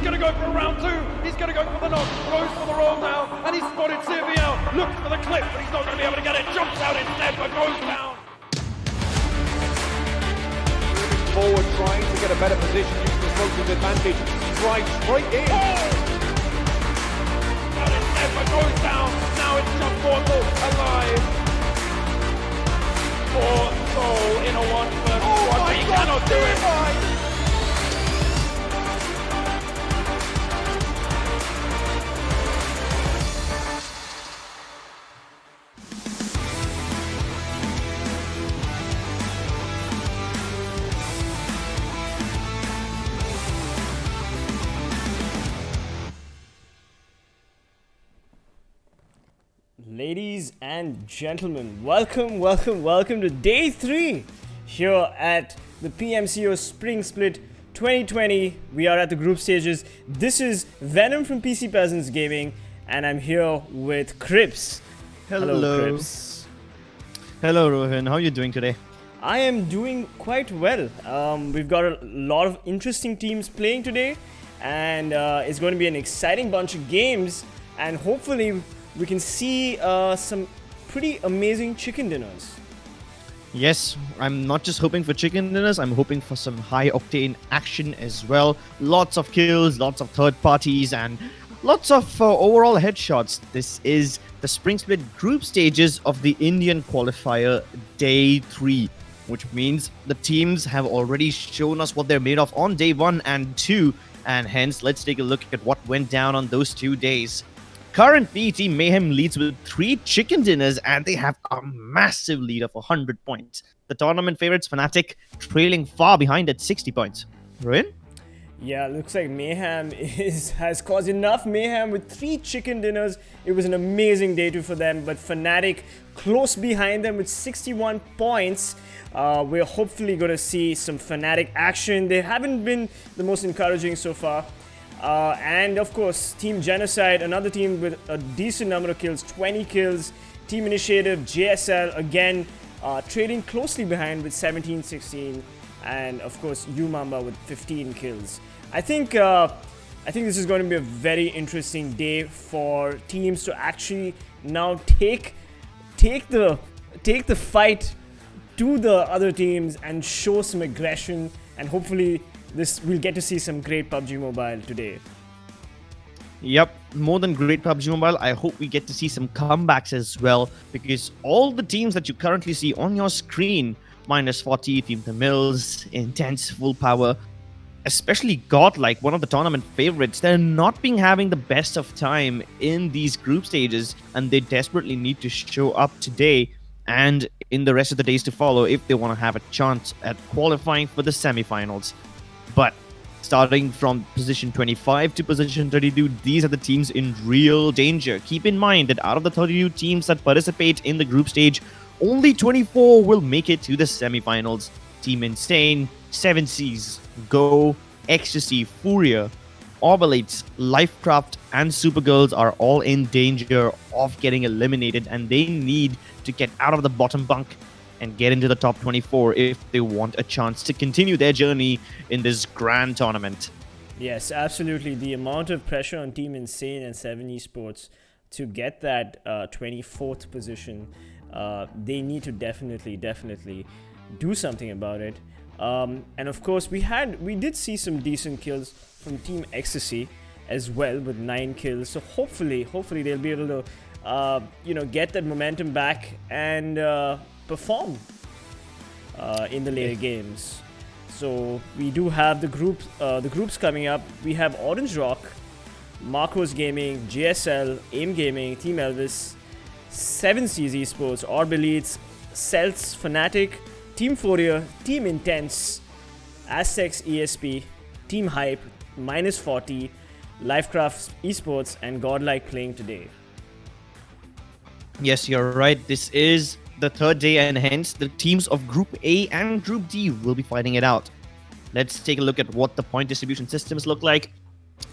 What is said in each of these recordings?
He's going to go for a round two. He's going to go for the knock. Goes for the roll now. And he's spotted CVL. Looks for the clip, but he's not going to be able to get it. Jumps out instead, but goes down. Moving forward, trying to get a better position. Using the smoke's advantage. Strikes straight in. Out instead, but goes down. Now it's Jump Portal alive. Poor Soul in a 1v1, but he cannot do it. Ladies and gentlemen, welcome to day 3 here at the PMCO Spring Split 2020. We are at the group stages. This is Venom from PC Peasants Gaming, and I'm here with Crips. Hello Crips. Hello Rohan, how are you doing today? I am doing quite well. We've got a lot of interesting teams playing today, and it's going to be an exciting bunch of games, and hopefully we can see some pretty amazing chicken dinners. Yes, I'm not just hoping for chicken dinners, I'm hoping for some high-octane action as well. Lots of kills, lots of third parties, and lots of overall headshots. This is the Spring Split group stages of the Indian qualifier day 3, which means the teams have already shown us what they're made of on day 1 and 2, and hence let's take a look at what went down on those 2 days. Currently, Team Mayhem leads with 3 chicken dinners, and they have a massive lead of 100 points. The tournament favorites, Fnatic, trailing far behind at 60 points. Ruin? Yeah, looks like Mayhem has caused enough mayhem with 3 chicken dinners. It was an amazing day 2 for them, but Fnatic close behind them with 61 points. We're hopefully going to see some Fnatic action. They haven't been the most encouraging so far. And of course, TeamGenocide, another team with a decent number of kills, 20 kills. Team Initiative, JSL, again, trading closely behind with 17-16. And of course, UMEXRXN with 15 kills. I think this is going to be a very interesting day for teams to actually now take the fight to the other teams and show some aggression, and hopefully we'll get to see some great PUBG Mobile today. Yep, more than great PUBG Mobile, I hope we get to see some comebacks as well, because all the teams that you currently see on your screen, -40, Team Tamilas, Intense, FULLPWR, especially Godlike, one of the tournament favorites, they're not been having the best of time in these group stages, and they desperately need to show up today and in the rest of the days to follow if they want to have a chance at qualifying for the semi-finals. But starting from position 25 to position 32, these are the teams in real danger. Keep in mind that out of the 32 teams that participate in the group stage, only 24 will make it to the semi-finals. Team Insane, 7Cs, Go, Ecstasy, Furia, ORB Elites, Lifecraft, and SuperGirls are all in danger of getting eliminated, and they need to get out of the bottom bunk and get into the top 24 if they want a chance to continue their journey in this grand tournament. Yes, absolutely. The amount of pressure on Team Insane and 7 Esports to get that 24th position, they need to definitely do something about it. And of course, we did see some decent kills from Team Ecstasy as well with 9 kills. So hopefully they'll be able to get that momentum back and perform in the later games. So we do have the groups coming up. We have Orange Rock, Marcos Gaming, JSL, AIMGAMING, TeamELVES, 7Cs Esports, ORB Elites, CELTZ, Fnatic, Team Furia, Team Intense, Aztecs ESP, Team Hype, -40, Lifecraft Esports, and Godlike playing today. Yes, you're right. This is the 3rd day, and hence the teams of Group A and Group D will be fighting it out. Let's take a look at what the point distribution systems look like.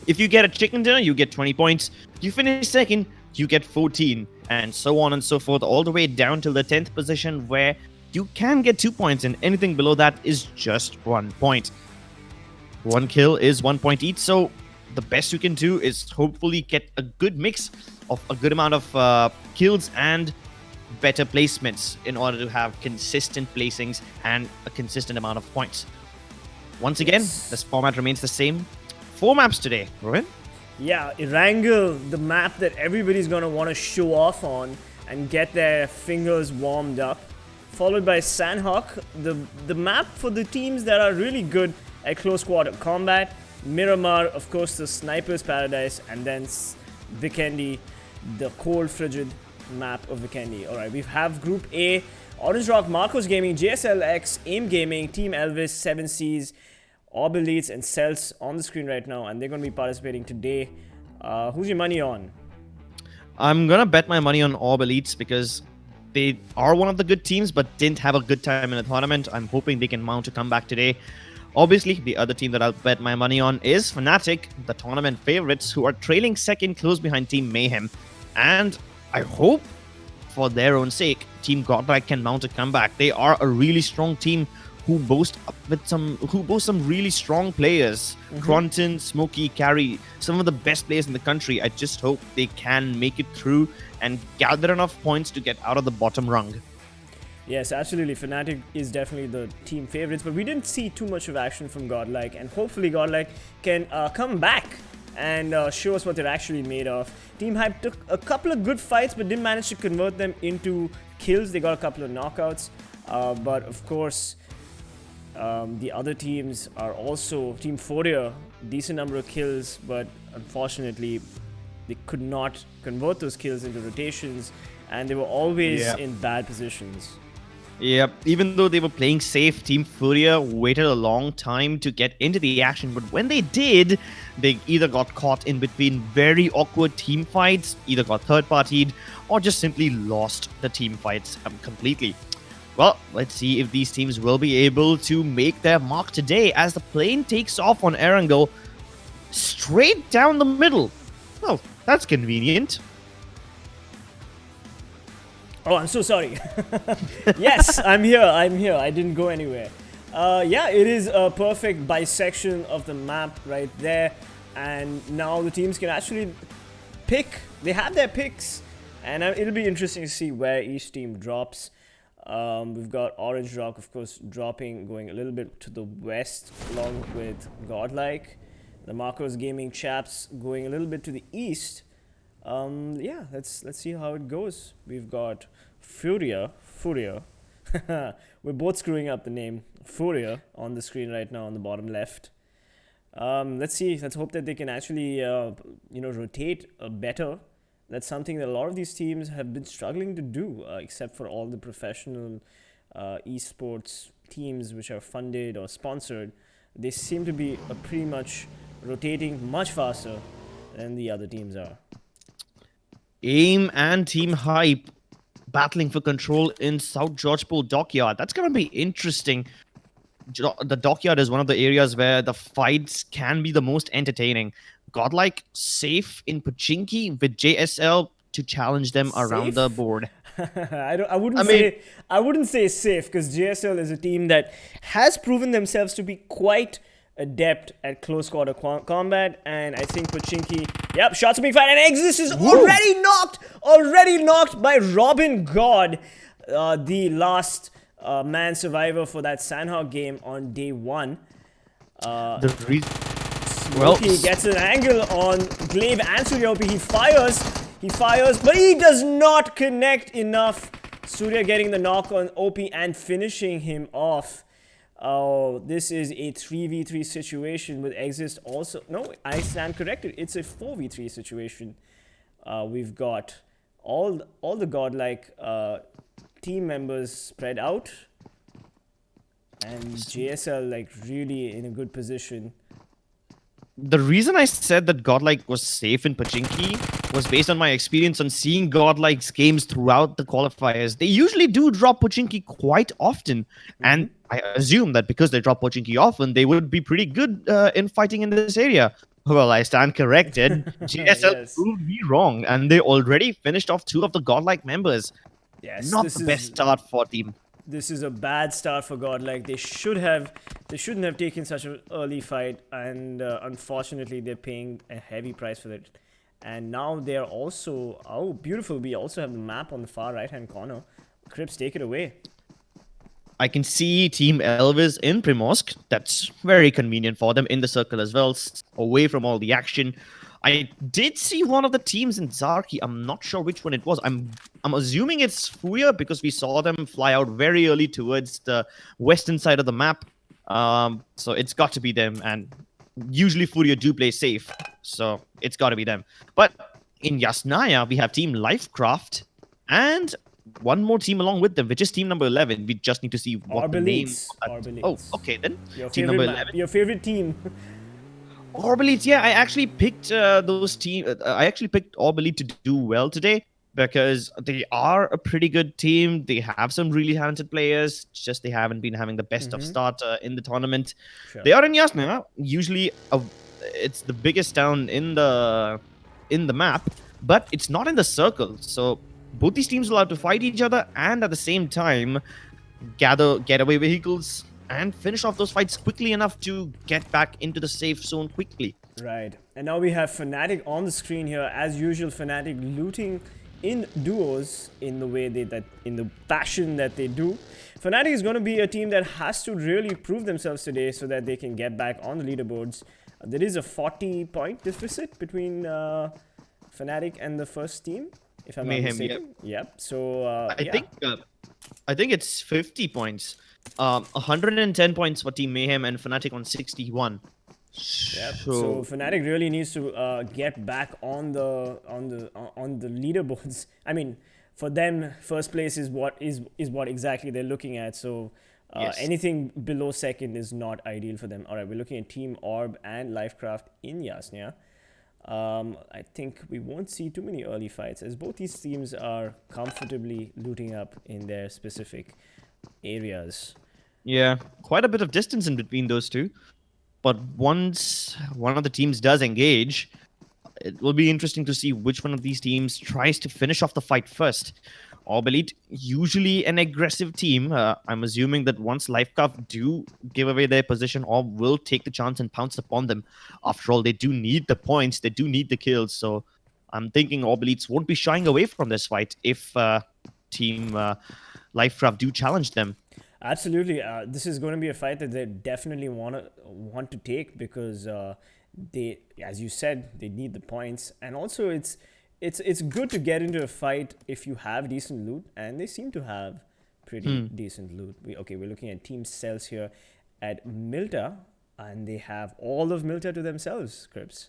If you get a chicken dinner, you get 20 points. You finish second, you get 14, and so on and so forth, all the way down to the 10th position, where you can get 2 points, and anything below that is just 1 point. 1 kill is 1 point each, so the best you can do is hopefully get a good mix of a good amount of kills and better placements in order to have consistent placings and a consistent amount of points. Once again, this format remains the same. 4 maps today, Rohin. Yeah, Erangel, the map that everybody's going to want to show off on and get their fingers warmed up. Followed by Sanhok, the map for the teams that are really good at close quarter combat. Miramar, of course, the Sniper's Paradise, and then Vikendi, the cold, frigid map of Vikendi. Alright, we have Group A, Orange Rock, Marcos Gaming, JSLX, AIMGAMING, TeamELVES, 7Cs, ORB Elites, and CELTZ on the screen right now, and they're going to be participating today. Who's your money on? I'm going to bet my money on ORB Elites because they are one of the good teams but didn't have a good time in the tournament. I'm hoping they can mount a comeback today. Obviously, the other team that I'll bet my money on is Fnatic, the tournament favorites, who are trailing second close behind Team Mayhem. And I hope, for their own sake, Team Godlike can mount a comeback. They are a really strong team who boast some really strong players. Cronton, Smokey, Carry, some of the best players in the country. I just hope they can make it through and gather enough points to get out of the bottom rung. Yes, absolutely. Fnatic is definitely the team favorites, but we didn't see too much of action from Godlike, and hopefully Godlike can come back and show us what they're actually made of. Team Hype took a couple of good fights, but didn't manage to convert them into kills. They got a couple of knockouts, but of course, the other teams are also Team FULLPWR, decent number of kills, but unfortunately, they could not convert those kills into rotations, and they were always in bad positions. Yep, even though they were playing safe, Team FULLPWR waited a long time to get into the action, but when they did, they either got caught in between very awkward team fights, either got third-partied, or just simply lost the team fights completely. Well, let's see if these teams will be able to make their mark today as the plane takes off on Erangel straight down the middle. Well, that's convenient. Oh, I'm so sorry. Yes, I'm here. I didn't go anywhere. Yeah, it is a perfect bisection of the map right there. And now the teams can actually pick. They have their picks. And it'll be interesting to see where each team drops. We've got Orange Rock, of course, dropping, going a little bit to the west, along with Godlike. The Marcos Gaming chaps going a little bit to the east. Yeah, let's see how it goes. We've got FULLPWR. We're both screwing up the name. FULLPWR on the screen right now on the bottom left. Let's see. Let's hope that they can actually, rotate better. That's something that a lot of these teams have been struggling to do, except for all the professional esports teams which are funded or sponsored. They seem to be pretty much rotating much faster than the other teams are. AIM and Team Hype battling for control in South George Pole Dockyard. That's going to be interesting. The Dockyard is one of the areas where the fights can be the most entertaining. Godlike safe in Pochinki with JSL to challenge them around the board. I wouldn't say safe, because JSL is a team that has proven themselves to be quite adept at close quarter combat, and I think Pochinki, yep, shots are being fired, and Exis is already knocked by Robin God, the last man survivor for that Sanhok game on day 1. Smokey gets an angle on Glaive and Suryopi. He fires, but he does not connect enough. Surya getting the knock on OP and finishing him off. Oh, this is a 3v3 situation with Exist also. No, I stand corrected. It's a 4v3 situation. We've got all the Godlike team members spread out. And JSL like really in a good position. The reason I said that Godlike was safe in Pochinki was based on my experience on seeing Godlike's games throughout the qualifiers. They usually do drop Pochinki quite often. And I assume that because they drop Pochinki often, they would be pretty good in fighting in this area. Well, I stand corrected. JSL proved me wrong, and they already finished off 2 of the Godlike members. Yes, Not the best start for team. This is a bad start for Godlike. They shouldn't have taken such an early fight, and unfortunately they're paying a heavy price for it. And now they're also, oh beautiful, we also have the map on the far right hand corner. Crips, take it away. I can see TeamELVES in Primorsk. That's very convenient for them in the circle as well, away from all the action. I did see one of the teams in Zarki. I'm not sure which one it was. I'm assuming it's FULLPWR because we saw them fly out very early towards the western side of the map. So it's got to be them. And usually FULLPWR do play safe, so it's got to be them. But in Yasnaya, we have Team Lifecraft and one more team along with them, which is team number 11. We just need to see what ORB the name. Elites. Oh, okay then. Team number 11. Your favorite team. ORB Elites, yeah, I actually picked those teams. I actually picked ORB Elite to do well today because they are a pretty good team. They have some really talented players. Just they haven't been having the best of start in the tournament. Sure. They are in Yasna. Usually, it's the biggest town in the map, but it's not in the circle. So both these teams will have to fight each other and at the same time gather getaway vehicles and finish off those fights quickly enough to get back into the safe zone quickly. Right. And now we have Fnatic on the screen here. As usual, Fnatic looting in duos in the way in the fashion that they do. Fnatic is going to be a team that has to really prove themselves today so that they can get back on the leaderboards. There is a 40-point deficit between Fnatic and the first team, if I'm not mistaken. Yep. So I think it's 50 points. 110 points for Team Mayhem and Fnatic on 61. Yep. So Fnatic really needs to get back on the leaderboards. I mean, for them, first place is what exactly they're looking at. So anything below second is not ideal for them. All right, we're looking at Team ORB and Lifecraft in Yasna. I think we won't see too many early fights as both these teams are comfortably looting up in their specific areas. Yeah, quite a bit of distance in between those two. But once one of the teams does engage, it will be interesting to see which one of these teams tries to finish off the fight first. ORB Elite, usually an aggressive team. I'm assuming that once Lifecraft do give away their position, ORB will take the chance and pounce upon them. After all, they do need the points, they do need the kills. So I'm thinking ORB Elites won't be shying away from this fight if Team Lifecraft do challenge them. Absolutely. This is going to be a fight that they definitely want to take because they, as you said, they need the points. And also it's good to get into a fight if you have decent loot, and they seem to have pretty decent loot. We're looking at Team CELTZ here at Milta, and they have all of Milta to themselves, Crips.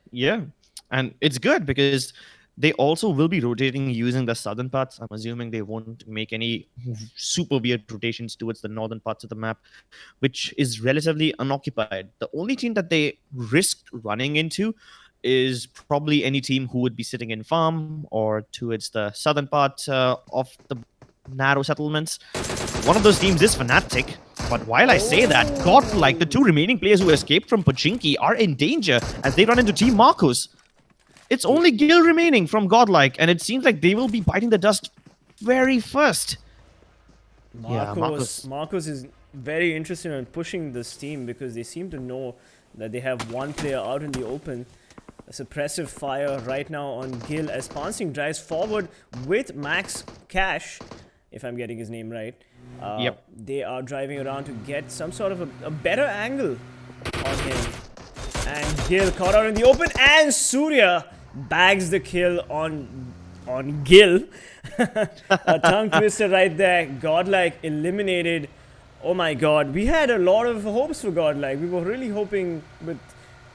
Yeah, and it's good because they also will be rotating using the southern parts. I'm assuming they won't make any super weird rotations towards the northern parts of the map, which is relatively unoccupied. The only team that they risked running into is probably any team who would be sitting in farm or towards the southern part of the narrow settlements. One of those teams is Fnatic. But while I say that, Godlike, the two remaining players who escaped from Pochinki, are in danger as they run into Team Marcos. It's only Gil remaining from Godlike, and it seems like they will be biting the dust very first. Marcos is very interested in pushing this team because they seem to know that they have one player out in the open. A suppressive fire right now on Gil as Pansing drives forward with Max Cash, if I'm getting his name right. They are driving around to get some sort of a better angle on him. And Gil caught out in the open, and Surya bags the kill on Gil. A tongue twister right there. Godlike eliminated. Oh my god, we had a lot of hopes for Godlike. We were really hoping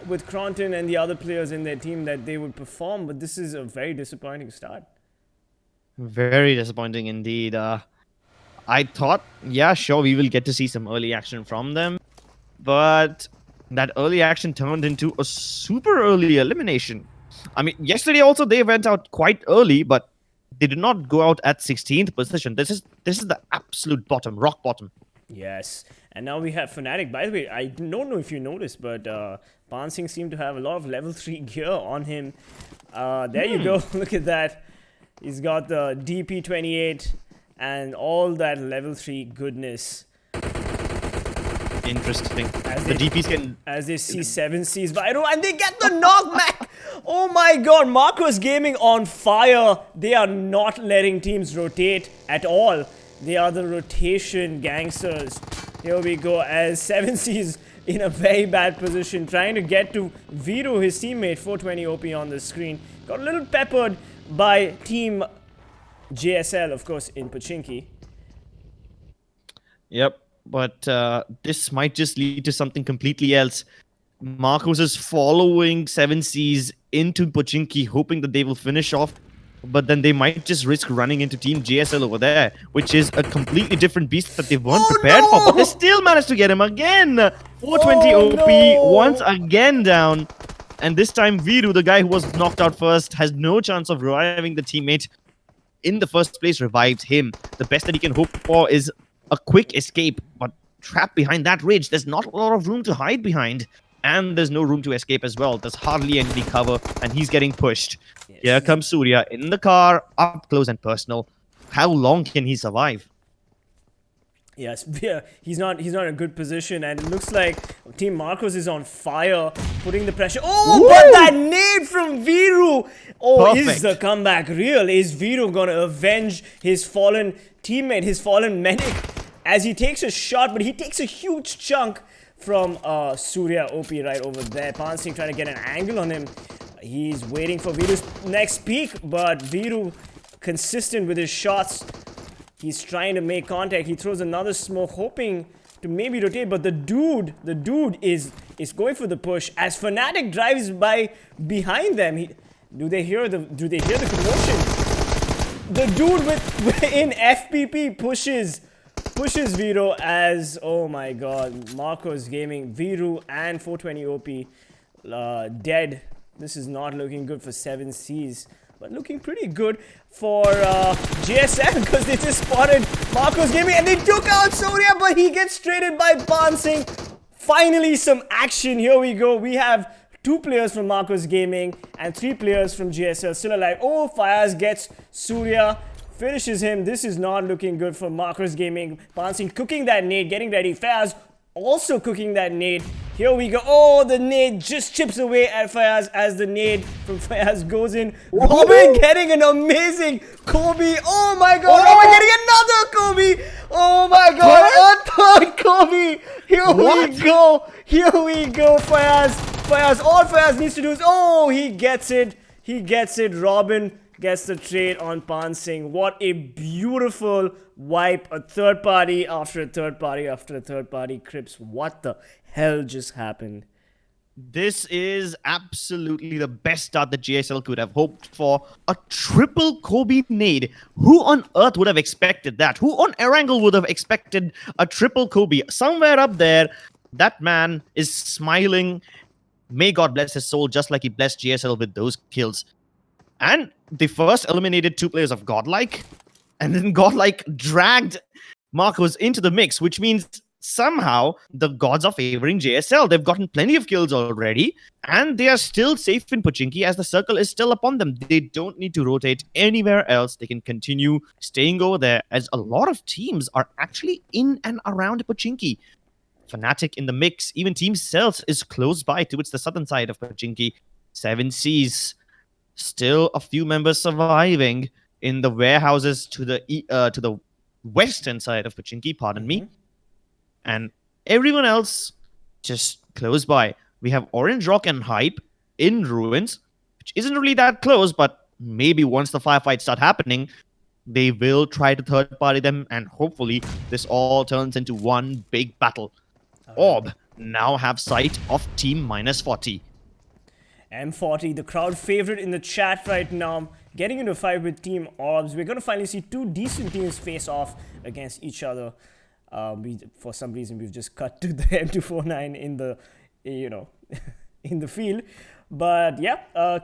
with Cronton and the other players in their team that they would perform, but this is a very disappointing start. Very disappointing indeed. I thought, yeah, sure, we will get to see some early action from them, but that early action turned into a super early elimination. I mean, yesterday also they went out quite early, but they did not go out at 16th position. This is the absolute bottom, rock bottom. Yes, and now we have Fnatic. By the way, I don't know if you noticed, but Pansing seemed to have a lot of level 3 gear on him. There you go, look at that. He's got the DP28 and all that level 3 goodness. Interesting. As The DPs can... As they see 7C's viral and they get the knockback. Oh my god, Marcos Gaming on fire. They are not letting teams rotate at all. They are the rotation gangsters. Here we go as 7C's in a very bad position, trying to get to Viru, his teammate. 420 OP on the screen. Got a little peppered by Team JSL, of course, in Pochinki. Yep, but this might just lead to something completely else. Marcos is following 7C's into Pochinki, hoping that they will finish off, but then they might just risk running into Team JSL over there, which is a completely different beast that they weren't prepared for, but they still managed to get him again. 420 OP once again down, and this time Viru, the guy who was knocked out first, has no chance of reviving the teammate in the first place, revived him. The best that he can hope for is a quick escape, but trapped behind that ridge, there's not a lot of room to hide behind. And there's no room to escape as well. There's hardly any cover, and he's getting pushed. Yes. Here comes Surya in the car, up close and personal. How long can he survive? Yes, he's not in a good position, and it looks like Team Marcos is on fire, putting the pressure. Oh, woo! But that nade from Viru! Oh, perfect. Is the comeback real? Is Viru gonna avenge his fallen teammate, his fallen medic, as he takes a shot, but he takes a huge chunk from Surya OP right over there. Pansing trying to get an angle on him. He's waiting for Viru's next peek, but Viru consistent with his shots. He's trying to make contact. He throws another smoke, hoping to maybe rotate, but the dude is going for the push as Fnatic drives by behind them. Do they hear the commotion? The dude in FPP pushes Viru as, oh my god, Marcos Gaming, Viru and 420 OP dead. This is not looking good for 7C's, but looking pretty good for JSL because they just spotted Marcos Gaming and they took out Surya, but he gets traded by Pansing. Finally some action. Here we go. We have 2 players from Marcos Gaming and 3 players from JSL still alive. Oh, Fires gets Surya. Finishes him. This is not looking good for Marcos Gaming. Pansing cooking that nade, getting ready. Fayaz also cooking that nade. Here we go. Oh, the nade just chips away at Fayaz as the nade from Fayaz goes in. Robin getting an amazing Kobe. Oh my god. Robin getting another Kobe. Oh my god. A third Kobe. Here we go. Here we go. Fayaz. All Fayaz needs to do is, oh, he gets it. He gets it. Robin gets the trade on Pansing. What a beautiful wipe. A third party after a third party after a third party. Crips, what the hell just happened? This is absolutely the best start that JSL could have hoped for. A triple Kobe nade. Who on earth would have expected that? Who on Erangel would have expected a triple Kobe? Somewhere up there, that man is smiling. May God bless his soul, just like he blessed JSL with those kills. And they first eliminated 2 players of Godlike, and then Godlike dragged Marcos into the mix, which means somehow the gods are favoring JSL. They've gotten plenty of kills already, and they are still safe in Pochinki as the circle is still upon them. They don't need to rotate anywhere else. They can continue staying over there, as a lot of teams are actually in and around Pochinki. Fnatic in the mix. Even Team CELTZ is close by towards the southern side of Pochinki. 7C's. Still a few members surviving in the warehouses to the western side of Pochinki, pardon me. And everyone else just close by. We have Orange Rock and Hype in ruins, which isn't really that close, but maybe once the firefights start happening, they will try to third party them, and hopefully this all turns into one big battle. ORB now have sight of Team -40. M40, the crowd favorite in the chat right now, getting into a fight with Team ORBS. We're going to finally see 2 decent teams face off against each other. For some reason, we've just cut to the M249 in the, in the field. But yeah,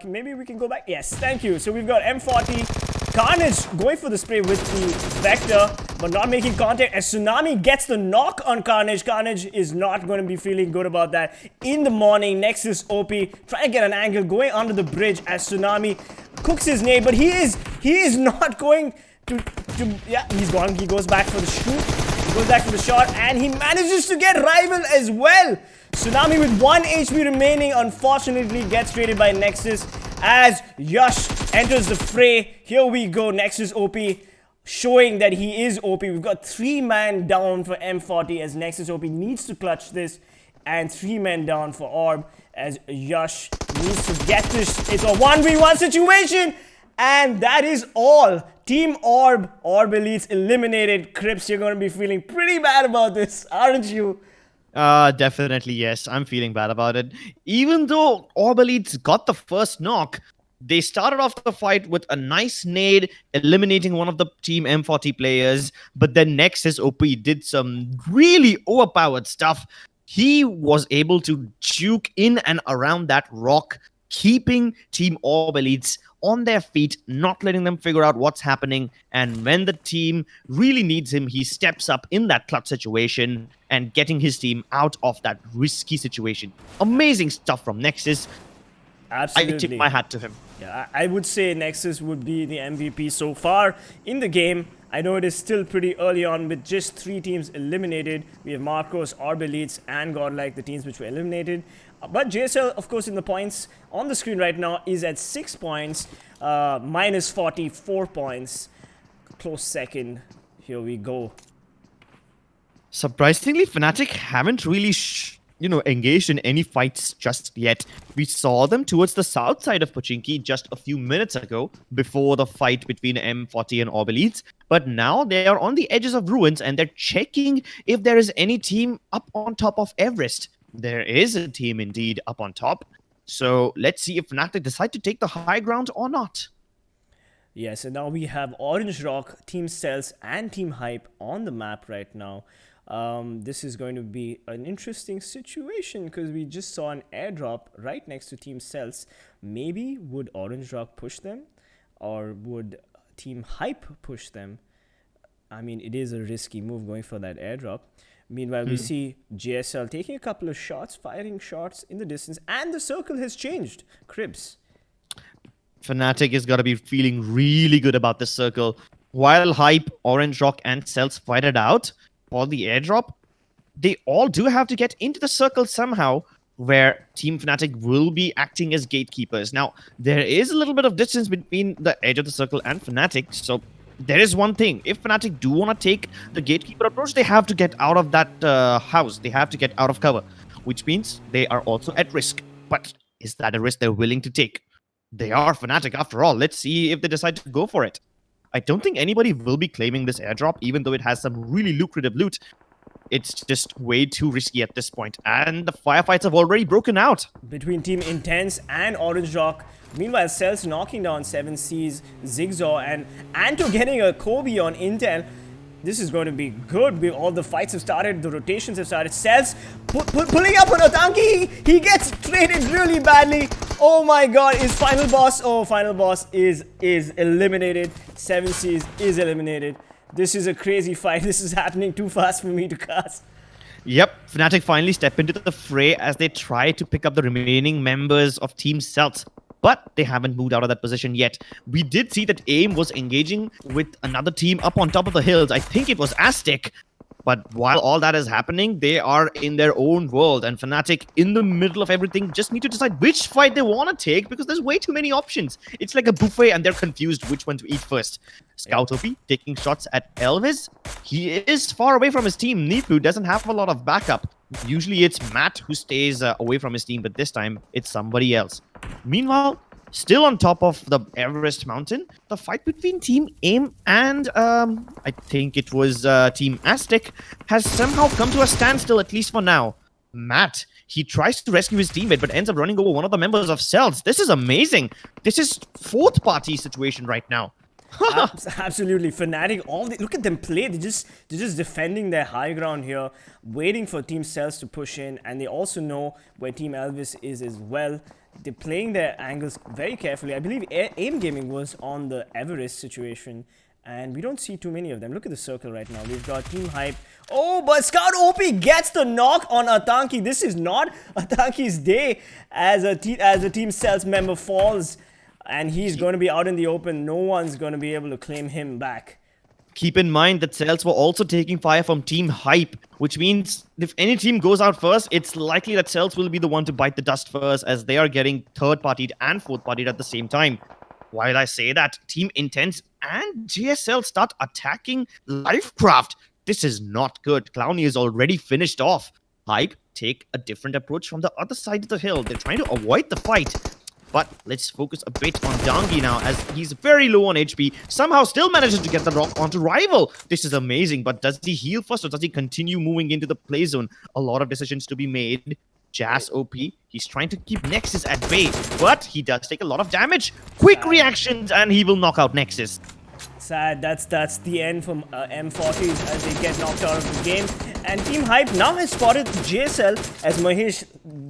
maybe we can go back. Yes, thank you. So we've got M40, Carnage going for the spray with the Vector, but not making contact as Tsunami gets the knock on Carnage. Carnage is not going to be feeling good about that. In the morning, Nexus OP trying to get an angle going under the bridge as Tsunami cooks his nade, but he is not going to to... Yeah, he's gone. He goes back for the shoot. He goes back for the shot, and he manages to get Rival as well. Tsunami with 1 HP remaining, unfortunately gets traded by Nexus as Yash enters the fray. Here we go, Nexus OP showing that he is OP. We've got 3-man down for M40 as Nexus OP needs to clutch this, and 3-man down for ORB as Yash needs to get this. It's a 1v1 situation, and that is all. Team ORB Elites eliminated. Crips, you're going to be feeling pretty bad about this, aren't you? Definitely yes. I'm feeling bad about it. Even though ORB Elites got the first knock, they started off the fight with a nice nade, eliminating one of the Team M40 players. But then Nexus OP did some really overpowered stuff. He was able to juke in and around that rock, keeping Team ORB Elites on their feet, not letting them figure out what's happening. And when the team really needs him, he steps up in that clutch situation and getting his team out of that risky situation. Amazing stuff from Nexus. Absolutely. I tip my hat to him. Yeah, I would say Nexus would be the MVP so far in the game. I know it is still pretty early on with just 3 teams eliminated. We have Marcos, ORB Elites, and Godlike, the teams which were eliminated. But JSL, of course, in the points on the screen right now is at 6 points, minus 44 points. Close second. Here we go. Surprisingly, Fnatic haven't really engaged in any fights just yet. We saw them towards the south side of Pochinki just a few minutes ago before the fight between M40 and ORB Elites. But now they are on the edges of ruins and they're checking if there is any team up on top of Everest. There is a team indeed up on top. So let's see if Fnatic decide to take the high ground or not. Yes, and now we have Orange Rock, Team CELTZ, and Team Hype on the map right now. This is going to be an interesting situation because we just saw an airdrop right next to Team CELTZ. Maybe would Orange Rock push them, or would Team Hype push them? I mean, it is a risky move going for that airdrop. Meanwhile, we see JSL taking a couple of shots, firing shots in the distance, and the circle has changed. Cribs. Fnatic is going to be feeling really good about this circle. While Hype, Orange Rock, and CELTZ fight it out for the airdrop, they all do have to get into the circle somehow, where Team Fnatic will be acting as gatekeepers. Now, there is a little bit of distance between the edge of the circle and Fnatic, so there is one thing. If Fnatic do want to take the gatekeeper approach, they have to get out of that house. They have to get out of cover, which means they are also at risk. But is that a risk they're willing to take? They are Fnatic after all. Let's see if they decide to go for it. I don't think anybody will be claiming this airdrop, even though it has some really lucrative loot. It's just way too risky at this point, and the firefights have already broken out. Between Team Intense and Orange Rock. Meanwhile, CELTZ knocking down 7C's, Zigzaw, and Anto getting a Kobe on Intel. This is going to be good. All the fights have started, the rotations have started. CELTZ pulling up on Atanki. He gets traded really badly. Oh my god, is Final Boss? Oh, Final Boss is eliminated. 7C's is eliminated. This is a crazy fight. This is happening too fast for me to cast. Yep, Fnatic finally step into the fray as they try to pick up the remaining members of Team CELTZ. But they haven't moved out of that position yet. We did see that AIM was engaging with another team up on top of the hills. I think it was Aztec. But while all that is happening, they are in their own world. And Fnatic, in the middle of everything, just need to decide which fight they want to take because there's way too many options. It's like a buffet and they're confused which one to eat first. Scout OP taking shots at Elvis. He is far away from his team. Nipu doesn't have a lot of backup. Usually it's Matt who stays away from his team, but this time it's somebody else. Meanwhile, still on top of the Everest mountain, the fight between Team AIM and I think it was Team Aztec has somehow come to a standstill, at least for now. Matt, he tries to rescue his teammate but ends up running over one of the members of CELTZ. This is amazing. This is fourth party situation right now. Absolutely. Fnatic, look at them play. They're just defending their high ground here, waiting for Team CELTZ to push in, and they also know where TeamELVES is as well. They're playing their angles very carefully. I believe AIMGAMING was on the Everest situation, and we don't see too many of them. Look at the circle right now. We've got Team Hype. Oh, but Scout OP gets the knock on Atanki. This is not Atanki's day as a Team CELTZ member falls. And he's going to be out in the open. No one's going to be able to claim him back. Keep in mind that CELTZ were also taking fire from Team Hype, which means if any team goes out first, it's likely that CELTZ will be the one to bite the dust first, as they are getting third-partied and fourth-partied at the same time. While I say that, Team Intense and JSL start attacking Lifecraft. This is not good. Clowny is already finished off. Hype take a different approach from the other side of the hill. They're trying to avoid the fight. But let's focus a bit on Dangi now, as he's very low on HP. Somehow still manages to get the rock onto Rival. This is amazing, but does he heal first or does he continue moving into the play zone? A lot of decisions to be made. Jazz OP, he's trying to keep Nexus at bay, but he does take a lot of damage. Quick reactions and he will knock out Nexus. Sad, that's the end from M40s as they get knocked out of the game. And Team Hype now has spotted JSL as Mahesh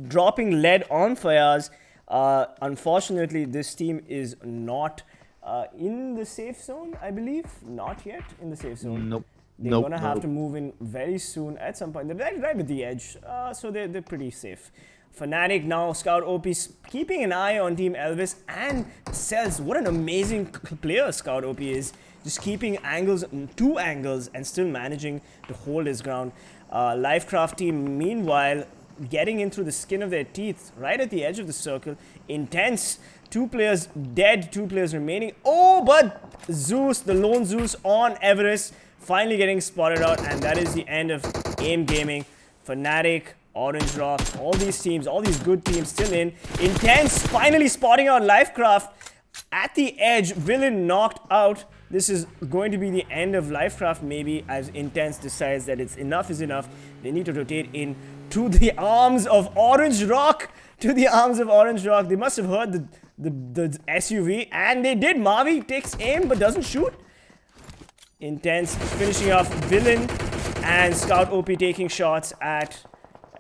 dropping lead on Fayaz. Unfortunately, this team is not in the safe zone, I believe. Not yet in the safe zone. Nope. They're gonna have to move in very soon at some point. They're right at the edge, so they're pretty safe. Fnatic now, Scout OP, keeping an eye on TeamELVES and CELTZ. What an amazing player Scout OP is. Just keeping angles, 2 angles, and still managing to hold his ground. Lifecraft team, meanwhile, getting in through the skin of their teeth, right at the edge of the circle. Intense. 2 players dead, 2 players remaining. Oh, but Zeus, the lone Zeus on Everest, finally getting spotted out, and that is the end of AIM Gaming. Fnatic, Orange Rock, all these teams, all these good teams still in. Intense finally spotting out Lifecraft at the edge. Villain knocked out. This is going to be the end of Lifecraft, maybe, as Intense decides that it's enough is enough. They need to rotate in to the arms of Orange Rock. To the arms of Orange Rock. They must have heard the SUV, and they did. Mavi takes aim but doesn't shoot. Intense finishing off Villain, and Scout OP taking shots at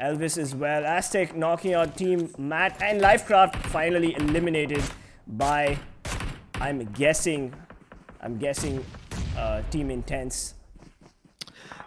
Elvis as well. Aztec knocking out Team Matt, and Lifecraft finally eliminated by, I'm guessing Team Intense.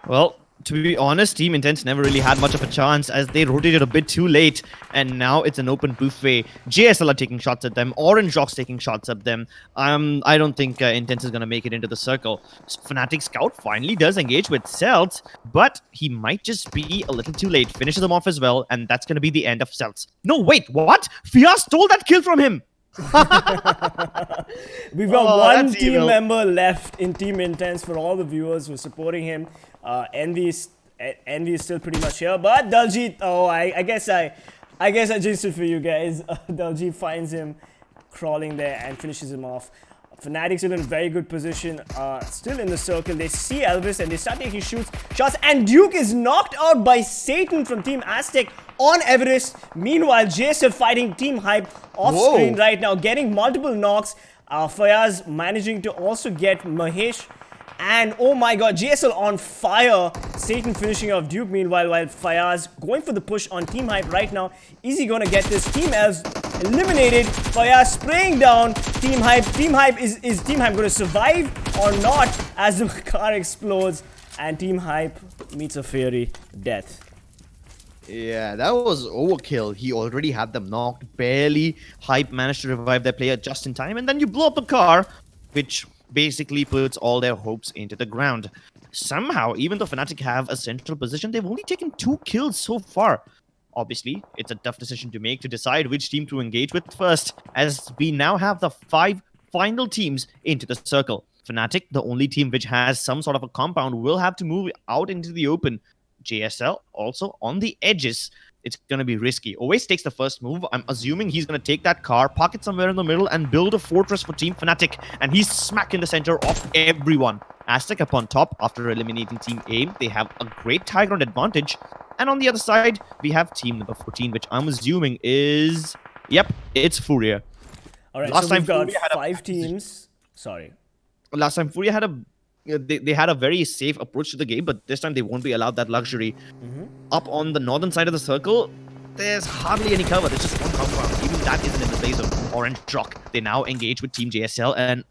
Well, to be honest, Team Intense never really had much of a chance as they rotated a bit too late, and now it's an open buffet. JSL are taking shots at them, Orange Rock's taking shots at them. I don't think Intense is going to make it into the circle. Fnatic Scout finally does engage with CELTZ, but he might just be a little too late. Finishes them off as well, and that's going to be the end of CELTZ. No, wait, what? Fia stole that kill from him! We've got one team member left in Team Intense for all the viewers who are supporting him. Envy is still pretty much here, but Daljit, oh, I guess I jinxed it for you guys. Daljit finds him crawling there and finishes him off. Fnatic still in very good position, still in the circle. They see Elvis and they start taking shots, and Duke is knocked out by Satan from Team Aztec on Everest. Meanwhile, JSL fighting Team Hype off screen right now, getting multiple knocks. Fayaz managing to also get Mahesh. And oh my god, JSL on fire. Satan finishing off Duke meanwhile, while Fayaz going for the push on Team Hype right now. Is he gonna get this? TeamELVES eliminated. Fayaz spraying down Team Hype. Is Team Hype gonna survive or not as the car explodes and Team Hype meets a fiery death? Yeah, that was overkill. He already had them knocked. Barely. Hype managed to revive their player just in time, and then you blow up the car, which basically puts all their hopes into the ground. Somehow, even though Fnatic have a central position, they've only taken 2 kills so far. Obviously, it's a tough decision to make to decide which team to engage with first, as we now have the 5 final teams into the circle. Fnatic, the only team which has some sort of a compound, will have to move out into the open. JSL also on the edges. It's going to be risky. Always takes the first move. I'm assuming he's going to take that car, park it somewhere in the middle, and build a fortress for Team Fnatic. And he's smack in the center of everyone. Aztec up on top after eliminating Team AIM. They have a great high ground advantage. And on the other side, we have team number 14, which I'm assuming is... Yep, it's Furia. All right, so we've got 5 teams. Sorry. Last time, Furia had a... They had a very safe approach to the game, but this time they won't be allowed that luxury. Up on the northern side of the circle, there's hardly any cover. There's just one compound. Even that isn't in the play zone. Orange Rock. They now engage with Team JSL, and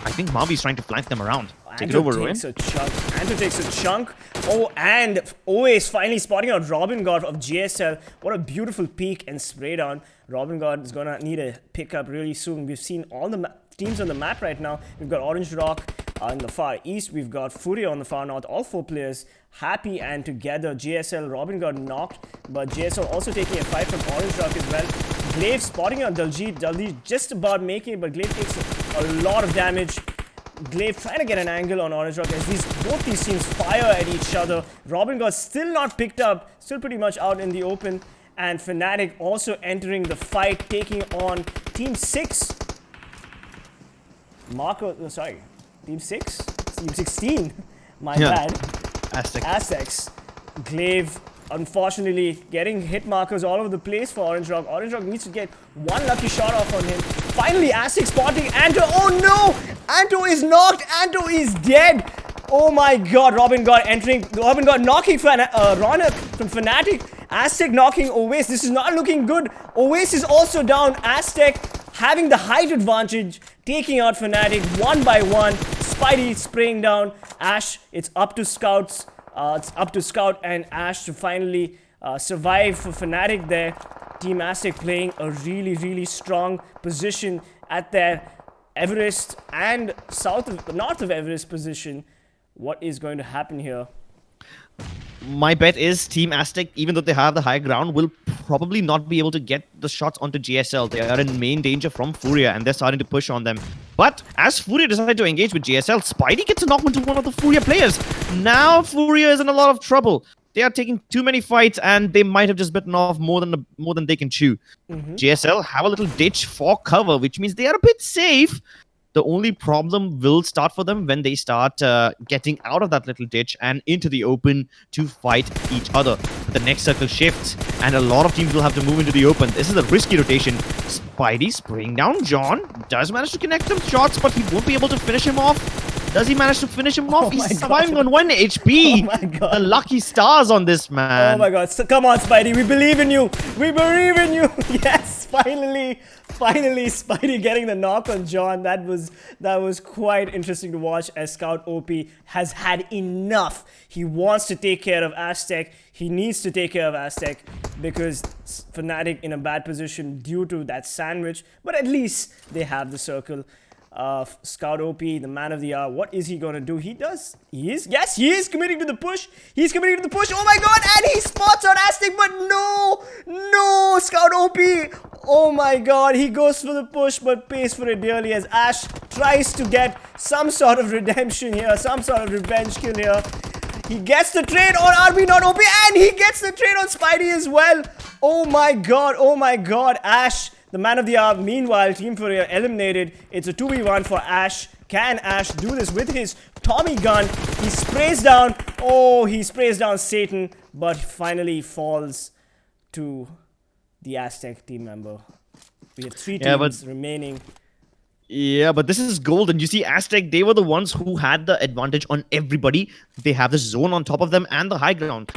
I think Mavi's trying to flank them around. Take it over, Ruin. Anto takes a chunk. Oh, and always finally spotting out Robin God of JSL. What a beautiful peek and spray down. Robin God is gonna need a pickup really soon. We've seen all the teams on the map right now. We've got Orange Rock, In the far east, we've got FULLPWR on the far north. All 4 players happy and together. JSL, Robin got knocked, but JSL also taking a fight from Orange Rock as well. Glaive spotting on Daljit. Daljit just about making it, but Glaive takes a lot of damage. Glaive trying to get an angle on Orange Rock as both these teams fire at each other. Robin got still not picked up, still pretty much out in the open. And Fnatic also entering the fight, taking on Team 6. Team 6? Team 16. My bad. Aztecs. Glaive, unfortunately, getting hit markers all over the place for Orange Rock. Orange Rock needs to get one lucky shot off on him. Finally, Aztecs spotting Anto. Oh no! Anto is knocked. Anto is dead. Oh my god. Robin got knocking Ronak from Fnatic. Aztec knocking Oasis. This is not looking good. Oasis also down. Aztec having the height advantage, taking out Fnatic one by one. Spidey spraying down Ash. It's up to Scouts. It's up to Scout and Ash to finally survive for Fnatic there. Team Aztec playing a really, really strong position at their Everest and north of Everest position. What is going to happen here? My bet is Team Aztec, even though they have the high ground, will probably not be able to get the shots onto JSL. They are in main danger from FULLPWR and they're starting to push on them. But as FULLPWR decide to engage with JSL, Spidey gets a knock into one of the FULLPWR players. Now FULLPWR is in a lot of trouble. They are taking too many fights and they might have just bitten off more than they can chew. JSL have a little ditch for cover, which means they are a bit safe. The only problem will start for them when they start getting out of that little ditch and into the open to fight each other. The next circle shifts, and a lot of teams will have to move into the open. This is a risky rotation. Spidey spraying down John. Does manage to connect some shots, but he won't be able to finish him off. Does he manage to finish him off? He's surviving on 1 HP. Oh my god. The lucky stars on this man. Oh my god. So, come on, Spidey. We believe in you. We believe in you. Yes, finally, Spidey getting the knock on John. That was quite interesting to watch as Scout OP has had enough. He wants to take care of Aztec. He needs to take care of Aztec because Fnatic in a bad position due to that sandwich. But at least they have the circle. Scout OP, the man of the hour. What is he gonna do? He is committing to the push. He's committing to the push. Oh my god, and he spots on Aztec, but no, Scout OP. Oh my god, he goes for the push, but pays for it dearly as Ash tries to get some sort of redemption here, some sort of revenge kill here. He gets the trade on RB not OP, and he gets the trade on Spidey as well. Oh my god, Ash, the man of the hour. Meanwhile, Team FULLPWR eliminated. It's a 2v1 for Ash. Can Ash do this with his Tommy gun? He sprays down. Oh, he sprays down Satan, but finally falls to the Aztec team member. We have 3 teams remaining. Yeah, but this is gold. And you see, Aztec, they were the ones who had the advantage on everybody. They have the zone on top of them and the high ground.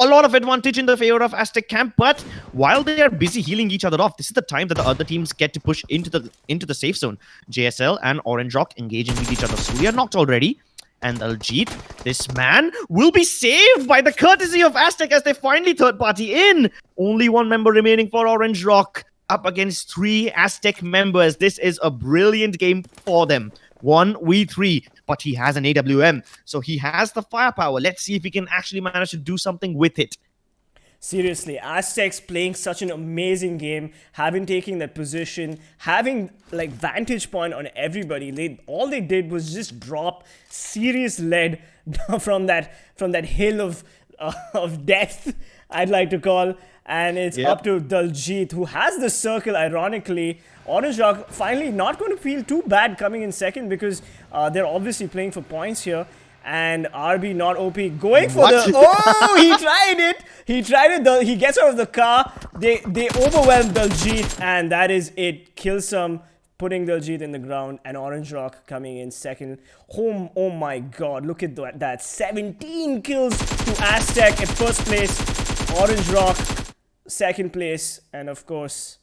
A lot of advantage in the favor of Aztec camp, but while they are busy healing each other off, this is the time that the other teams get to push into the safe zone. JSL and Orange Rock engaging with each other. So we are knocked already. And Aljit, this man, will be saved by the courtesy of Aztec as they finally third party in. Only 1 member remaining for Orange Rock up against 3 Aztec members. This is a brilliant game for them. 1v3, but he has an AWM, so he has the firepower. Let's see if he can actually manage to do something with it. Seriously, Aztecs playing such an amazing game, having taken that position, having like vantage point on everybody. All they did was just drop serious lead from that hill of death, I'd like to call. And it's up to Daljit, who has the circle, ironically. Orange Rock finally not going to feel too bad coming in second because they're obviously playing for points here. And RB not OP going for the... Oh, he tried it. He tried it. He gets out of the car. They overwhelm Daljit, and that is it. Killsome putting Daljit in the ground, and Orange Rock coming in second. Oh my god, look at that. 17 kills to Aztec at first place. Orange Rock second place, and of course,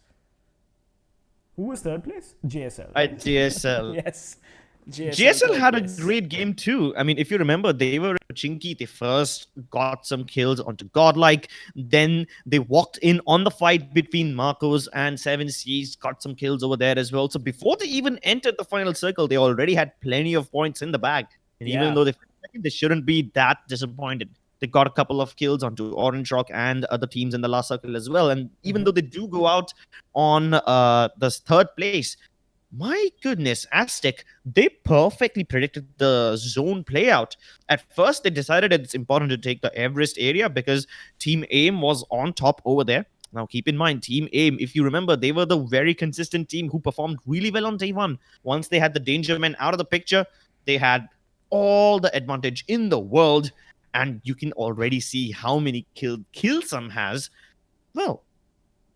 who was third place? JSL. JSL. Yes. JSL had a yes. great game too. I mean, if you remember, they were Pachinki. They first got some kills onto Godlike. Then they walked in on the fight between Marcos and Seven Seas, got some kills over there as well. So before they even entered the final circle, they already had plenty of points in the bag. And even though they shouldn't be that disappointed. They got a couple of kills onto Orange Rock and other teams in the last circle as well. And even though they do go out on the third place, my goodness, Aztec, they perfectly predicted the zone playout. At first, they decided it's important to take the Everest area because Team AIM was on top over there. Now, keep in mind, Team AIM, if you remember, they were the very consistent team who performed really well on day one. Once they had the Danger Men out of the picture, they had all the advantage in the world. And you can already see how many kills Killsome has. Well,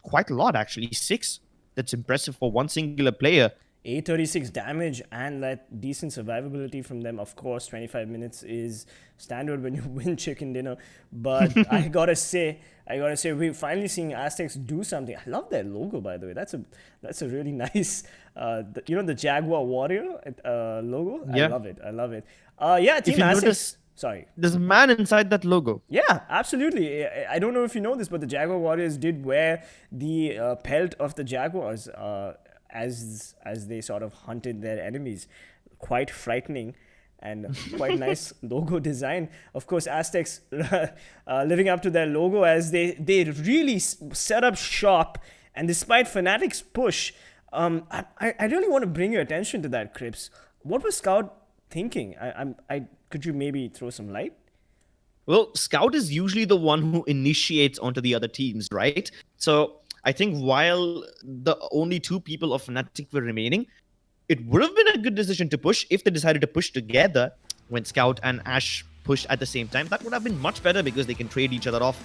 quite a lot, actually. 6. That's impressive for one singular player. 836 damage and that decent survivability from them. Of course, 25 minutes is standard when you win chicken dinner. But I gotta say, we're finally seeing Aztecs do something. I love their logo, by the way. That's a really nice, the Jaguar Warrior logo. Yeah. I love it. Yeah, Team Aztecs. Sorry. There's a man inside that logo. Yeah, absolutely. I don't know if you know this, but the Jaguar Warriors did wear the pelt of the Jaguars as they sort of hunted their enemies. Quite frightening and quite nice logo design. Of course, Aztecs living up to their logo as they really set up shop. And despite Fnatic's push, I really want to bring your attention to that, Crips. What was Scout thinking? Could you maybe throw some light? Well, Scout is usually the one who initiates onto the other teams, right? So I think while the only 2 people of Fnatic were remaining, it would have been a good decision to push if they decided to push together when Scout and Ash pushed at the same time. That would have been much better because they can trade each other off.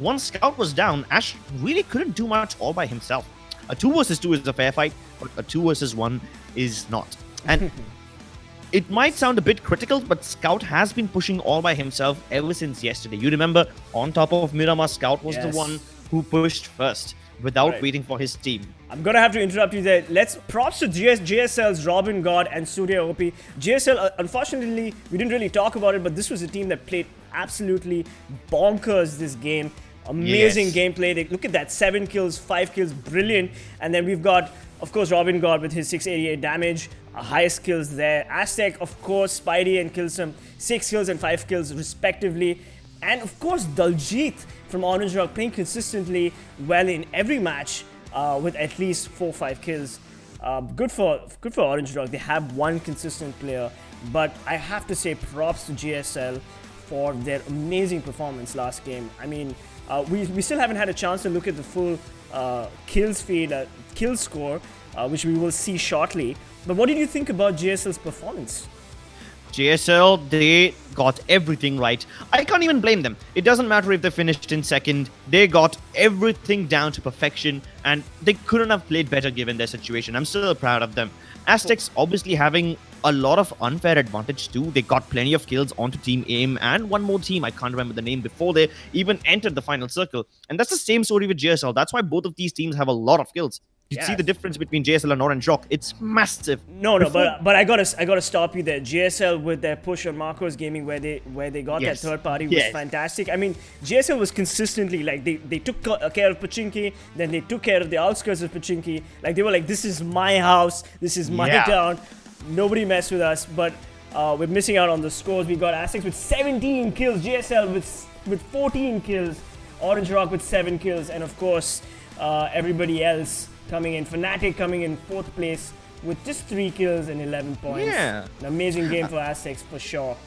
Once Scout was down, Ash really couldn't do much all by himself. A 2 versus 2 is a fair fight, but a 2 versus 1 is not. And it might sound a bit critical, but Scout has been pushing all by himself ever since yesterday. You remember, on top of Miramar, Scout was the one who pushed first without waiting for his team. I'm gonna have to interrupt you there. Props to JSL's Robin God and Surya OP. JSL, unfortunately, we didn't really talk about it, but this was a team that played absolutely bonkers this game. Amazing gameplay. Look at that, 7 kills, 5 kills, brilliant. And then we've got, of course, Robin God with his 688 damage, highest kills there. Aztec, of course, Spidey and Killsome, 6 kills and 5 kills respectively. And of course, Daljit from Orange Rock playing consistently well in every match with at least 4-5 kills. Good for Orange Rock. They have one consistent player, but I have to say props to JSL for their amazing performance last game. I mean, we still haven't had a chance to look at the full kills feed, kill score, which we will see shortly. But what did you think about JSL's performance? JSL, they got everything right. I can't even blame them. It doesn't matter if they finished in second. They got everything down to perfection, and they couldn't have played better given their situation. I'm still proud of them. Aztecs obviously having a lot of unfair advantage too. They got plenty of kills onto Team AIM and one more team, I can't remember the name, before they even entered the final circle. And that's the same story with JSL. That's why both of these teams have a lot of kills. You see the difference between JSL and Orange Rock. It's massive. No, but I gotta stop you there. JSL with their push on Marcos Gaming where they got that third party was fantastic. I mean, JSL was consistently like they took care of Pachinki, then they took care of the outskirts of Pachinki. Like they were like, this is my house, this is my town. Nobody messed with us. But we're missing out on the scores. We got Aztecs with 17 kills, JSL with 14 kills, Orange Rock with 7 kills, and of course everybody else coming in. Fnatic coming in 4th place with just 3 kills and 11 points. Yeah. An amazing game for Aztecs for sure.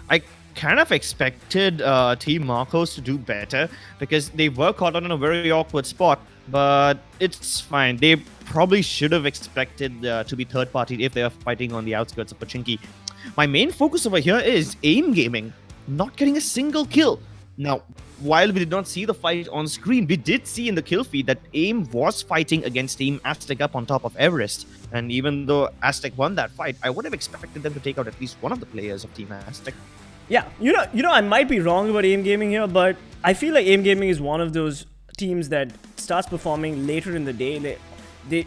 I kind of expected Team Marcos to do better because they were caught on a very awkward spot, but it's fine. They probably should have expected to be third party if they are fighting on the outskirts of Pachinki. My main focus over here is AIMGAMING not getting a single kill. Now, while we did not see the fight on screen, we did see in the kill feed that AIM was fighting against Team Aztec up on top of Everest. And even though Aztec won that fight, I would have expected them to take out at least one of the players of Team Aztec. Yeah, you know, I might be wrong about AIMGAMING here, but I feel like AIMGAMING is one of those teams that starts performing later in the day. They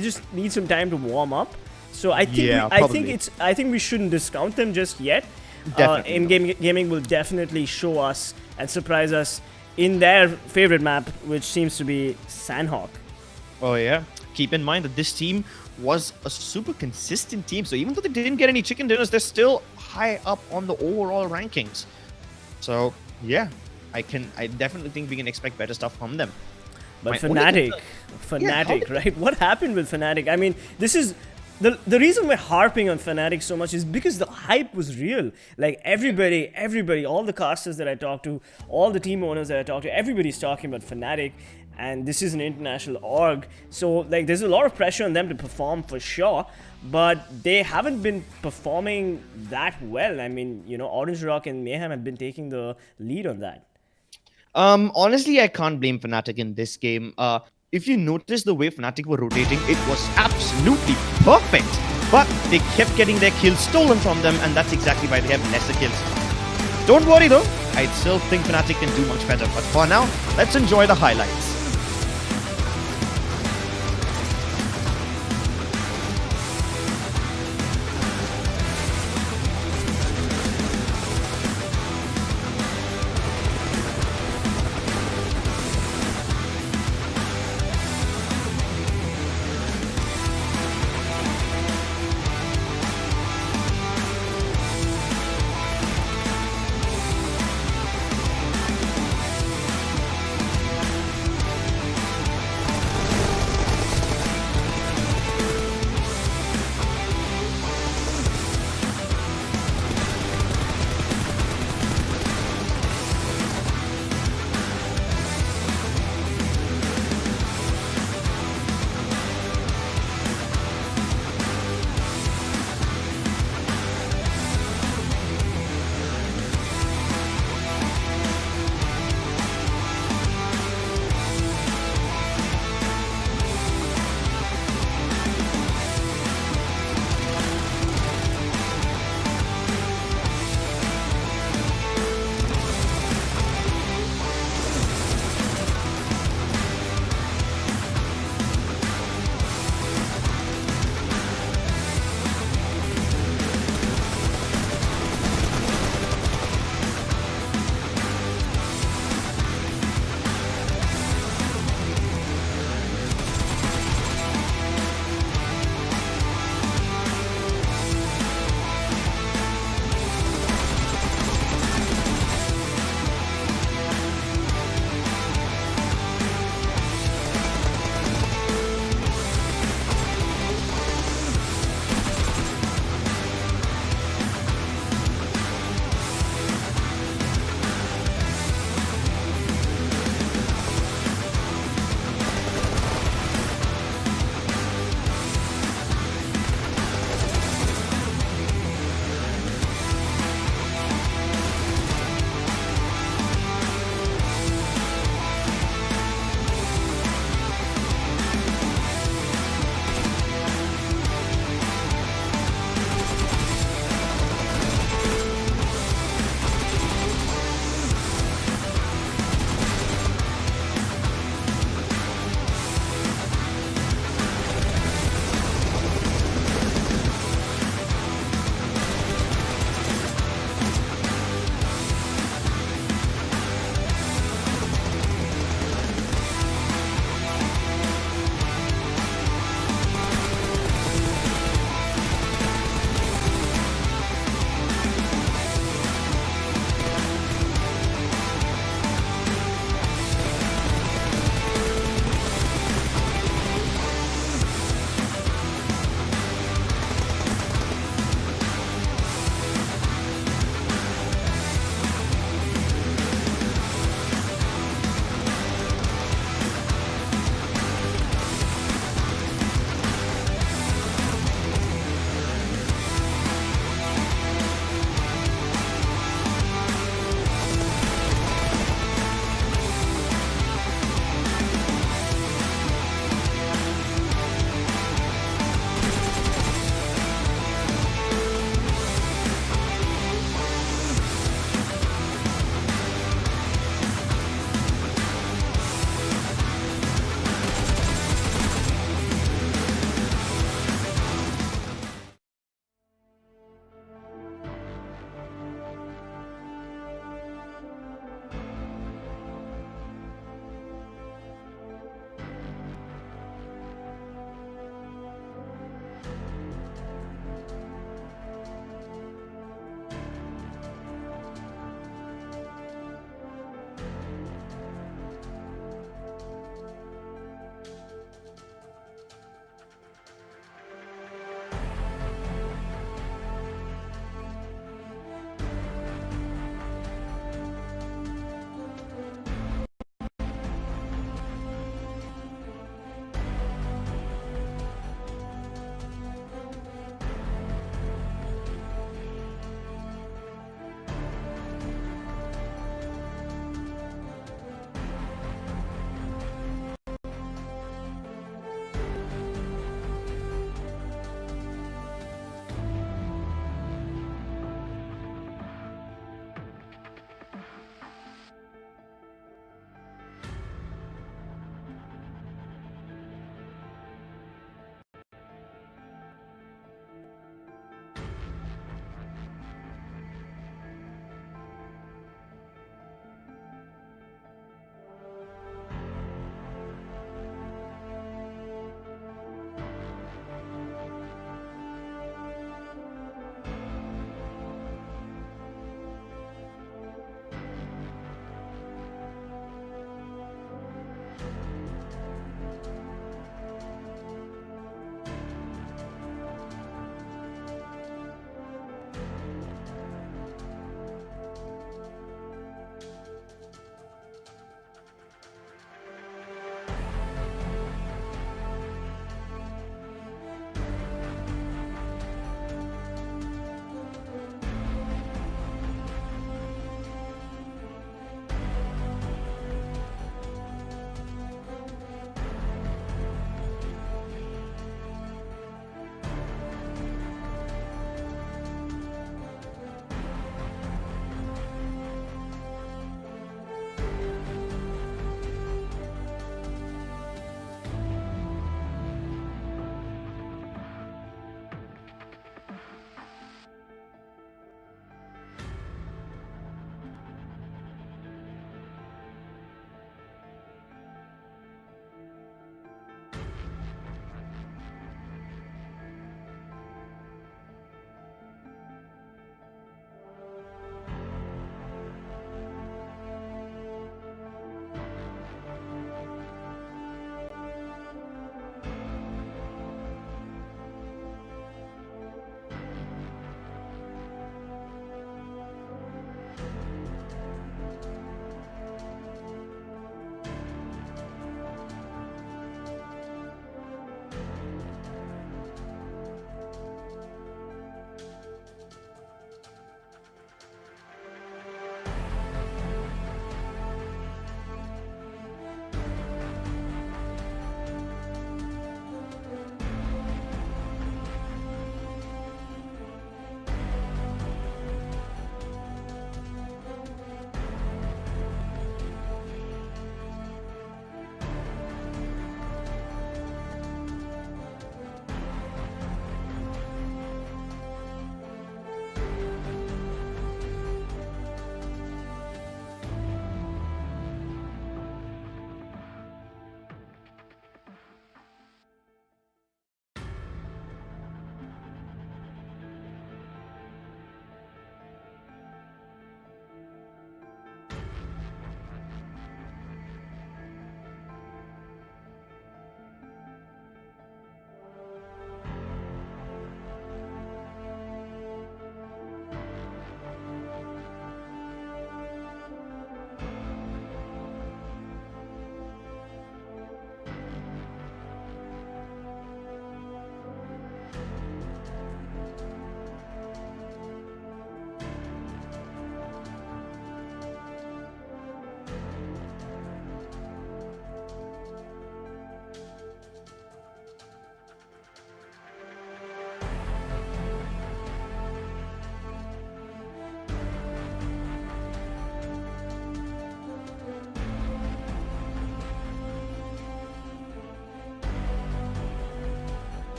just need some time to warm up. So I think Yeah, I think we shouldn't discount them just yet. Definitely In-game gaming will definitely show us and surprise us in their favorite map, which seems to be Sanhok. Oh yeah. Keep in mind that this team was a super consistent team. So even though they didn't get any chicken dinners, they're still high up on the overall rankings. So yeah, I definitely think we can expect better stuff from them. But My only Fnatic, right? What happened with Fnatic? I mean, this is the reason we're harping on Fnatic so much is because the hype was real. Like everybody, all the casters that I talked to, all the team owners that I talked to, everybody's talking about Fnatic. And this is an international org, so like there's a lot of pressure on them to perform for sure, but they haven't been performing that well. I mean, you know, Orange Rock and Mayhem have been taking the lead on that. Honestly, I can't blame Fnatic in this game. If you notice the way Fnatic were rotating, it was absolutely perfect. But they kept getting their kills stolen from them, and that's exactly why they have lesser kills. Don't worry though, I still think Fnatic can do much better. But for now, let's enjoy the highlights.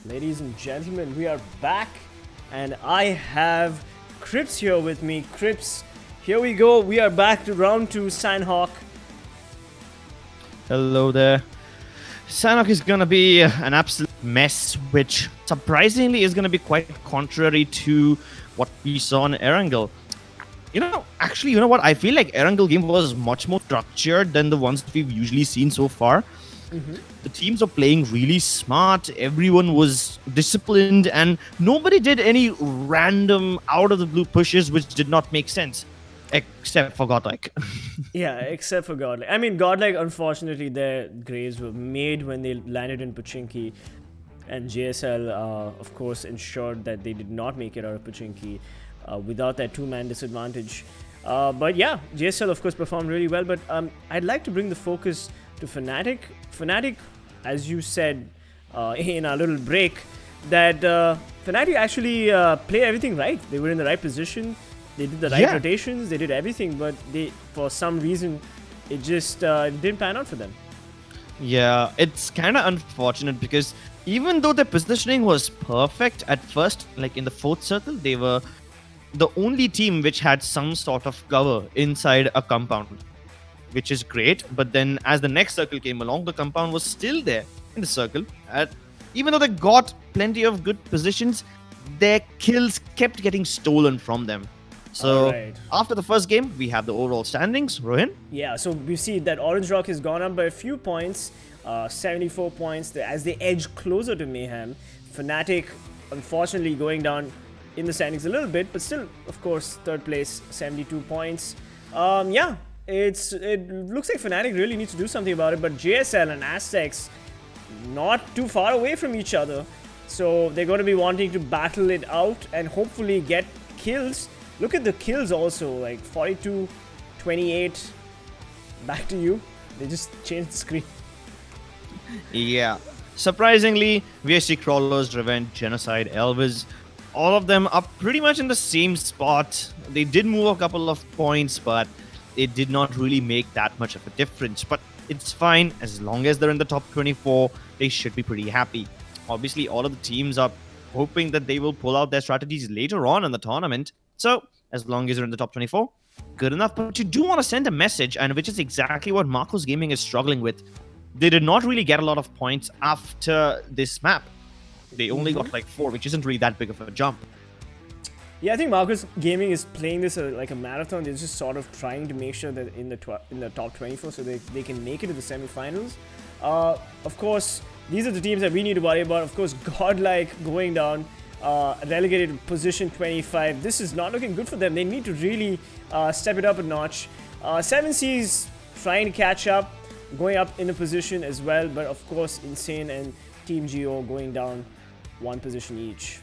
Ladies and gentlemen, we are back, and I have Crips here with me. Crips, here we go. We are back to round 2, Sanhok. Hello there. Sanhok is gonna be an absolute mess, which surprisingly is gonna be quite contrary to what we saw in Erangel. You know what? I feel like Erangel game was much more structured than the ones we've usually seen so far. The teams are playing really smart, everyone was disciplined, and nobody did any random out-of-the-blue pushes which did not make sense. Except for Godlike. Yeah, except for Godlike. I mean, Godlike, unfortunately, their grades were made when they landed in Pochinki. And JSL, of course, ensured that they did not make it out of Pochinki without that two-man disadvantage. But yeah, JSL, of course, performed really well. But I'd like to bring the focus to Fnatic. Fnatic, as you said in our little break, that Fnatic actually played everything right. They were in the right position. They did the right rotations. They did everything. But for some reason, it just didn't pan out for them. Yeah, it's kind of unfortunate because even though their positioning was perfect at first, like in the 4th circle, they were the only team which had some sort of cover inside a compound, which is great. But then as the next circle came along, the compound was still there in the circle. Even though they got plenty of good positions, their kills kept getting stolen from them. So after the first game, we have the overall standings. Rohin? Yeah, so we see that Orange Rock has gone up by a few points, 74 points, as they edge closer to Mayhem. Fnatic, unfortunately, going down in the standings a little bit, but still, of course, 3rd place, 72 points. Yeah, it looks like Fnatic really needs to do something about it, but JSL and Aztecs not too far away from each other. So they're going to be wanting to battle it out and hopefully get kills. Look at the kills also, like 42, 28. Back to you. They just changed the screen. Yeah. Surprisingly, VSG Crawlers, Revenge, Genocide, TeamELVES, all of them are pretty much in the same spot. They did move a couple of points, but it did not really make that much of a difference. But it's fine. As long as they're in the top 24, they should be pretty happy. Obviously, all of the teams are hoping that they will pull out their strategies later on in the tournament. So, as long as you're in the top 24, good enough. But you do want to send a message, and which is exactly what Marcos Gaming is struggling with. They did not really get a lot of points after this map. They only got like 4, which isn't really that big of a jump. Yeah, I think Marcos Gaming is playing this like a marathon. They're just sort of trying to make sure that in the top 24, so they can make it to the semi-finals. Of course, these are the teams that we need to worry about. Of course, Godlike going down, relegated to position 25. This is not looking good for them. They need to really step it up a notch. 7C's trying to catch up, going up in a position as well. But of course, Insane and Team Geo going down 1 position each.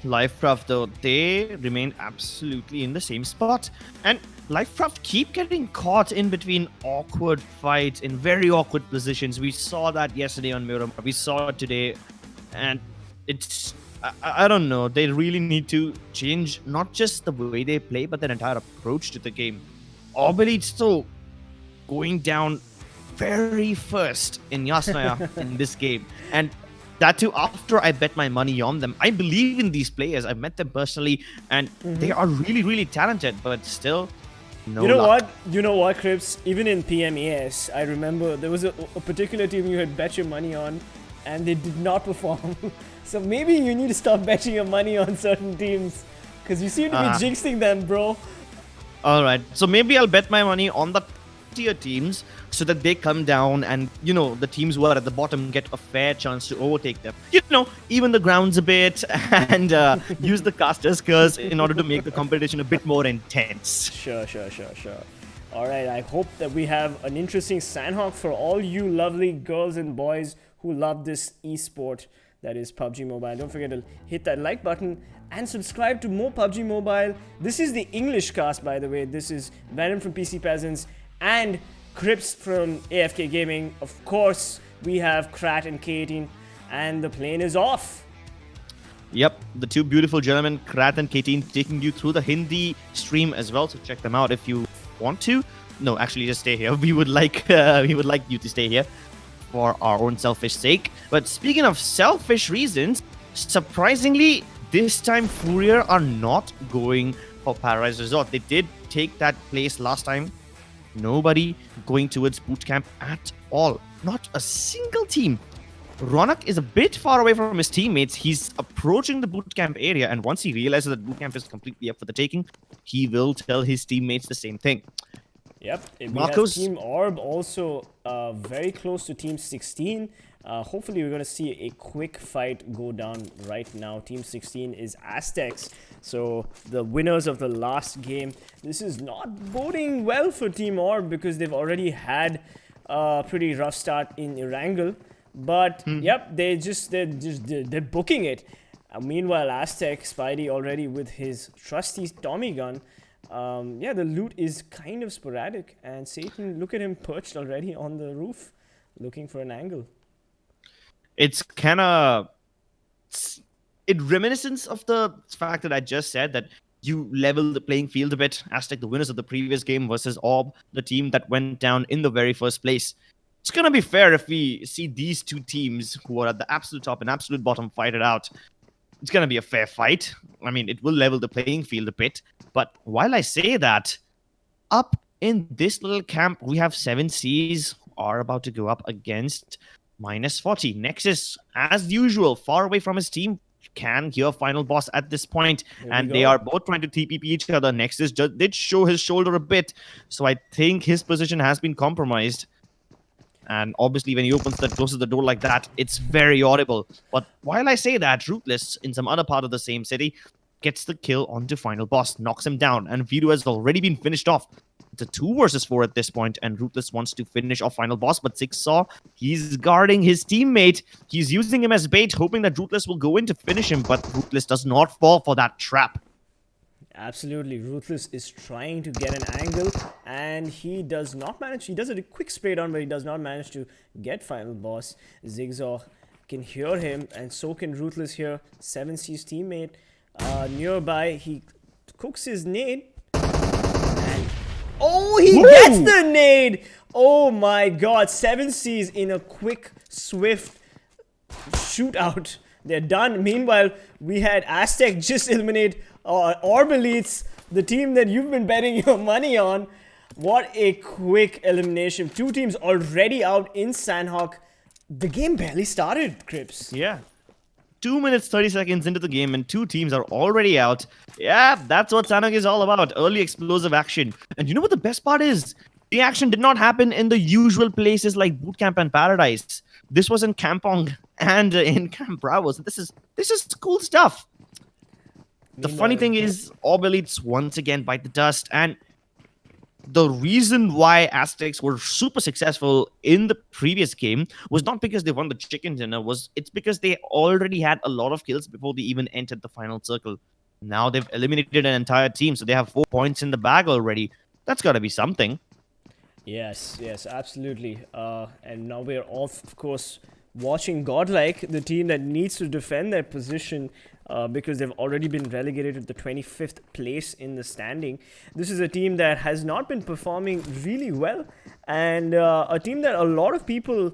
Lifecraft, though, they remain absolutely in the same spot. And Lifecraft keep getting caught in between awkward fights in very awkward positions. We saw that yesterday on Miramar. We saw it today. And it's... I don't know. They really need to change not just the way they play, but their entire approach to the game. ORB Elites, though, going down very first in Yasnaya in this game. And that too, after I bet my money on them. I believe in these players. I've met them personally, and they are really, really talented, but still, no luck. You know what, Crips? Even in PMES, I remember there was a particular team you had bet your money on, and they did not perform. So maybe you need to stop betting your money on certain teams, because you seem to be jinxing them, bro. Alright, so maybe I'll bet my money on the tier teams so that they come down and, you know, the teams who are at the bottom get a fair chance to overtake them. You know, even the grounds a bit and use the caster's curse in order to make the competition a bit more intense. Sure. Alright, I hope that we have an interesting Sanhok for all you lovely girls and boys who love this esport that is PUBG Mobile. Don't forget to hit that like button and subscribe to more PUBG Mobile. This is the English cast, by the way. This is Venom from PC Peasants and Crips from AFK Gaming. Of course, we have Krat and K18, and the plane is off. Yep, the two beautiful gentlemen, Krat and K18, taking you through the Hindi stream as well. So check them out if you want to. No, actually, just stay here. We would like you to stay here. for our own selfish sake. But speaking of selfish reasons, surprisingly, this time FULLPWR are not going for Paradise Resort. They did take that place last time. Nobody going towards bootcamp at all. Not a single team. Ronak is a bit far away from his teammates. He's approaching the bootcamp area, and once he realizes that bootcamp is completely up for the taking, he will tell his teammates the same thing. Yep, we Marcos. have Team ORB also very close to Team 16. Hopefully we're going to see a quick fight go down right now. Team 16 is Aztecs, so the winners of the last game. This is not boding well for Team ORB because they've already had a pretty rough start in Erangel. But yep, they're booking it. Meanwhile, Aztec Spidey already with his trusty Tommy gun. Yeah, the loot is kind of sporadic, and Satan, look at him perched already on the roof, looking for an angle. It's kind of reminiscence of the fact that I just said, that you level the playing field a bit. Aztec, the winners of the previous game, versus ORB, the team that went down in the very first place. It's gonna be fair if we see these two teams who are at the absolute top and absolute bottom fight it out. It's gonna be a fair fight. I mean, it will level the playing field a bit. But while I say that, up in this little camp, we have 7Cs who are about to go up against -40. Nexus, as usual, far away from his team, can hear final boss at this point, and they are both trying to TPP each other. Nexus just did show his shoulder a bit, so I think his position has been compromised. And obviously, when he closes the door like that, it's very audible. But while I say that, Ruthless, in some other part of the same city, gets the kill onto final boss, knocks him down, and Vido has already been finished off. It's a 2 versus 4 at this point, and Ruthless wants to finish off final boss, but Zigsaw, he's guarding his teammate. He's using him as bait, hoping that Ruthless will go in to finish him, but Ruthless does not fall for that trap. Absolutely, Ruthless is trying to get an angle, and he does not manage. He does a quick spray down, but he does not manage to get final boss. Zigsaw can hear him, and so can Ruthless here. 7C's teammate nearby. He cooks his nade. And oh, he gets the nade! Oh my god, 7C's in a quick, swift shootout. They're done. Meanwhile, we had Aztec just eliminate ORB Elites, the team that you've been betting your money on. What a quick elimination. 2 teams already out in Sanhok. The game barely started, Crips. Yeah. 2 minutes, 30 seconds into the game, and 2 teams are already out. Yeah, that's what Sanhok is all about. Early explosive action. And you know what the best part is? The action did not happen in the usual places like Bootcamp and Paradise. This was in Kampong and in Camp Bravo. So this is cool stuff. The funny thing is, ORB Elites once again bite the dust, and the reason why Aztecs were super successful in the previous game was not because they won the chicken dinner, it's because they already had a lot of kills before they even entered the final circle. Now they've eliminated an entire team, so they have 4 points in the bag already. That's gotta be something. Yes, absolutely. And now we're off, of course, watching Godlike, the team that needs to defend their position because they've already been relegated to the 25th place in the standing. This is a team that has not been performing really well, and a team that a lot of people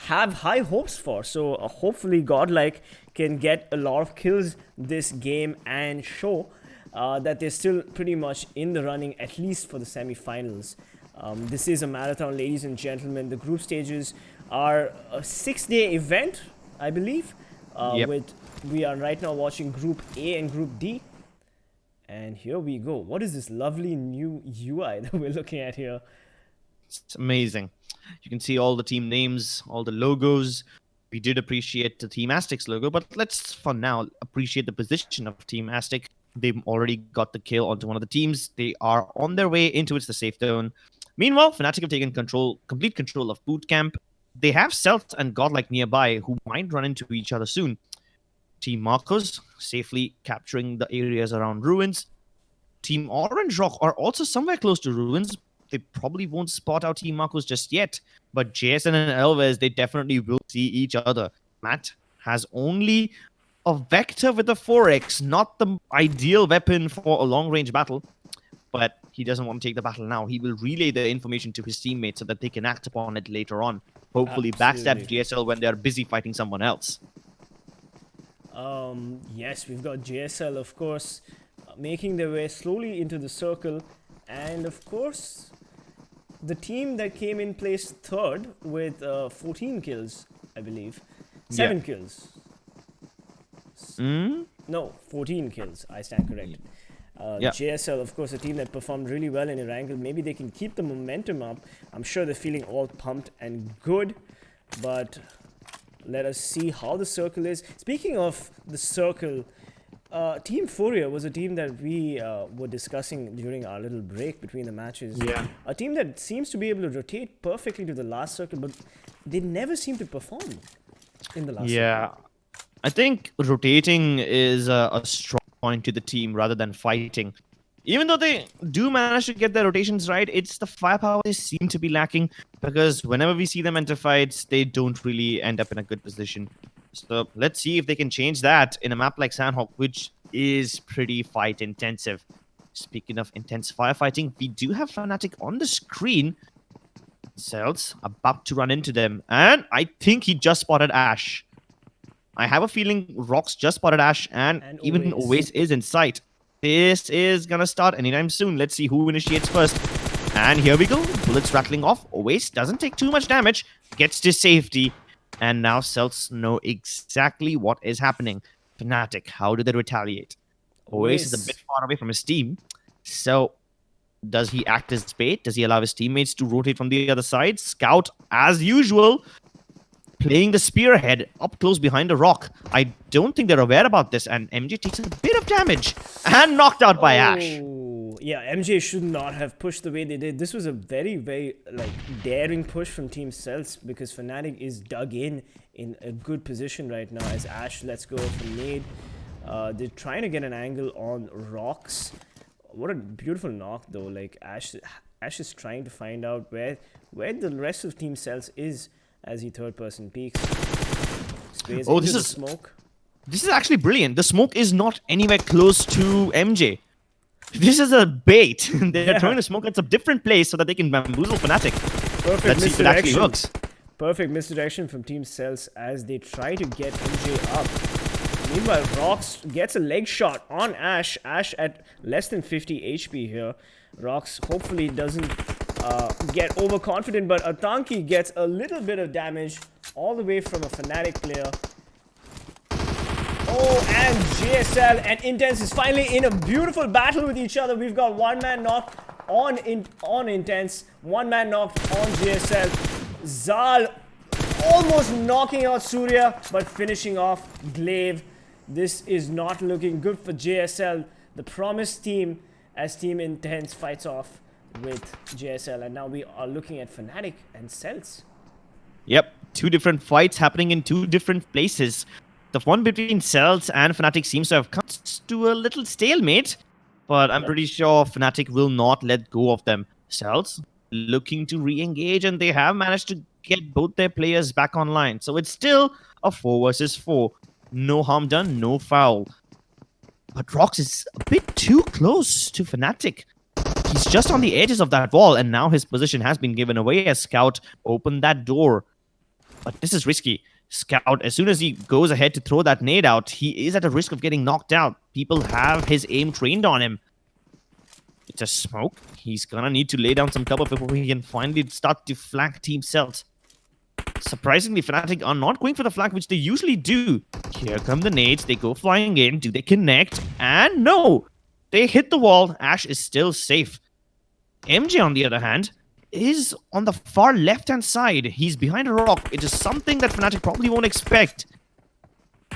have high hopes for. So hopefully Godlike can get a lot of kills this game and show that they're still pretty much in the running, at least for the semi-finals. This is a marathon, ladies and gentlemen. The group stages are a 6-day event, I believe. We are right now watching Group A and Group D. And here we go. What is this lovely new UI that we're looking at here? It's amazing. You can see all the team names, all the logos. We did appreciate the Team Aztecs logo, but let's, for now, appreciate the position of Team Aztec. They've already got the kill onto one of the teams. They are on their way into the safe zone. Meanwhile, Fnatic have taken complete control of Bootcamp. They have CELTZ and Godlike nearby, who might run into each other soon. Team Marcos safely capturing the areas around ruins. Team Orange Rock are also somewhere close to ruins. They probably won't spot out Team Marcos just yet, but JSN and Elves, they definitely will see each other. Matt has only a Vector with a 4x, not the ideal weapon for a long-range battle, but he doesn't want to take the battle now. He will relay the information to his teammates so that they can act upon it later on. Hopefully backstab JSL when they are busy fighting someone else. Yes, we've got JSL, of course, making their way slowly into the circle. And of course, the team that came in place third with 14 kills, I believe. 7 kills. No, 14 kills. I stand corrected. JSL, of course, a team that performed really well in Erangel. Maybe they can keep the momentum up. I'm sure they're feeling all pumped and good. But let us see how the circle is. Speaking of the circle, Team Furia was a team that we were discussing during our little break between the matches. Yeah. A team that seems to be able to rotate perfectly to the last circle, but they never seem to perform in the last circle. I think rotating is a strong point to the team rather than fighting. Even though they do manage to get their rotations right, it's the firepower they seem to be lacking, because whenever we see them enter fights, they don't really end up in a good position. So let's see if they can change that in a map like Sanhok, which is pretty fight intensive. Speaking of intense firefighting, we do have Fnatic on the screen. CELTZ about to run into them, and I think he just spotted Ash. I have a feeling Rox just spotted Ash, and even Oasis is in sight. This is gonna start anytime soon. Let's see who initiates first. And here we go. Bullets rattling off. Oasis doesn't take too much damage. Gets to safety. And now CELTZ know exactly what is happening. Fnatic, how do they retaliate? Oasis is a bit far away from his team. So, does he act as bait? Does he allow his teammates to rotate from the other side? Scout, as usual, playing the spearhead up close behind a rock. I don't think they're aware about this, and MJ takes a bit of damage and knocked out by Ash. Yeah, MJ should not have pushed the way they did. This was a very, very daring push from Team CELTZ, because Fnatic is dug in a good position right now as Ash lets go of the nade. They're trying to get an angle on Rox. What a beautiful knock though. Like Ash is trying to find out where the rest of Team CELTZ is as he third person peeks. This is smoke. This is actually brilliant. The smoke is not anywhere close to MJ. This is a bait. They're throwing the smoke at a different place so that they can bamboozle Fnatic. Perfect Let's see if it actually works. Perfect misdirection from Team CELTZ as they try to get MJ up. Meanwhile, Rox gets a leg shot on Ash. Ash at less than 50 HP here. Rox hopefully doesn't get overconfident, but Atanki gets a little bit of damage all the way from a Fnatic player. Oh, and JSL and Intense is finally in a beautiful battle with each other. We've got one man knocked on Intense, one man knocked on JSL. Zal almost knocking out Surya, but finishing off Glaive. This is not looking good for JSL, the promised team, as Team Intense fights off with JSL. And now we are looking at Fnatic and CELTZ. Yep, two different fights happening in two different places. The one between CELTZ and Fnatic seems to have come to a little stalemate, but I'm pretty sure Fnatic will not let go of them. CELTZ looking to re-engage, and they have managed to get both their players back online. So it's still a 4 versus 4. No harm done, no foul. But Rox is a bit too close to Fnatic. He's just on the edges of that wall, and now his position has been given away as Scout opened that door. But this is risky. Scout, as soon as he goes ahead to throw that nade out, he is at a risk of getting knocked out. People have his aim trained on him. It's a smoke. He's gonna need to lay down some cover before he can finally start to flank Team CELTZ. Surprisingly, Fnatic are not going for the flank, which they usually do. Here come the nades. They go flying in. Do they connect? And no! They hit the wall. Ash is still safe. MJ, on the other hand, is on the far left-hand side. He's behind a rock. It is something that Fnatic probably won't expect.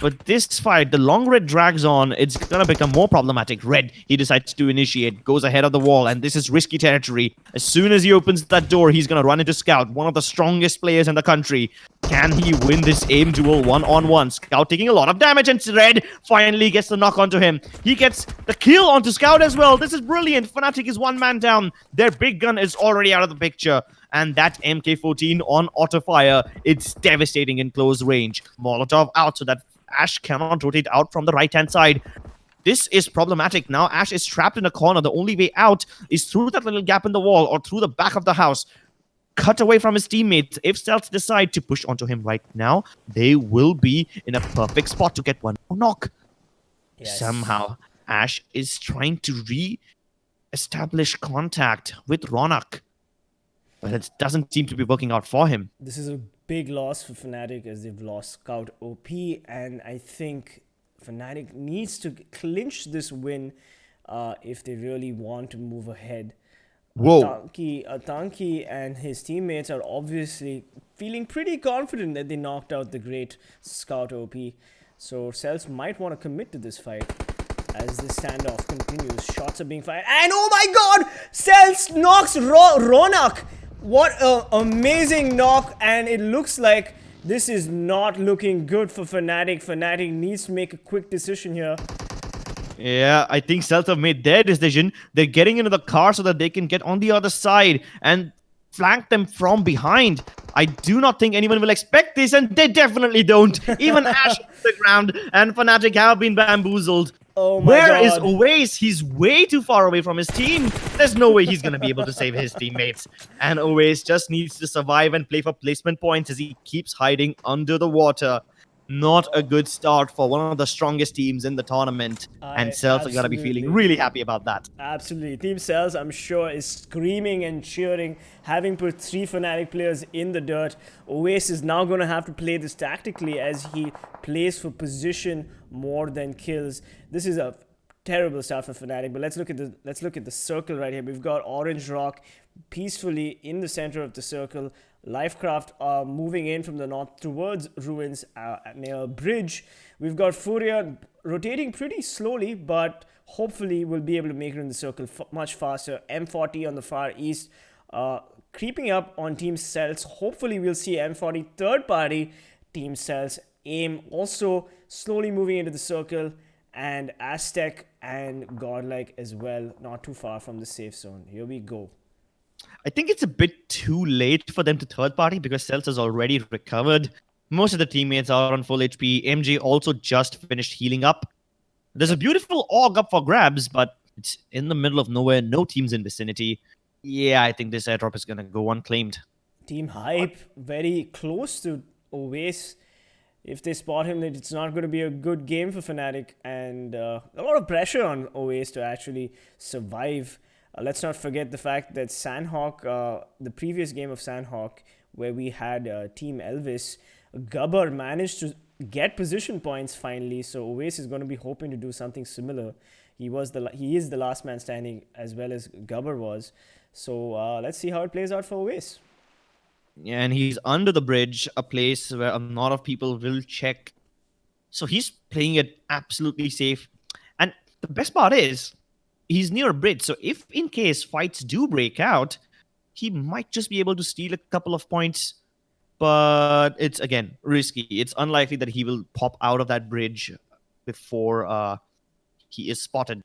But this fight, the long Red drags on, it's gonna become more problematic. Red, he decides to initiate, goes ahead of the wall, and this is risky territory. As soon as he opens that door, he's gonna run into Scout, one of the strongest players in the country. Can he win this aim duel one-on-one? Scout taking a lot of damage, and Red finally gets the knock onto him. He gets the kill onto Scout as well. This is brilliant. Fnatic is one man down. Their big gun is already out of the picture. And that MK14 on auto fire, it's devastating in close range. Molotov out so that Ash cannot rotate out from the right-hand side. This is problematic. Now Ash is trapped in a corner. The only way out is through that little gap in the wall or through the back of the house. Cut away from his teammates. If CELTZ decide to push onto him right now, they will be in a perfect spot to get one more knock. Yes. Somehow, Ash is trying to re-establish contact with Ronak, but it doesn't seem to be working out for him. This is a big loss for Fnatic as they've lost Scout OP, and I think Fnatic needs to clinch this win if they really want to move ahead. Whoa. Atanki and his teammates are obviously feeling pretty confident that they knocked out the great Scout OP. So CELTZ might want to commit to this fight as the standoff continues. Shots are being fired. And oh my god! CELTZ knocks Ronak! What an amazing knock, and it looks like this is not looking good for Fnatic. Fnatic needs to make a quick decision here. Yeah, I think CELTZ have made their decision. They're getting into the car so that they can get on the other side and flank them from behind. I do not think anyone will expect this, and they definitely don't. Even Ash on the ground and Fnatic have been bamboozled. Oh my Where god. is Owace? He's way too far away from his team. There's no way he's going to be able to save his teammates. And Owace just needs to survive and play for placement points as he keeps hiding under the water. Not a good start for one of the strongest teams in the tournament. And CELTZ are going to be feeling really happy about that. Absolutely. Team CELTZ, I'm sure, is screaming and cheering, having put 3 Fnatic players in the dirt. Owace is now going to have to play this tactically as he plays for position more than kills. This is a terrible start for Fnatic, but let's look at the circle right here. We've got Orange Rock peacefully in the center of the circle. Lifecraft moving in from the north towards Ruins near Bridge. We've got Furia rotating pretty slowly, but hopefully we'll be able to make it in the circle much faster. M40 on the far east, creeping up on Team CELTZ. Hopefully we'll see M40 third party Team CELTZ. AIM also slowly moving into the circle, and Aztec and Godlike as well, not too far from the safe zone. Here we go. I think it's a bit too late for them to third party because CELTZ has already recovered. Most of the teammates are on full HP. MJ also just finished healing up. There's a beautiful AUG up for grabs, but it's in the middle of nowhere. No teams in vicinity. Yeah, I think this airdrop is going to go unclaimed. Team Hype very close to Owace. If they spot him, then it's not going to be a good game for Fnatic, and a lot of pressure on Owace to actually survive. Let's not forget the fact that Sanhok, the previous game of Sanhok, where we had TeamELVES, Gubber managed to get position points finally, so Owace is going to be hoping to do something similar. He is the last man standing as well as Gubber was. So let's see how it plays out for Owace. Yeah, and he's under the bridge, a place where a lot of people will check. So he's playing it absolutely safe. And the best part is, he's near a bridge, so if in case fights do break out, he might just be able to steal a couple of points. But it's, again, risky. It's unlikely that he will pop out of that bridge before he is spotted.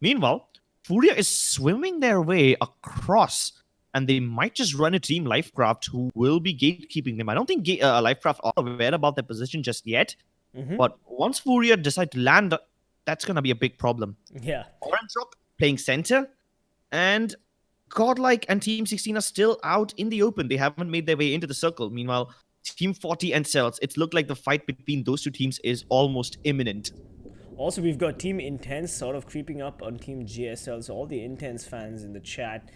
Meanwhile, Furia is swimming their way across, and they might just run a Team Lifecraft who will be gatekeeping them. I don't think Lifecraft are aware about their position just yet, but once Furia decide to land, that's going to be a big problem. Yeah. Orange Rock playing center, and Godlike and Team 16 are still out in the open. They haven't made their way into the circle. Meanwhile, Team 40 and CELTZ, it's looked like the fight between those two teams is almost imminent. Also, we've got Team Intense sort of creeping up on Team GSL, so all the Intense fans in the chat,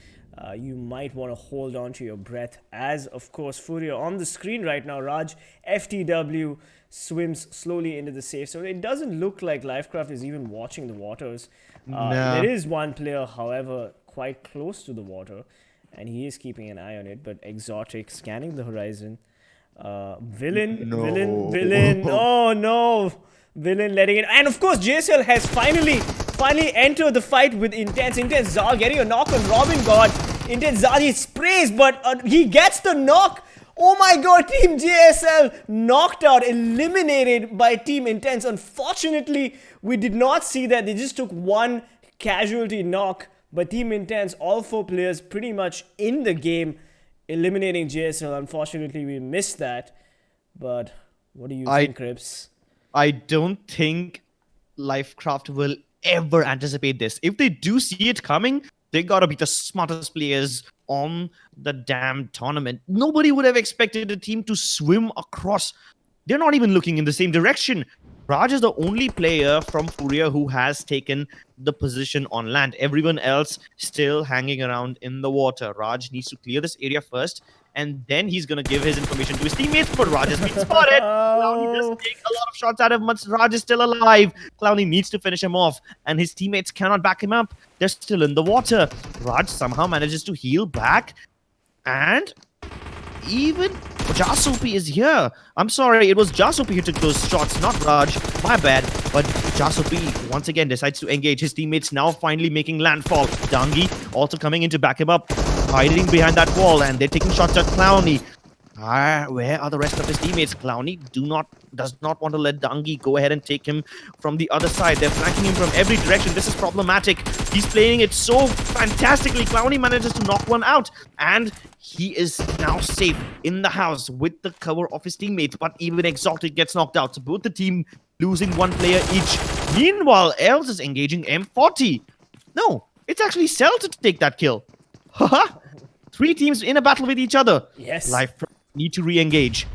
you might want to hold on to your breath as, of course, Furia on the screen right now. Raj, FTW swims slowly into the safe zone. It doesn't look like Lifecraft is even watching the waters. There is one player, however, quite close to the water, and he is keeping an eye on it, but Exotic scanning the horizon. Villain. Oh no! Villain letting it, and of course JSL has finally entered the fight with Intense. Intense Zal getting a knock on Robin God. Intense Zal, he sprays, but he gets the knock. Oh my god, Team JSL knocked out, eliminated by Team Intense. Unfortunately, we did not see that. They just took one casualty knock, but Team Intense, all 4 players pretty much in the game, eliminating JSL. Unfortunately, we missed that. But what do you think, Crips? I don't think Lifecraft will ever anticipate this. If they do see it coming, they gotta be the smartest players on the damn tournament. Nobody would have expected a team to swim across. They're not even looking in the same direction. Raj is the only player from Furia who has taken the position on land. Everyone else still hanging around in the water. Raj needs to clear this area first, and then he's going to give his information to his teammates. But Raj has been spotted. Clowny does take a lot of shots at him, but Raj is still alive. Clowny needs to finish him off, and his teammates cannot back him up. They're still in the water. Raj somehow manages to heal back, and even Jasupi is here. I'm sorry, it was Jasupi who took those shots, not Raj. My bad. But Jasupi once again decides to engage. His teammates now finally making landfall. Dangi also coming in to back him up, hiding behind that wall, and they're taking shots at Clowny. Where are the rest of his teammates? Clowny does not want to let Dangi go ahead and take him from the other side. They're flanking him from every direction. This is problematic. He's playing it so fantastically. Clowny manages to knock one out, and he is now safe in the house with the cover of his teammates. But even Exotic gets knocked out. So both the team losing one player each. Meanwhile, CELTZ is engaging M40. No, it's actually CELTZ to take that kill. Haha. 3 teams in a battle with each other. Yes. Life need to re-engage.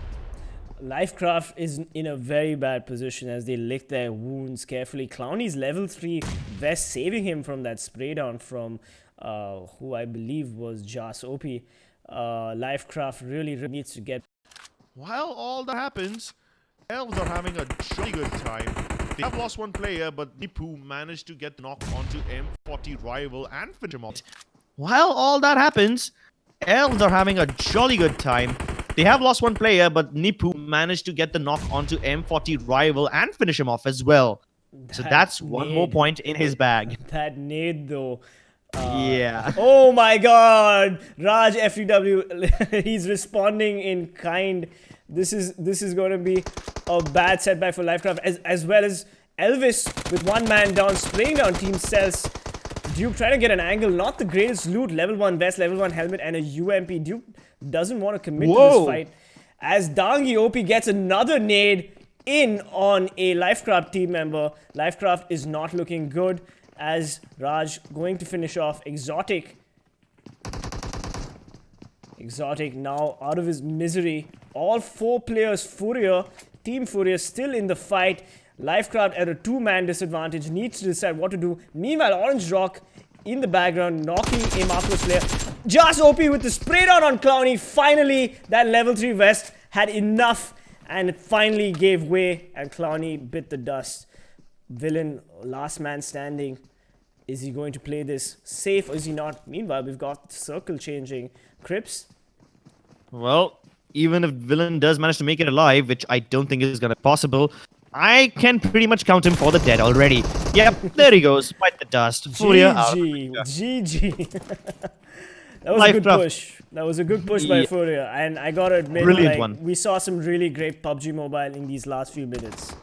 Lifecraft is in a very bad position as they lick their wounds carefully. Clowny's level 3 vest saving him from that spray down from who I believe was Jas OP. Lifecraft really needs to get... While all that happens, Elves are having a jolly good time. They have lost one player, but Nipu managed to get knocked onto M40 rival and finish him off. While all that happens, Elves are having a jolly good time. They have lost one player, but Nipu managed to get the knock onto M40 rival and finish him off as well. So that's one more point in his bag. That nade though. Yeah. Oh my god! Raj FUW, he's responding in kind. This is going to be a bad setback for Lifecraft, as well as Elvis with one man down, spraying down Team CELTZ. Duke trying to get an angle, not the greatest loot. Level 1 vest, level 1 helmet, and a UMP. Duke doesn't want to commit to this fight. As Dangi OP gets another nade in on a Lifecraft team member. Lifecraft is not looking good as Raj going to finish off Exotic. Exotic now out of his misery. All 4 players, Furia, Team Furia still in the fight. Lifecraft at a 2-man disadvantage, needs to decide what to do. Meanwhile, Orange Rock in the background, knocking a Marcos player. Just OP with the spray down on Clowny. Finally, that level 3 vest had enough and it finally gave way and Clowny bit the dust. Villain, last man standing. Is he going to play this safe or is he not? Meanwhile, we've got circle changing. Crips? Well, even if Villain does manage to make it alive, which I don't think is going to be possible, I can pretty much count him for the dead already. Yep, there he goes. Bite the dust. Furia out. GG. That was a good push. That was a good push by Furia. And I gotta admit, like, we saw some really great PUBG Mobile in these last few minutes.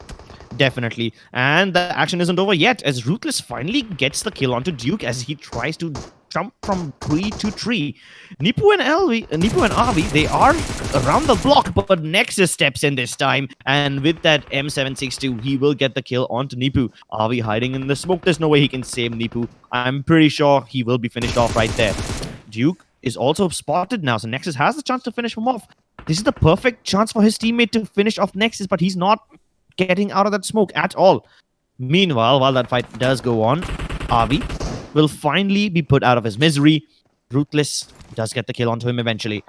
Definitely. And the action isn't over yet as Ruthless finally gets the kill onto Duke as he tries to jump from tree to tree. Nipu and RV, they are around the block, but Nexus steps in this time. And with that M762, he will get the kill onto Nipu. RV hiding in the smoke. There's no way he can save Nipu. I'm pretty sure he will be finished off right there. Duke is also spotted now, so Nexus has the chance to finish him off. This is the perfect chance for his teammate to finish off Nexus, but he's not getting out of that smoke at all. Meanwhile, while that fight does go on, RV will finally be put out of his misery. Ruthless does get the kill onto him eventually.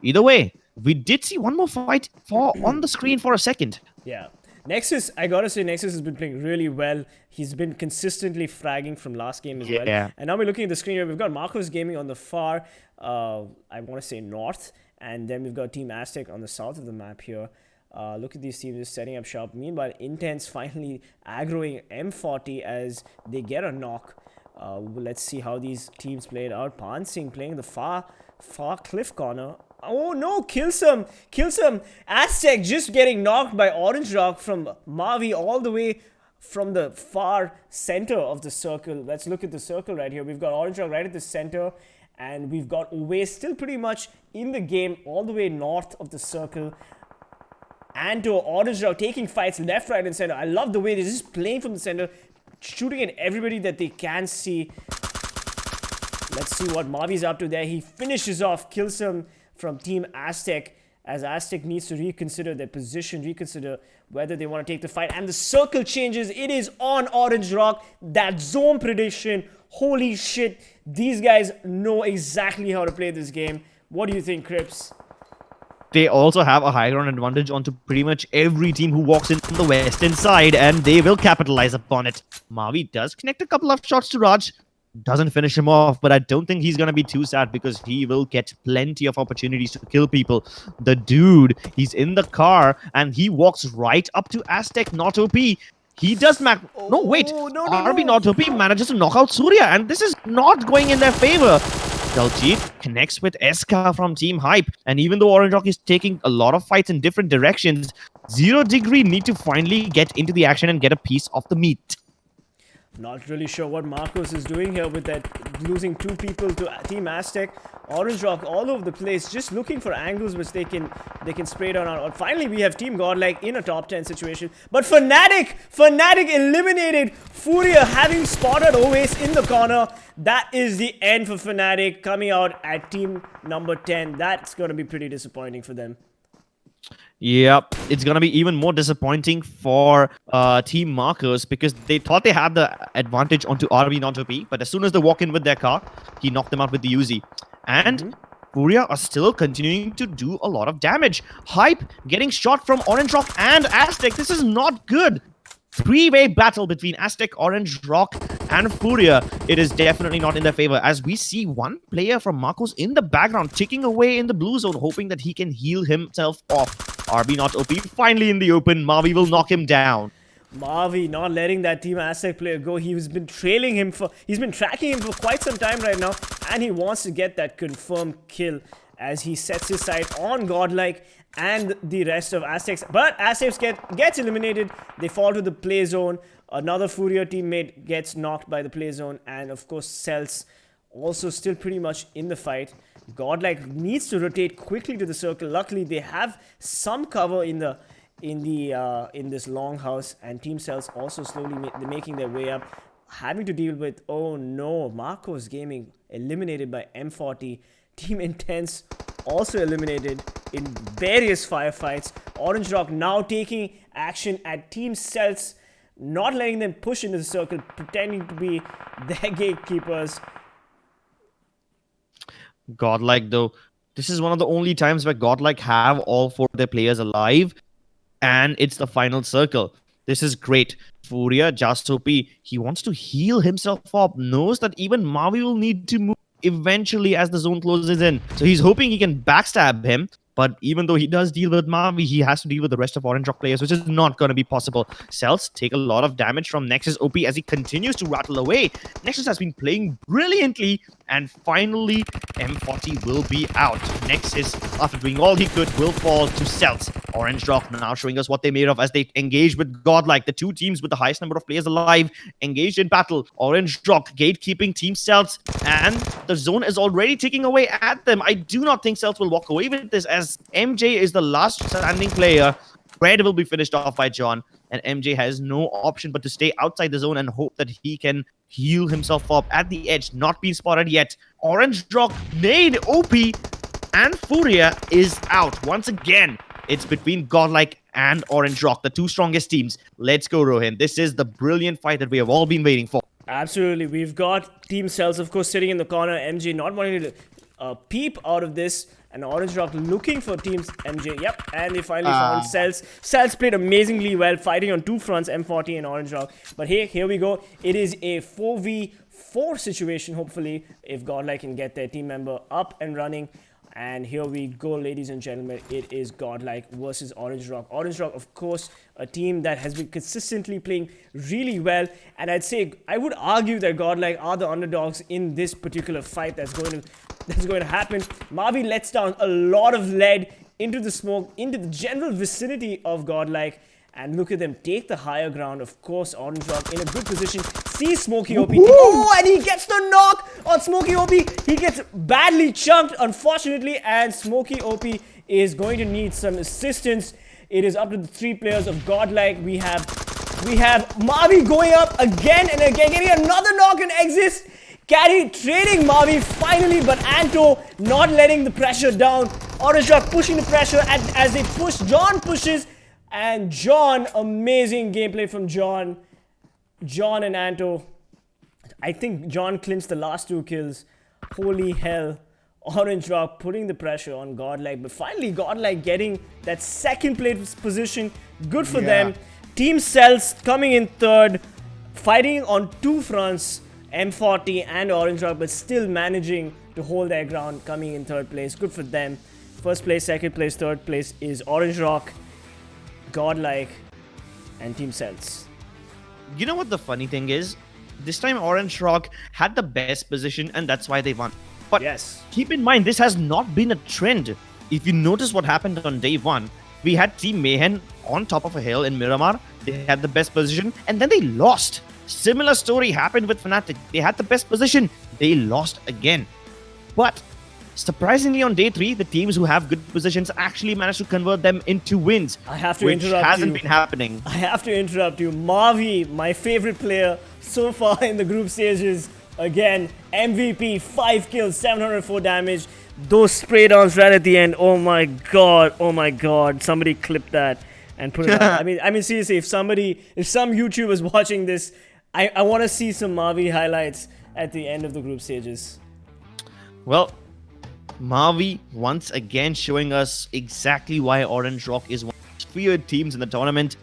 Either way, we did see one more fight on the screen for a second. Yeah. Nexus, I gotta say, Nexus has been playing really well. He's been consistently fragging from last game as well. And now we're looking at the screen here. We've got Marcos Gaming on the far, I want to say north. And then we've got Team Aztec on the south of the map here. Look at these teams just setting up shop. Meanwhile, Intense finally aggroing M40 as they get a knock. Let's see how these teams play it out. Pan Singh playing the far cliff corner. Oh no, kills him. Aztec just getting knocked by Orange Rock from Mavi all the way from the far center of the circle. Let's look at the circle right here. We've got Orange Rock right at the center. And we've got Uwe still pretty much in the game all the way north of the circle. And to Orange Rock taking fights left, right, and center. I love the way they're just playing from the center, shooting at everybody that they can see. Let's see what Mavi's up to there. He finishes off, kills him from Team Aztec, as Aztec needs to reconsider their position, reconsider whether they want to take the fight. And the circle changes. It is on Orange Rock. That zone prediction. Holy shit. These guys know exactly how to play this game. What do you think, Crips? They also have a high ground advantage onto pretty much every team who walks in from the western side, and they will capitalize upon it. Mavi does connect a couple of shots to Raj. Doesn't finish him off, but I don't think he's going to be too sad because he will get plenty of opportunities to kill people. The dude, he's in the car and he walks right up to Aztec, not OP. He does no, wait. RB not OP manages to knock out Surya, and this is not going in their favor. CELTZ connects with SK from Team Hype, and even though Orange Rock is taking a lot of fights in different directions, 0 Degree need to finally get into the action and get a piece of the meat. Not really sure what Marcos is doing here with that, losing 2 people to Team Aztec. Orange Rock all over the place, just looking for angles which they can spray down on. Finally, we have Team Godlike in a top 10 situation. But Fnatic eliminated Furia, having spotted Oasis in the corner. That is the end for Fnatic, coming out at team number 10. That's going to be pretty disappointing for them. Yep, it's going to be even more disappointing for Team Marcos because they thought they had the advantage onto RB not OP, but as soon as they walk in with their car, he knocked them out with the Uzi. And Furia are still continuing to do a lot of damage. Hype getting shot from Orange Rock and Aztec. This is not good. 3-way battle between Aztec, Orange Rock, and Furia. It is definitely not in their favor, as we see one player from Marcos in the background ticking away in the blue zone, hoping that he can heal himself off. RB not OP finally in the open. Mavi will knock him down. Mavi not letting that Team Aztec player go. He's been tracking him for quite some time right now, and he wants to get that confirmed kill as he sets his sight on Godlike and the rest of Aztecs. But Aztecs gets eliminated. They fall to the play zone. Another Furia teammate gets knocked by the play zone, and of course CELTZ also still pretty much in the fight. Godlike needs to rotate quickly to the circle. Luckily, they have some cover in this long house, and Team CELTZ also slowly making their way up, having to deal with, oh no, Marcos Gaming eliminated by M40. Team Intense also eliminated in various firefights. Orange Rock now taking action at Team CELTZ, not letting them push into the circle, pretending to be their gatekeepers. Godlike, though, this is one of the only times where Godlike have all 4 of their players alive, and it's the final circle. This is great. Furia, just OP, he wants to heal himself up, knows that even Mavi will need to move eventually as the zone closes in. So he's hoping he can backstab him. But even though he does deal with Mavi, he has to deal with the rest of Orange Rock players, which is not going to be possible. CELTZ take a lot of damage from Nexus OP as he continues to rattle away. Nexus has been playing brilliantly, and finally, M40 will be out. Nexus, after doing all he could, will fall to CELTZ. Orange Rock now showing us what they're made of as they engage with Godlike. The 2 teams with the highest number of players alive engaged in battle. Orange Rock gatekeeping Team CELTZ, and the zone is already ticking away at them. I do not think CELTZ will walk away with this, as MJ is the last standing player. Red will be finished off by John, and MJ has no option but to stay outside the zone and hope that he can heal himself up at the edge. Not being spotted yet. Orange Rock made OP, and Furia is out. Once again, it's between Godlike and Orange Rock, the 2 strongest teams. Let's go, Rohin. This is the brilliant fight that we have all been waiting for. Absolutely. We've got Team CELTZ, of course, sitting in the corner. MJ not wanting to peep out of this. And Orange Rock looking for Teams MJ. Yep, and they finally found CELTZ. CELTZ played amazingly well, fighting on 2 fronts, M40 and Orange Rock. But hey, here we go. It is a 4v4 situation, hopefully, if Godlike can get their team member up and running. And here we go, ladies and gentlemen. It is Godlike versus Orange Rock. Orange Rock, of course, a team that has been consistently playing really well. And I would argue that Godlike are the underdogs in this particular fight that's going to happen. Mavi lets down a lot of lead into the smoke, into the general vicinity of Godlike. And look at them take the higher ground. Of course, Orange Rock in a good position. See Smokey OP. Oh, and he gets the knock on Smokey OP. He gets badly chunked, unfortunately. And Smokey OP is going to need some assistance. It is up to the 3 players of Godlike. We have We have Mavi going up again and again, getting another knock and exist. Carry trading Mavi finally, but Anto not letting the pressure down. Orange Rock pushing the pressure as they push. John pushes, and John, amazing gameplay from John. John and Anto. I think John clinched the last 2 kills. Holy hell. Orange Rock putting the pressure on Godlike, but finally Godlike getting that second place position. Good for them. Team CELTZ coming in 3rd, fighting on 2 fronts, M40 and Orange Rock, but still managing to hold their ground, coming in 3rd place. Good for them. 1st place, 2nd place, 3rd place is Orange Rock, Godlike, and Team CELTZ. You know what the funny thing is? This time Orange Rock had the best position and that's why they won. But yes, keep in mind, this has not been a trend. If you notice what happened on day 1, we had Team Mayhem on top of a hill in Miramar. They had the best position and then they lost. Similar story happened with Fnatic. They had the best position. They lost again. But surprisingly on day 3, the teams who have good positions actually managed to convert them into wins. I have to which interrupt hasn't you. been happening. I have to interrupt you. Mavi, my favorite player so far in the group stages. Again, MVP, 5 kills, 704 damage. Those spray downs right at the end. Oh my god. Oh my god. Somebody clip that and put it up. I mean seriously, if some YouTuber is watching this, I want to see some Mavi highlights at the end of the group stages. Well, Mavi once again showing us exactly why Orange Rock is one of the feared teams in the tournament.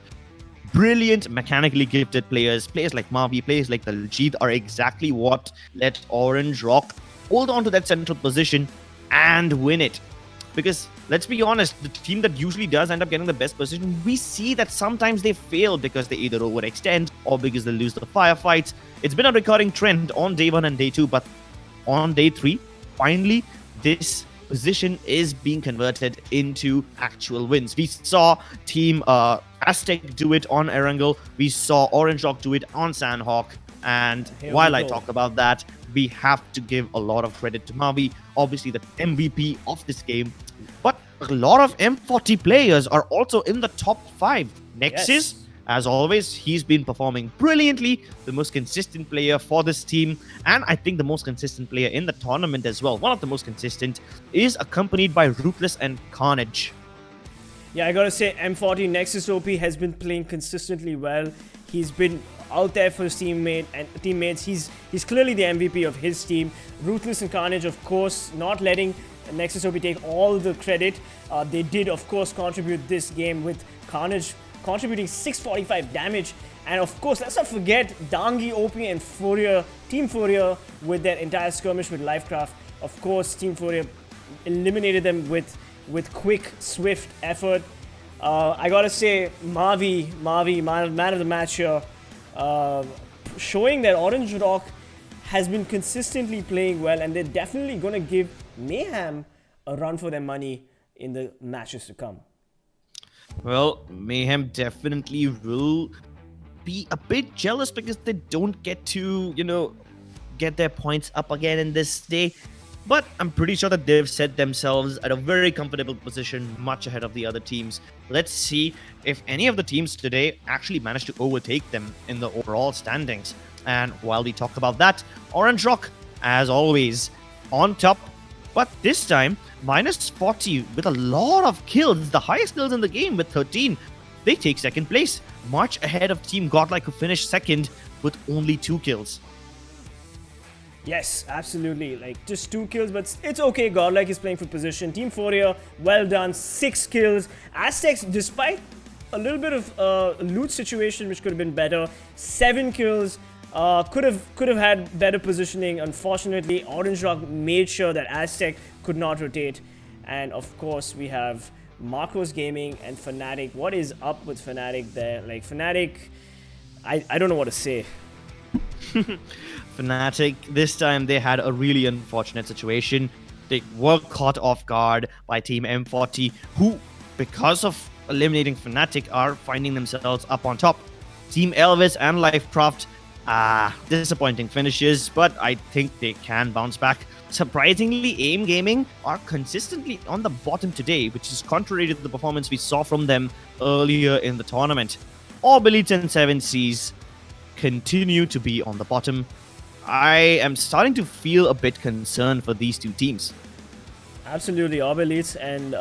Brilliant, mechanically gifted players. Players like Mavi, players like the Jeet are exactly what let Orange Rock hold on to that central position and win it. Because, let's be honest, the team that usually does end up getting the best position, we see that sometimes they fail because they either overextend or because they lose the firefights. It's been a recurring trend on day 1 and day 2, but on day 3, finally, this position is being converted into actual wins. We saw Team Aztec do it on Erangel. We saw Orange Rock do it on Sanhok. And while I talk about that, we have to give a lot of credit to Mavi, obviously the MVP of this game. But a lot of M40 players are also in the top 5. Nexus, yes, as always, he's been performing brilliantly, the most consistent player for this team, and I think the most consistent player in the tournament as well. One of the most consistent, is accompanied by Ruthless and Carnage. Yeah, I gotta say, M40 Nexus OP has been playing consistently well. He's been out there for his teammates. He's clearly the MVP of his team. Ruthless and Carnage, of course, not letting Nexus OP take all the credit. They did, of course, contribute this game with Carnage contributing 645 damage. And of course, let's not forget Dangi, OP, and Fourier, Team Fourier with their entire skirmish with Lifecraft. Of course, Team Fourier eliminated them with quick, swift effort. I gotta say, Mavi, man of the match here, showing that Orange Rock has been consistently playing well, and they're definitely gonna give Mayhem a run for their money in the matches to come. Well, Mayhem definitely will be a bit jealous because they don't get to, get their points up again in this day. But I'm pretty sure that they've set themselves at a very comfortable position, much ahead of the other teams. Let's see if any of the teams today actually manage to overtake them in the overall standings. And while we talk about that, Orange Rock, as always, on top. But this time, minus 40 with a lot of kills, the highest kills in the game with 13. They take 2nd place, much ahead of Team Godlike, who finished 2nd with only 2 kills. Yes, absolutely. Like, just 2 kills, but it's okay. Godlike is playing for position. Team Fourier, well done. 6 kills. Aztecs, despite a little bit of a loot situation, which could have been better, 7 kills. Could have had better positioning. Unfortunately, Orange Rock made sure that Aztec could not rotate. And of course, we have Marcos Gaming and Fnatic. What is up with Fnatic there? Like, Fnatic, I don't know what to say. Fnatic, this time they had a really unfortunate situation. They were caught off guard by Team M40, who, because of eliminating Fnatic, are finding themselves up on top. TeamELVES and Lifecraft, disappointing finishes, but I think they can bounce back. Surprisingly, AIMGAMING are consistently on the bottom today, which is contrary to the performance we saw from them earlier in the tournament. ORB Elites and 7Cs continue to be on the bottom. I am starting to feel a bit concerned for these two teams. Absolutely, ORB Elites and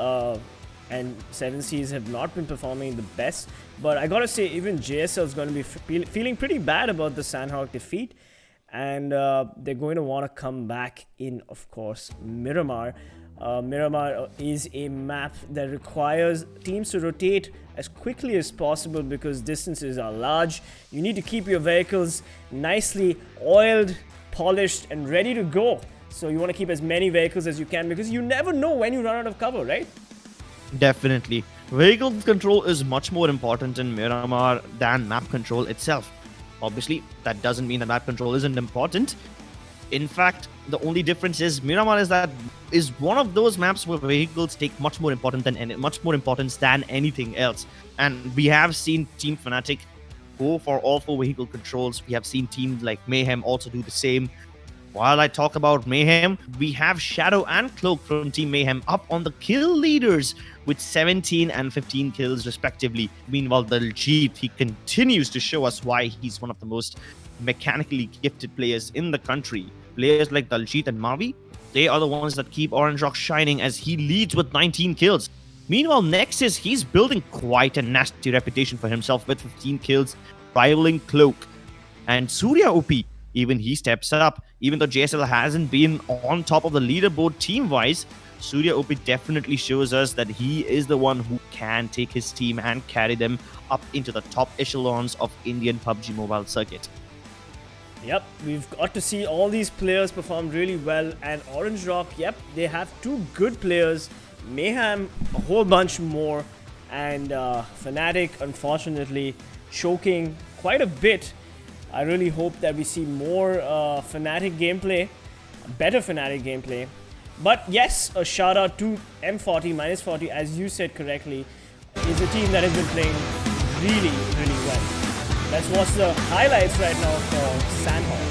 7Cs have not been performing the best. But I gotta say, even JSL is going to be feeling pretty bad about the Sanhok defeat. And they're going to want to come back in, of course, Miramar. Miramar is a map that requires teams to rotate as quickly as possible because distances are large. You need to keep your vehicles nicely oiled, polished, and ready to go. So you want to keep as many vehicles as you can because you never know when you run out of cover, right? Definitely. Vehicle control is much more important in Miramar than map control itself. Obviously, that doesn't mean that map control isn't important. In fact, the only difference is Miramar is one of those maps where vehicles take much more importance than anything else. And we have seen Team Fnatic go for all 4 vehicle controls. We have seen teams like Mayhem also do the same. While I talk about Mayhem, we have Shadow and Cloak from Team Mayhem up on the kill leaders with 17 and 15 kills respectively. Meanwhile, Daljit, he continues to show us why he's one of the most mechanically gifted players in the country. Players like Daljit and Mavi, they are the ones that keep Orange Rock shining as he leads with 19 kills. Meanwhile, Nexus, he's building quite a nasty reputation for himself with 15 kills, rivaling Cloak. And Surya OP, even he steps up. Even though JSL hasn't been on top of the leaderboard team-wise, Surya OP definitely shows us that he is the one who can take his team and carry them up into the top echelons of Indian PUBG Mobile circuit. Yep, we've got to see all these players perform really well, and Orange Rock, yep, they have 2 good players, Mayhem a whole bunch more, and Fnatic, unfortunately, choking quite a bit. I really hope that we see more Fnatic gameplay, better Fnatic gameplay. But yes, a shout out to M40, -40, as you said correctly, is a team that has been playing really, really well. Let's watch the highlights right now for Sanhok.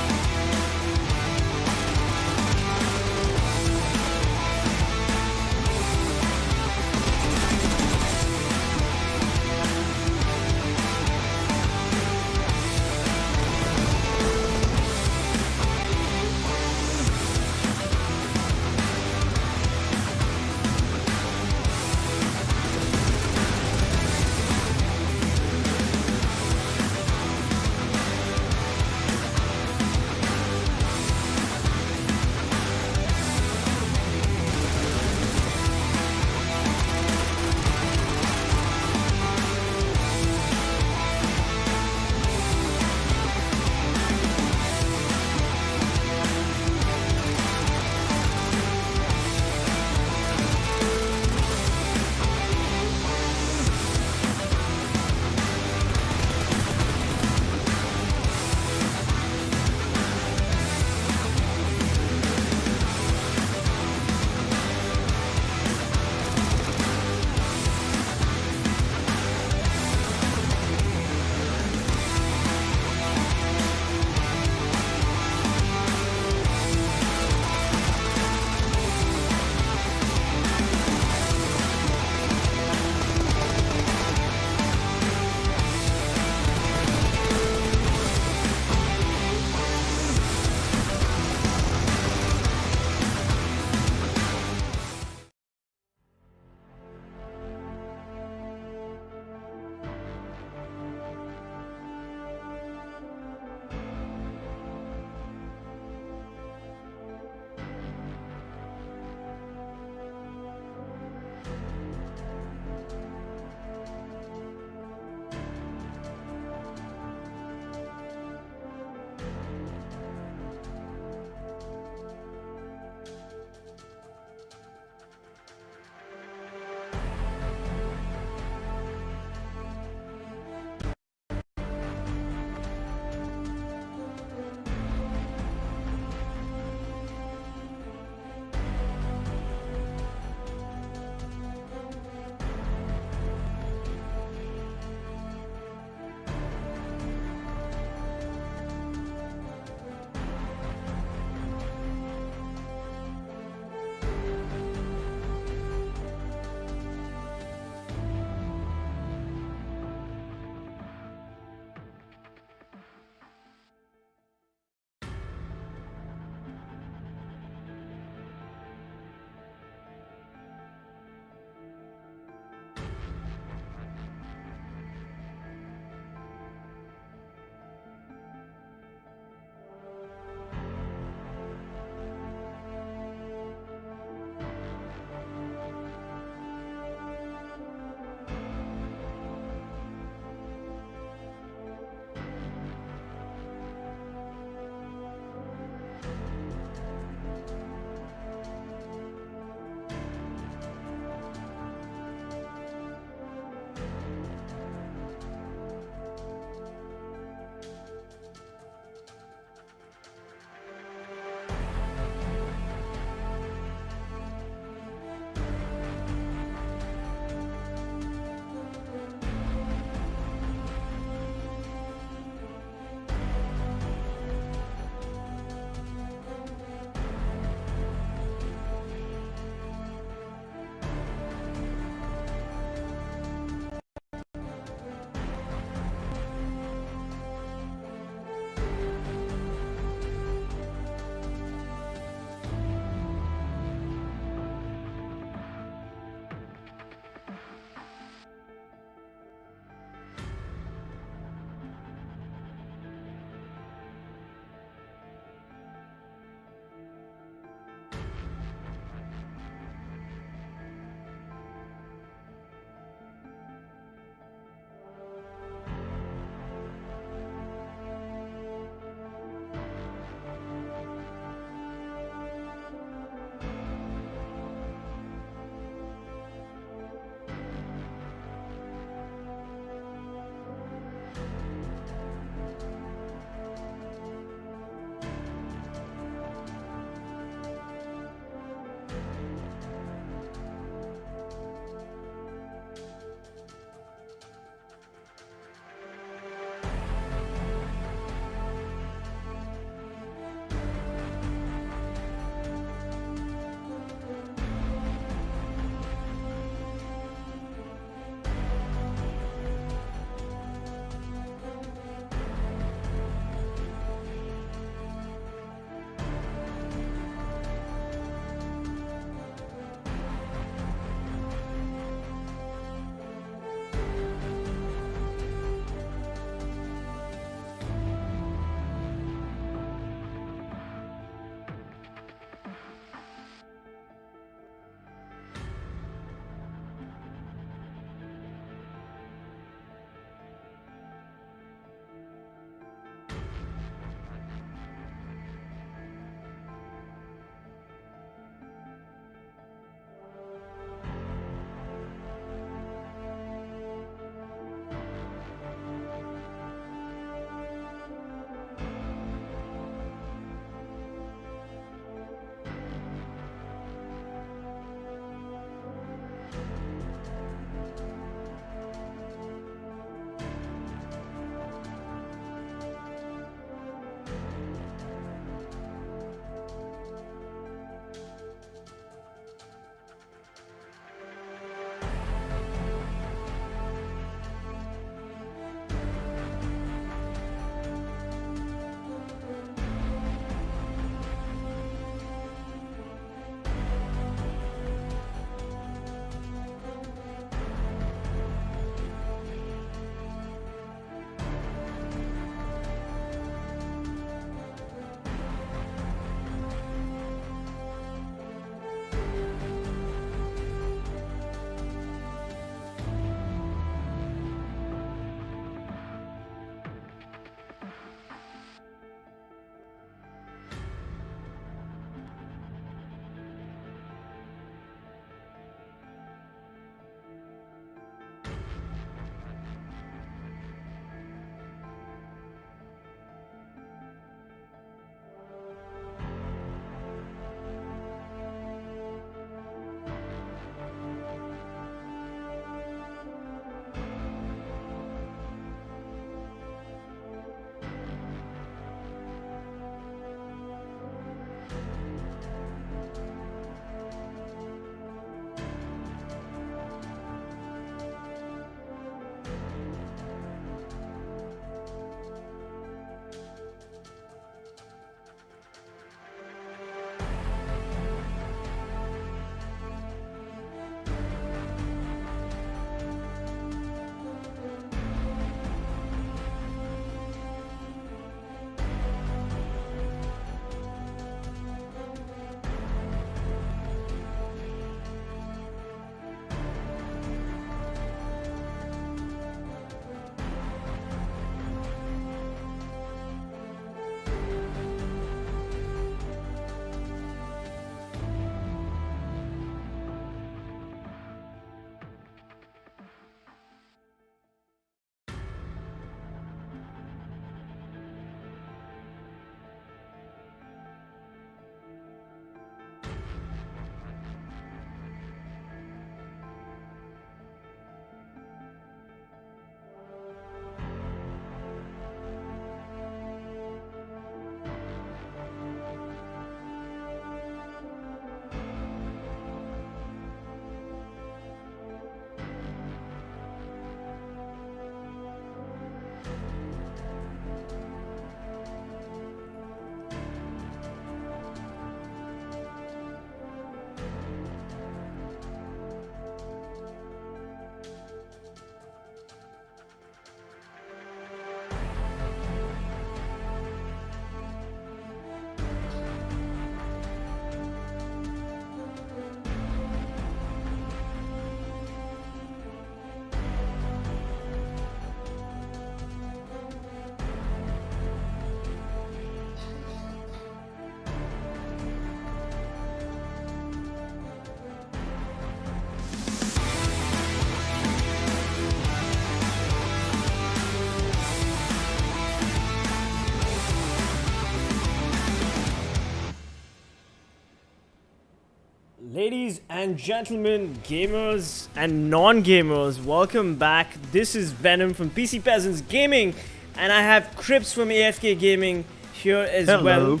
Ladies and gentlemen, gamers and non-gamers, welcome back. This is Venom from PC Peasants Gaming, and I have Crips from AFK Gaming here as well.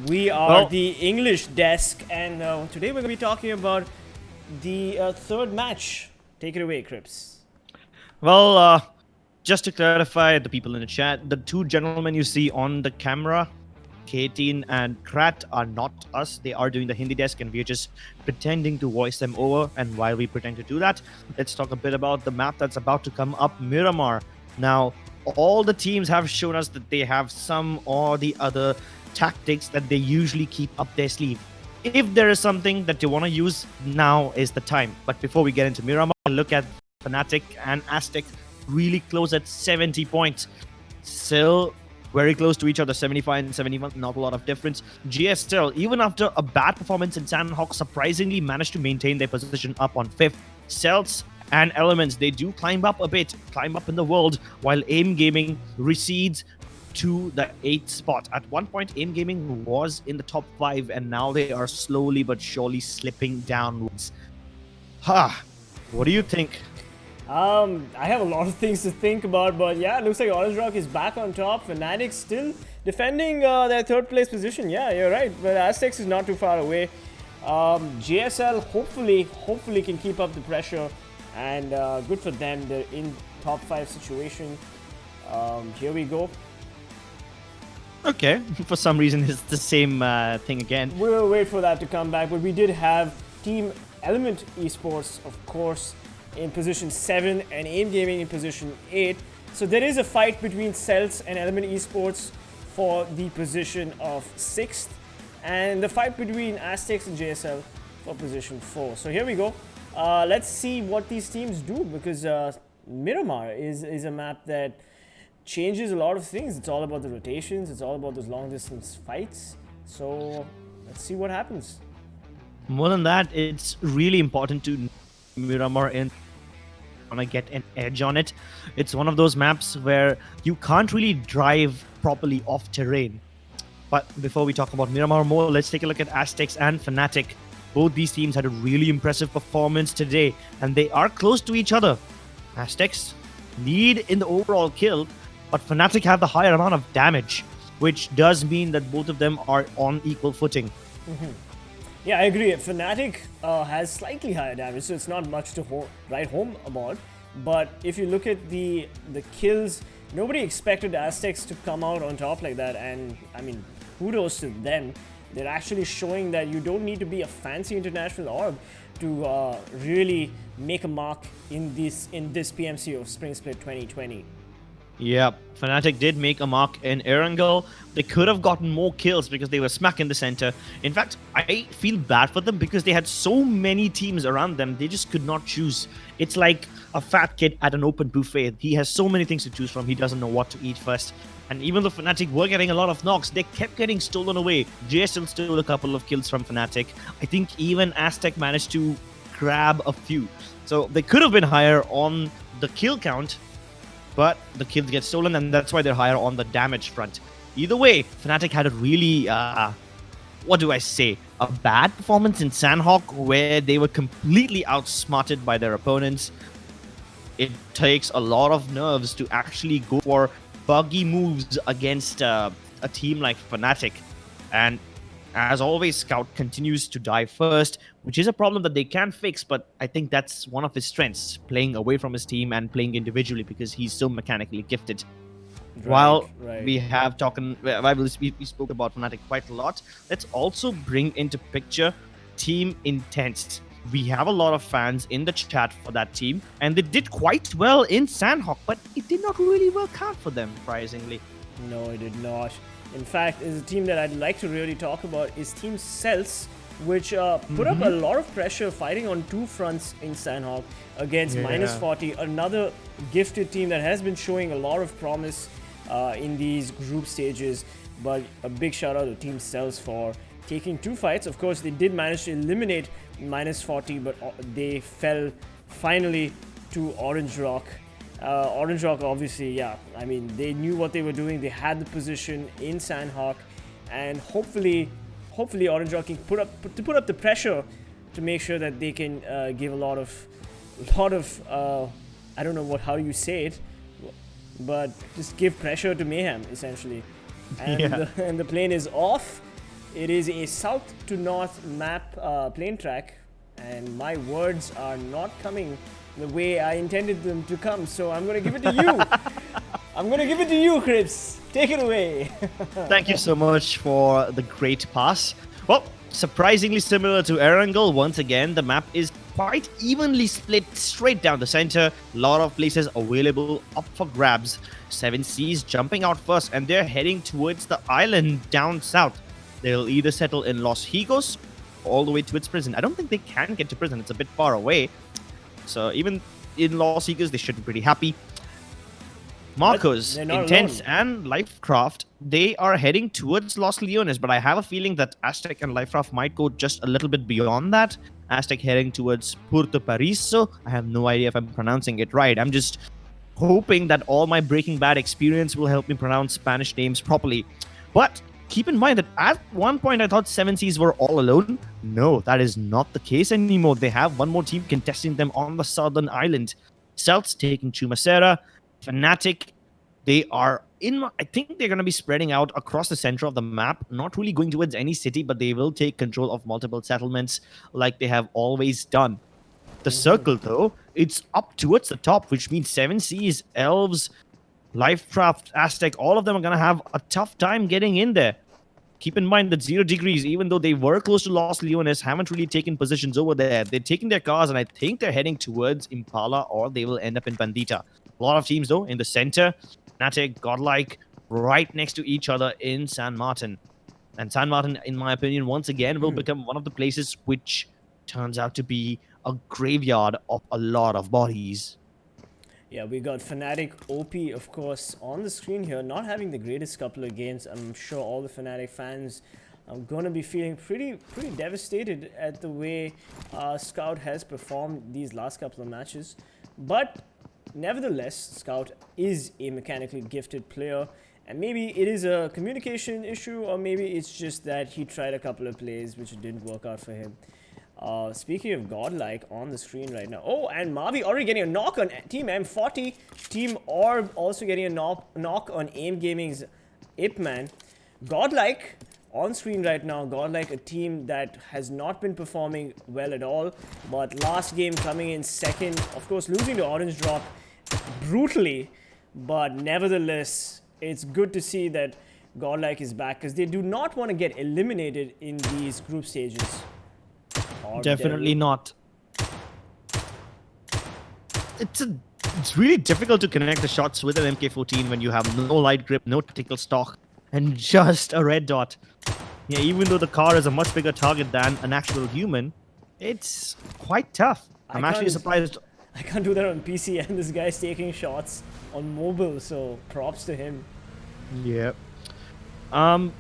We are the English desk, and today we're going to be talking about the third match. Take it away, Crips. Well, just to clarify, the people in the chat, the two gentlemen you see on the camera, Katin and Krat, are not us. They are doing the Hindi desk, and we're just pretending to voice them over. And while we pretend to do that, let's talk a bit about the map that's about to come up, Miramar. Now, all the teams have shown us that they have some or the other tactics that they usually keep up their sleeve. If there is something that you want to use, now is the time. But before we get into Miramar, look at Fnatic and Aztec really close at 70 points. Still very close to each other, 75 and 71, not a lot of difference. GSL, even after a bad performance in Sanhok, surprisingly managed to maintain their position up on 5th. CELTZ and Elements, they do climb up a bit, climb up in the world, while AIMGAMING recedes to the 8th spot. At one point, AIMGAMING was in the top 5, and now they are slowly but surely slipping downwards. What do you think? I have a lot of things to think about, but yeah, it looks like Orange Rock is back on top. Fnatic still defending their third place position. Yeah, you're right, but Aztecs is not too far away. JSL hopefully can keep up the pressure, and good for them. They're in top 5 situation. Here we go. Okay, for some reason it's the same thing again. We'll wait for that to come back, but we did have TeamELVES Esports, of course, in position 7 and AIMGAMING in position 8. So there is a fight between CELTZ and Element Esports for the position of 6th, and the fight between Aztecs and JSL for position 4. So here we go. Let's see what these teams do, because Miramar is a map that changes a lot of things. It's all about the rotations, it's all about those long distance fights. So let's see what happens. More than that, it's really important to Miramar and want to get an edge on it. It's one of those maps where you can't really drive properly off terrain. But before we talk about Miramar more, let's take a look at Aztecs and Fnatic. Both these teams had a really impressive performance today, and they are close to each other. Aztecs lead in the overall kill, but Fnatic have the higher amount of damage, which does mean that both of them are on equal footing. Yeah, I agree. Fnatic has slightly higher damage, so it's not much to write home about. But if you look at the kills, nobody expected Aztecs to come out on top like that. And I mean, kudos to them. They're actually showing that you don't need to be a fancy international org to really make a mark in this PMCO Spring Split 2020. Yeah, Fnatic did make a mark in Erangel. They could have gotten more kills because they were smack in the center. In fact, I feel bad for them because they had so many teams around them, they just could not choose. It's like a fat kid at an open buffet. He has so many things to choose from, he doesn't know what to eat first. And even though Fnatic were getting a lot of knocks, they kept getting stolen away. JSL stole a couple of kills from Fnatic. I think even Aztec managed to grab a few. So they could have been higher on the kill count, but the kills get stolen, and that's why they're higher on the damage front. Either way, Fnatic had a really, what do I say, a bad performance in Sanhok, where they were completely outsmarted by their opponents. It takes a lot of nerves to actually go for buggy moves against a team like Fnatic. And as always, Scout continues to die first, which is a problem that they can fix, but I think that's one of his strengths, playing away from his team and playing individually because he's so mechanically gifted. We spoke about Fnatic quite a lot, let's also bring into picture Team Intense. We have a lot of fans in the chat for that team, and they did quite well in Sanhok, but it did not really work out for them, surprisingly. No, it did not. In fact, is a team that I'd like to really talk about is Team CELTZ, which put up a lot of pressure fighting on 2 fronts in Sanhok against -40, another gifted team that has been showing a lot of promise in these group stages. But a big shout out to Team CELTZ for taking 2 fights. Of course, they did manage to eliminate -40, but they fell finally to Orange Rock. Orange Rock, obviously, yeah, I mean, they knew what they were doing. They had the position in Sanhok, and hopefully Orange Rock can put up the pressure to make sure that they can give a lot of I don't know how you say it, but just give pressure to Mayhem essentially. And, Yeah. and the plane is off. It is a south to north map plane track, and my words are not coming the way I intended them to come, so I'm going to give it to you. I'm going to give it to you, Crips. Take it away. Thank you so much for the great pass. Well, surprisingly similar to Erangel, once again, the map is quite evenly split straight down the center. A lot of places available up for grabs. 7C's jumping out first, and they're heading towards the island down south. They'll either settle in Los Higos all the way to its prison. I don't think they can get to prison. It's a bit far away. So even in Los Higos, they should be pretty happy. Marcos, they're not Intense, alone. and Lifecraft, they are heading towards Los Leones, but I have a feeling that Aztec and Lifecraft might go just a little bit beyond that. Aztec heading towards Puerto Paraiso. I have no idea if I'm pronouncing it right. I'm just hoping that all my Breaking Bad experience will help me pronounce Spanish names properly. But keep in mind that at one point I thought 7Cs were all alone. No, that is not the case anymore. They have one more team contesting them on the southern island. CELTZ taking Chumacera. Fnatic, they are in, I think they're going to be spreading out across the center of the map, not really going towards any city, but they will take control of multiple settlements like they have always done. The circle, though, it's up towards the top, which means 7Cs, Elves, Lifecraft, Aztec, all of them are going to have a tough time getting in there. Keep in mind that 0 Degrees, even though they were close to Los Leones, haven't really taken positions over there. They're taking their cars, and I think they're heading towards Impala, or they will end up in Bandita. A lot of teams, though, in the center. Fnatic, Godlike, right next to each other in San Martin. And San Martin, in my opinion, once again, will become one of the places which turns out to be a graveyard of a lot of bodies. Yeah, we got Fnatic OP, of course, on the screen here, not having the greatest couple of games. I'm sure all the Fnatic fans are going to be feeling pretty devastated at the way Scout has performed these last couple of matches. But nevertheless, Scout is a mechanically gifted player, and maybe it is a communication issue, or maybe it's just that he tried a couple of plays which didn't work out for him. Speaking of Godlike on the screen right now. Oh, and Mavi already getting a knock on Team M40. Team ORB also getting a knock on AIMGAMING's Ipman. Godlike on screen right now. Godlike, a team that has not been performing well at all. But last game coming in second. Of course, losing to Orange Drop brutally. But nevertheless, it's good to see that Godlike is back, because they do not want to get eliminated in these group stages. Definitely not. It's really difficult to connect the shots with an MK14 when you have no light grip, no tactical stock, and just a red dot. Yeah, even though the car is a much bigger target than an actual human, it's quite tough. I'm actually surprised. I can't do that on PC, and this guy's taking shots on mobile, so props to him. Yeah. The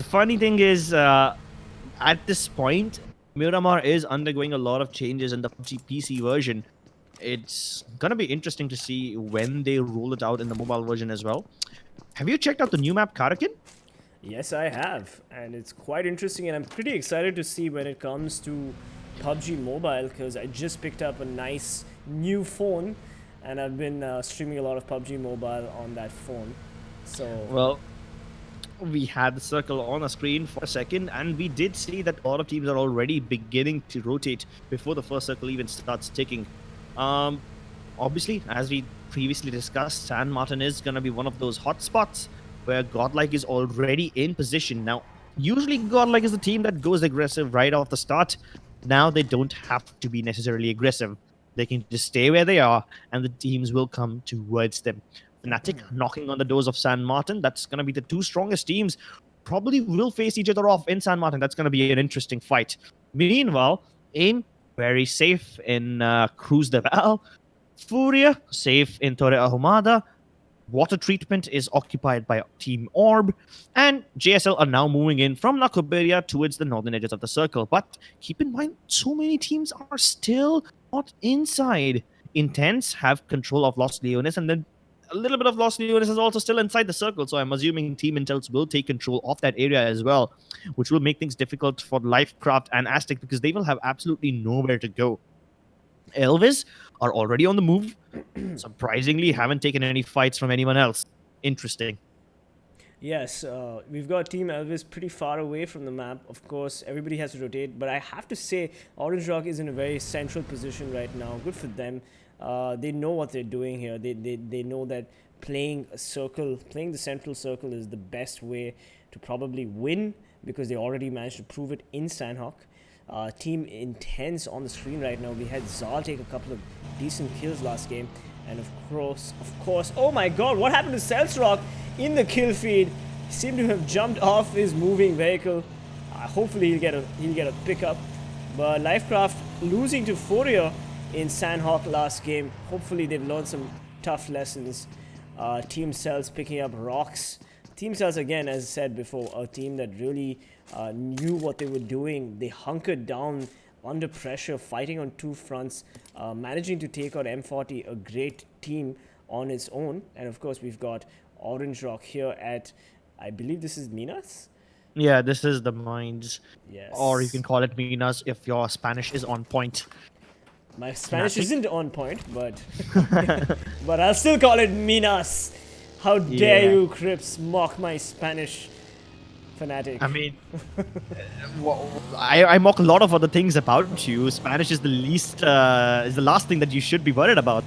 funny thing is, at this point, Miramar is undergoing a lot of changes in the PUBG PC version. It's gonna be interesting to see when they roll it out in the mobile version as well. Have you checked out the new map, Karakin? Yes, I have, and it's quite interesting, and I'm pretty excited to see when it comes to PUBG Mobile, because I just picked up a nice new phone, and I've been streaming a lot of PUBG Mobile on that phone. So Well, we had the circle on a screen for a second, and we did see that a lot of teams are already beginning to rotate before the first circle even starts ticking. Obviously, as we previously discussed, San Martin is going to be one of those hot spots where Godlike is already in position. Now, usually Godlike is the team that goes aggressive right off the start. Now they don't have to be necessarily aggressive. They can just stay where they are, and the teams will come towards them. Fnatic knocking on the doors of San Martin. That's going to be the two strongest teams. Probably will face each other off in San Martin. That's going to be an interesting fight. Meanwhile, AIM very safe in Cruz de Val. Furia safe in Torre Ahumada. Water treatment is occupied by Team ORB. And JSL are now moving in from La Cuberia towards the northern edges of the circle. But keep in mind, so many teams are still not inside. Intense have control of Los Leones, and then a little bit of Lost Newness is also still inside the circle, so I'm assuming Team Intels will take control of that area as well, which will make things difficult for Lifecraft and Aztec because they will have absolutely nowhere to go. Elvis are already on the move. Surprisingly, haven't taken any fights from anyone else. Interesting. Yes, we've got TeamELVES pretty far away from the map. Of course, everybody has to rotate, but I have to say, Orange Rock is in a very central position right now. Good for them. They know what they're doing here. They know that playing a circle, playing the central circle is the best way to probably win because they already managed to prove it in Sanhok. Team Intense on the screen right now. We had Zal take a couple of decent kills last game. And of course, oh my god, what happened to CELTZ in the kill feed? He seemed to have jumped off his moving vehicle. Hopefully he'll get a pickup. But Lifecraft losing to Fourier in Sanhok last game. Hopefully they've learned some tough lessons. Team CELTZ picking up rocks. Team CELTZ, again, as I said before, a team that really knew what they were doing. They hunkered down under pressure, fighting on two fronts, managing to take out M40, a great team on its own. And of course, we've got Orange Rock here at, I believe this is Minas? Yeah, this is the Mines. Yes. Or you can call it Minas if your Spanish is on point. My Spanish isn't on point, but but I'll still call it Minas. How dare you, Crips, mock my Spanish, Fnatic. I mean, I mock a lot of other things about you. Spanish is is the last thing that you should be worried about.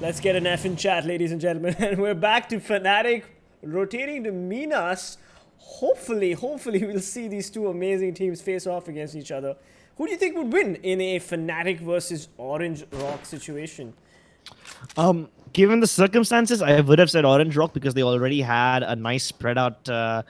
Let's get an F in chat, ladies and gentlemen. And we're back to Fnatic, rotating to Minas. Hopefully we'll see these two amazing teams face off against each other. Who do you think would win in a Fnatic versus Orange Rock situation? Given the circumstances, I would have said Orange Rock because they already had a nice spread out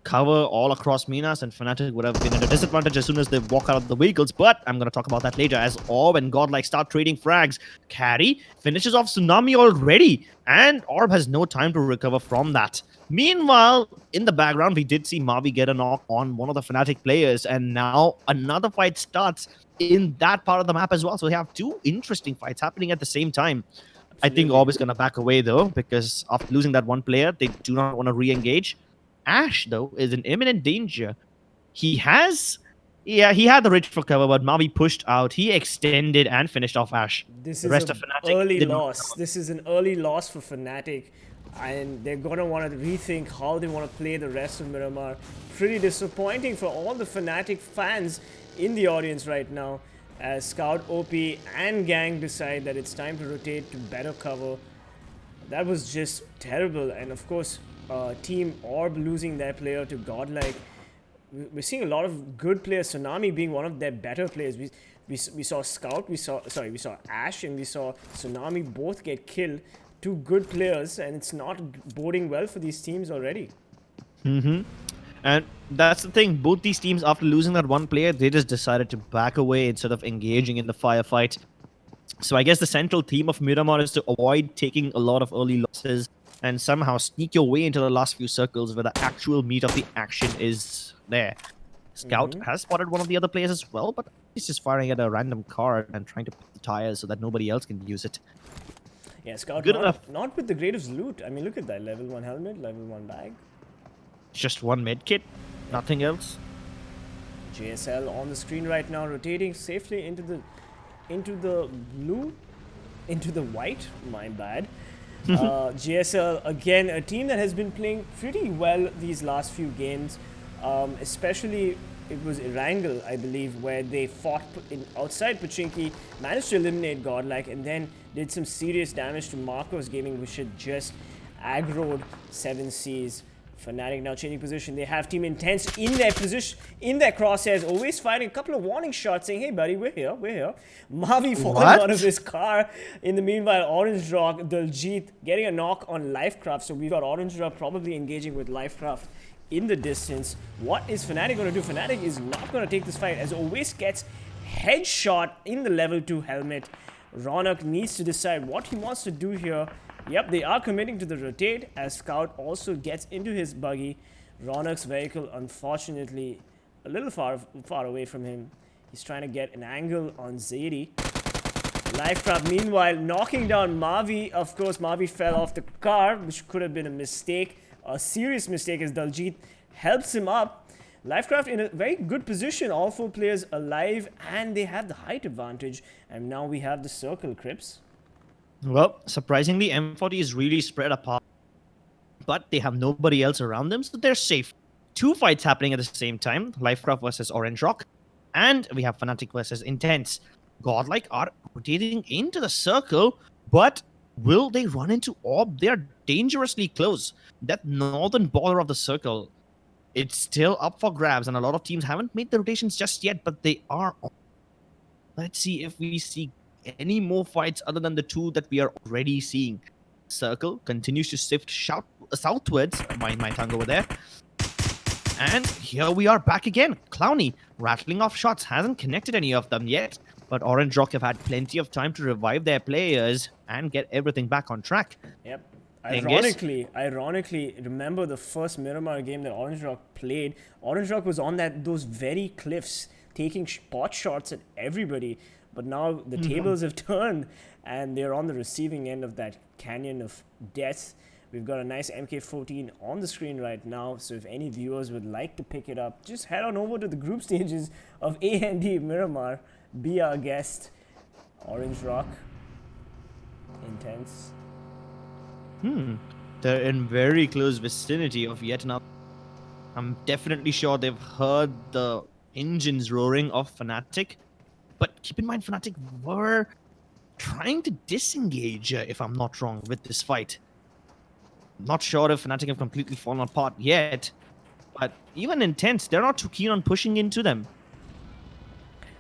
cover all across Minas, and Fnatic would have been at a disadvantage as soon as they walk out of the vehicles. But I'm going to talk about that later as Orb and Godlike start trading frags. Carry finishes off Tsunami already, and Orb has no time to recover from that. Meanwhile, in the background, we did see Mavi get a knock on one of the Fnatic players, and now another fight starts in that part of the map as well. So we have two interesting fights happening at the same time. I think Orb is going to back away, though, because after losing that one player, they do not want to re-engage. Ash, though, is in imminent danger. He had the ridge for cover, but Mavi pushed out. He extended and finished off Ash. This is an early loss. This is an early loss for Fnatic, and they're going to want to rethink how they want to play the rest of Miramar. Pretty disappointing for all the Fnatic fans in the audience right now, as Scout, OP, and Gang decide that it's time to rotate to better cover. That was just terrible. And of course, Team Orb losing their player to Godlike. We're seeing a lot of good players, Tsunami being one of their better players. We saw Scout, we saw Ash, and we saw Tsunami both get killed. Two good players, and it's not boding well for these teams already. And that's the thing. Both these teams, after losing that one player, they just decided to back away instead of engaging in the firefight. So I guess the central theme of Miramar is to avoid taking a lot of early losses and somehow sneak your way into the last few circles where the actual meat of the action is there. Scout has spotted one of the other players as well, but he's just firing at a random card and trying to put the tires so that nobody else can use it. Yeah, Scout Good enough. Not with the greatest loot. I mean, look at that. Level 1 helmet, level 1 bag. Just one med kit, nothing else. JSL on the screen right now, rotating safely into the blue, into the white. My bad. JSL again, a team that has been playing pretty well these last few games. Especially it was Erangel, I believe, where they fought outside Pachinki, managed to eliminate Godlike, and then did some serious damage to Marcos Gaming, which had just aggroed 7Cs. Fnatic now changing position. They have Team Intense in their position, in their crosshairs, always firing a couple of warning shots saying, hey buddy, we're here. Mavi falling out of his car. In the meanwhile, Orange Rock, Daljit getting a knock on Lifecraft. So we've got Orange Rock probably engaging with Lifecraft in the distance. What is Fnatic going to do? Fnatic is not going to take this fight, as always gets headshot in the level 2 helmet. Ronak needs to decide what he wants to do here. Yep, they are committing to the rotate as Scout also gets into his buggy. Ronak's vehicle, unfortunately, a little far away from him. He's trying to get an angle on Zaidi. Lifecraft, meanwhile, knocking down Mavi. Of course, Mavi fell off the car, which could have been a mistake, a serious mistake, as Daljit helps him up. Lifecraft in a very good position, all 4 players alive, and they have the height advantage. And now we have the circle, Crips. Well, surprisingly, M40 is really spread apart, but they have nobody else around them, so they're safe. 2 fights happening at the same time, Lifecraft versus Orange Rock, and we have Fnatic versus Intense. Godlike are rotating into the circle, but will they run into Orb? They're dangerously close. That northern border of the circle, it's still up for grabs, and a lot of teams haven't made the rotations just yet, but they are on. Let's see if we see any more fights other than the 2 that we are already seeing. Circle continues to shift southwards. My tongue over there. And here we are back again. Clowny rattling off shots, hasn't connected any of them yet, but Orange Rock have had plenty of time to revive their players and get everything back on track. Yep. Ironically, remember the first Miramar game that Orange Rock played? Orange Rock was on those very cliffs, taking pot shots at everybody. But now the tables have turned, and they're on the receiving end of that canyon of death. We've got a nice MK14 on the screen right now, so if any viewers would like to pick it up, just head on over to the group stages of A&D Miramar. Be our guest. Orange Rock. Intense. They're in very close vicinity of yet another. I'm definitely sure they've heard the engines roaring of Fnatic. But keep in mind, Fnatic were trying to disengage, if I'm not wrong, with this fight. Not sure if Fnatic have completely fallen apart yet. But even Intense, they're not too keen on pushing into them.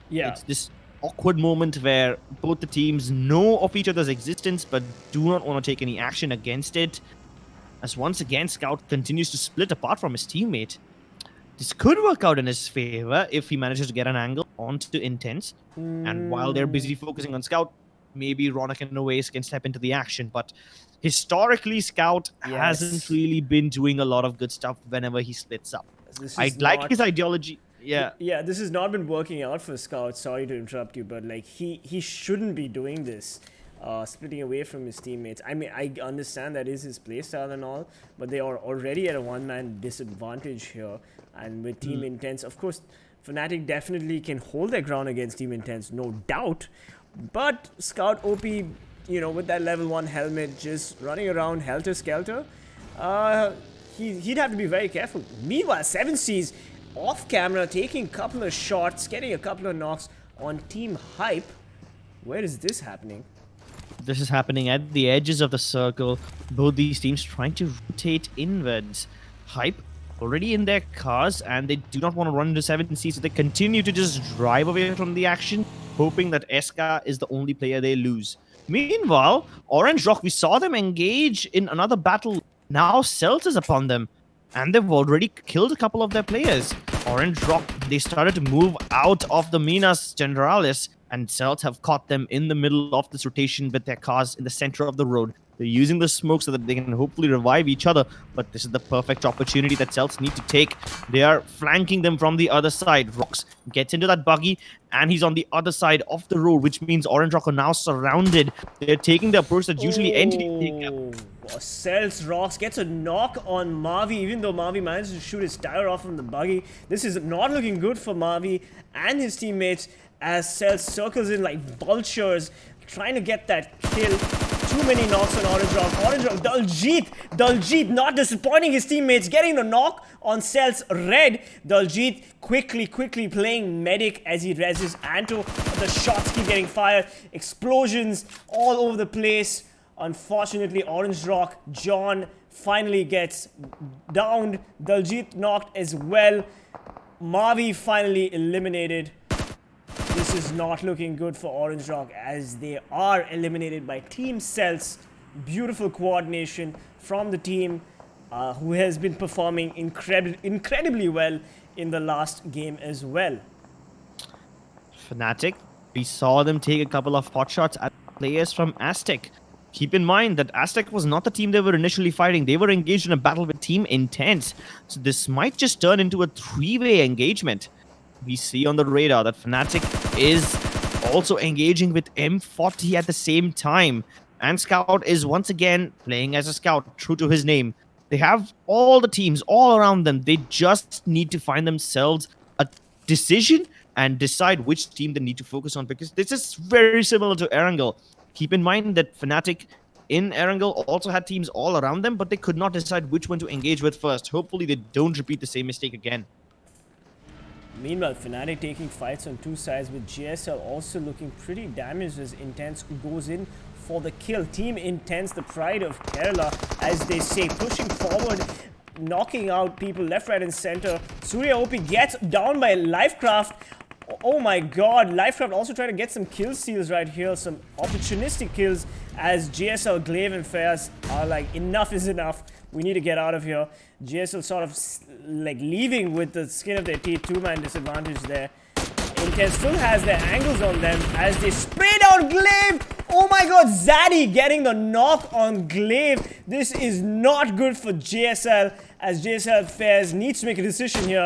Yeah. It's this awkward moment where both the teams know of each other's existence but do not want to take any action against it. As once again, Scout continues to split apart from his teammate. This could work out in his favor if he manages to get an angle onto Intense. And while they're busy focusing on Scout, maybe Ronak and Noace can step into the action. But historically, Scout hasn't really been doing a lot of good stuff whenever he splits up. I like his ideology. Yeah, this has not been working out for Scout. Sorry to interrupt you, but like he shouldn't be doing this, splitting away from his teammates. I mean, I understand that is his playstyle and all, but they are already at a one-man disadvantage here. And with Team Intense, of course, Fnatic definitely can hold their ground against Team Intense, no doubt. But Scout OP, you know, with that level 1 helmet, just running around helter-skelter, he'd have to be very careful. Meanwhile, 7C's off camera, taking a couple of shots, getting a couple of knocks on Team Hype. Where is this happening? This is happening at the edges of the circle. Both these teams trying to rotate inwards. Hype already in their cars, and they do not want to run into 7C, so they continue to just drive away from the action, hoping that SK is the only player they lose. Meanwhile, Orange Rock, we saw them engage in another battle. Now CELTZ is upon them, and they've already killed a couple of their players. Orange Rock, they started to move out of the Minas Generalis, and CELTZ have caught them in the middle of this rotation with their cars in the center of the road. They're using the smoke so that they can hopefully revive each other, but this is the perfect opportunity that CELTZ need to take. They are flanking them from the other side. Rox gets into that buggy, and he's on the other side of the road, which means Orange Rock are now surrounded. They're taking the approach that usually entities take. CELTZ Rox gets a knock on Mavi, even though Mavi managed to shoot his tire off from the buggy. This is not looking good for Mavi and his teammates as CELTZ circles in like vultures, trying to get that kill. Too many knocks on Orange Rock. Orange Rock, Daljit not disappointing his teammates, getting the knock on CELTZ Red. Daljit quickly playing medic as he reses Anto. The shots keep getting fired. Explosions all over the place. Unfortunately, Orange Rock, John finally gets downed. Daljit knocked as well. Mavi finally eliminated. This is not looking good for Orange Rock as they are eliminated by Team CELTZ. Beautiful coordination from the team who has been performing incredibly well in the last game as well. Fnatic, we saw them take a couple of pot shots at players from Aztec. Keep in mind that Aztec was not the team they were initially fighting. They were engaged in a battle with Team Intense. So this might just turn into a three-way engagement. We see on the radar that Fnatic is also engaging with M40 at the same time. And Scout is once again playing as a Scout, true to his name. They have all the teams all around them. They just need to find themselves a decision and decide which team they need to focus on, because this is very similar to Erangel. Keep in mind that Fnatic in Erangel also had teams all around them, but they could not decide which one to engage with first. Hopefully they don't repeat the same mistake again. Meanwhile, Fnatic taking fights on two sides, with JSL also looking pretty damaged as Intense goes in for the kill. Team Intense, the pride of Kerala, as they say, pushing forward, knocking out people left, right, and center. Surya OP gets down by Lifecraft. Oh my god, Lifecraft also trying to get some kill steals right here, some opportunistic kills, as JSL, Glaive, and Fairs are like, enough is enough. We need to get out of here. JSL sort of like leaving with the skin of their teeth, two-man disadvantage there. Intense still has their angles on them as they spray down Glaive. Oh my god, Zaddy getting the knock on Glaive. This is not good for JSL, as JSL Fairs needs to make a decision here,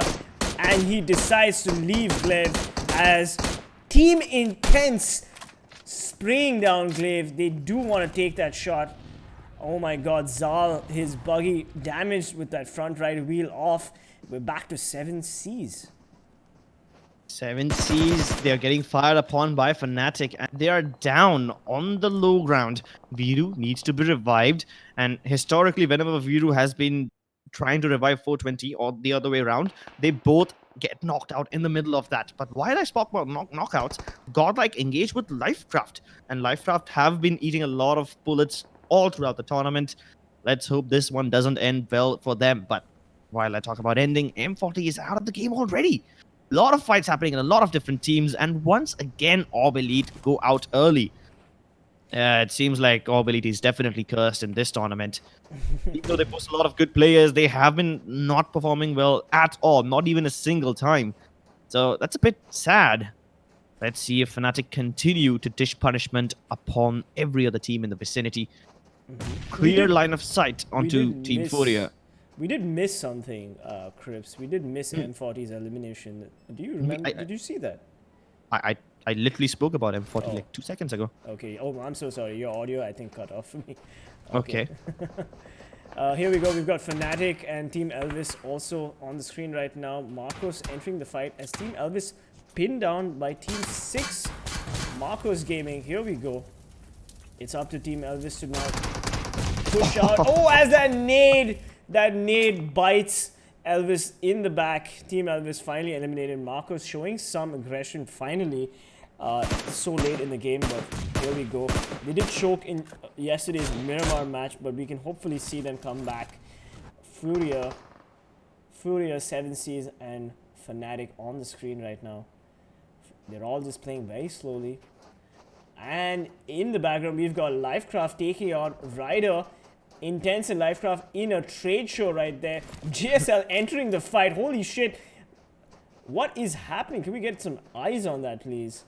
and he decides to leave Glaive as Team Intense spraying down Glaive. They do want to take that shot. Oh my god, Zal, his buggy damaged with that front right wheel off. We're back to 7 Cs. 7 Cs, they are getting fired upon by Fnatic, and they are down on the low ground. Viru needs to be revived, and historically, whenever Viru has been trying to revive 420 or the other way around, they both get knocked out in the middle of that. But while I spoke about knockouts, Godlike engaged with Lifecraft, and Lifecraft have been eating a lot of bullets all throughout the tournament. Let's hope this one doesn't end well for them. But while I talk about ending, M40 is out of the game already. A lot of fights happening in a lot of different teams, and once again, ORB Elite go out early. It seems like ORB Elite is definitely cursed in this tournament. Even though they post a lot of good players, they have been not performing well at all, not even a single time. So that's a bit sad. Let's see if Fnatic continue to dish punishment upon every other team in the vicinity. Clear line of sight onto Team Furia. We did miss something, Crips. We did miss M40's elimination. Do you remember? Did you see that? I literally spoke about M40 like 2 seconds ago. Okay. Oh, I'm so sorry. Your audio, I think, cut off for me. Okay. Here we go. We've got Fnatic and TeamELVES also on the screen right now. Marcos entering the fight as TeamELVES pinned down by Team 6. Marcos Gaming. Here we go. It's up to TeamELVES to now push out. Oh, as that nade bites Elvis in the back. TeamELVES finally eliminated. Marcos showing some aggression finally. So late in the game, but here we go. They did choke in yesterday's Miramar match, but we can hopefully see them come back. Furia, 7 Cs, and Fnatic on the screen right now. They're all just playing very slowly. And in the background, we've got Lifecraft taking on Ryder. Intense and Lifecraft in a trade show right there. JSL entering the fight. Holy shit. What is happening? Can we get some eyes on that, please?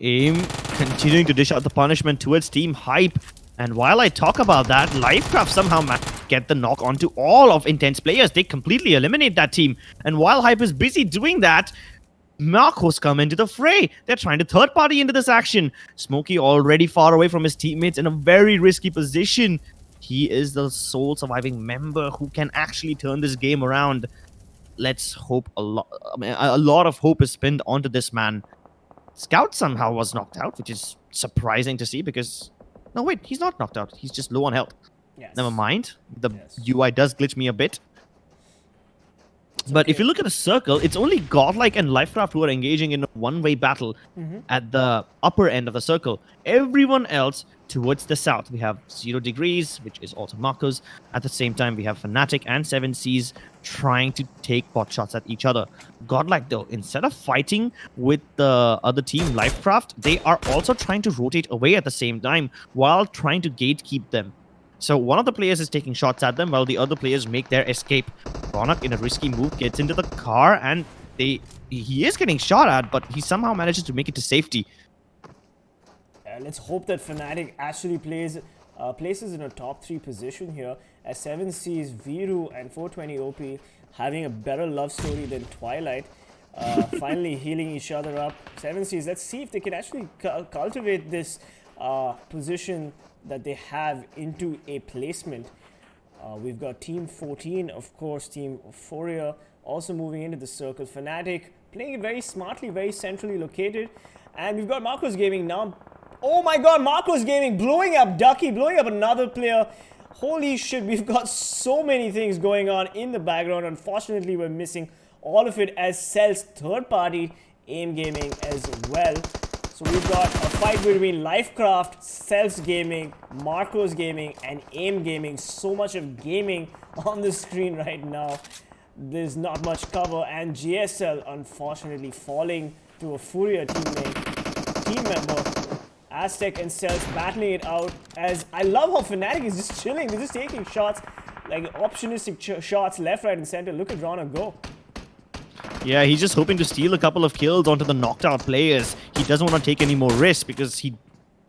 AIM continuing to dish out the punishment towards Team Hype. And while I talk about that, Lifecraft somehow managed to get the knock onto all of Intense players. They completely eliminate that team. And while Hype is busy doing that, Marcos come into the fray. They're trying to third party into this action. Smokey already far away from his teammates in a very risky position. He is the sole surviving member who can actually turn this game around. Let's hope a lot of hope is pinned onto this man. Scout somehow was knocked out, which is surprising to see because... No, wait, he's not knocked out. He's just low on health. Yes. Never mind. The UI does glitch me a bit. But if you look at the circle, it's only Godlike and Lifecraft who are engaging in a one-way battle at the upper end of the circle. Everyone else towards the south. We have 0 Degrees, which is also Marcos. At the same time, we have Fnatic and 7 Cs trying to take pot shots at each other. Godlike, though, instead of fighting with the other team, Lifecraft, they are also trying to rotate away at the same time while trying to gatekeep them. So one of the players is taking shots at them while the other players make their escape. Ronak, in a risky move, gets into the car and he is getting shot at, but he somehow manages to make it to safety. Let's hope that Fnatic actually places in a top 3 position here, as 7 Cs, Viru, and 420 OP having a better love story than Twilight. Finally healing each other up. 7Cs, let's see if they can actually cultivate this position that they have into a placement. We've got Team 14, of course, Team Euphoria also moving into the circle. Fnatic playing it very smartly, very centrally located. And we've got Marcos Gaming now. Oh my god, Marcos Gaming blowing up Ducky, blowing up another player. Holy shit, we've got so many things going on in the background. Unfortunately, we're missing all of it as CELTZ third party AIMGAMING as well. So we've got a fight between Lifecraft, CELTZ Gaming, Marcos Gaming, and AIMGAMING. So much of gaming on the screen right now. There's not much cover, and GSL unfortunately falling to a Furia team member. Aztec and CELTZ battling it out, as I love how Fnatic is just chilling. They're just taking shots, like opportunistic shots left, right, and center. Look at Rana go. Yeah, he's just hoping to steal a couple of kills onto the knocked out players. He doesn't want to take any more risks because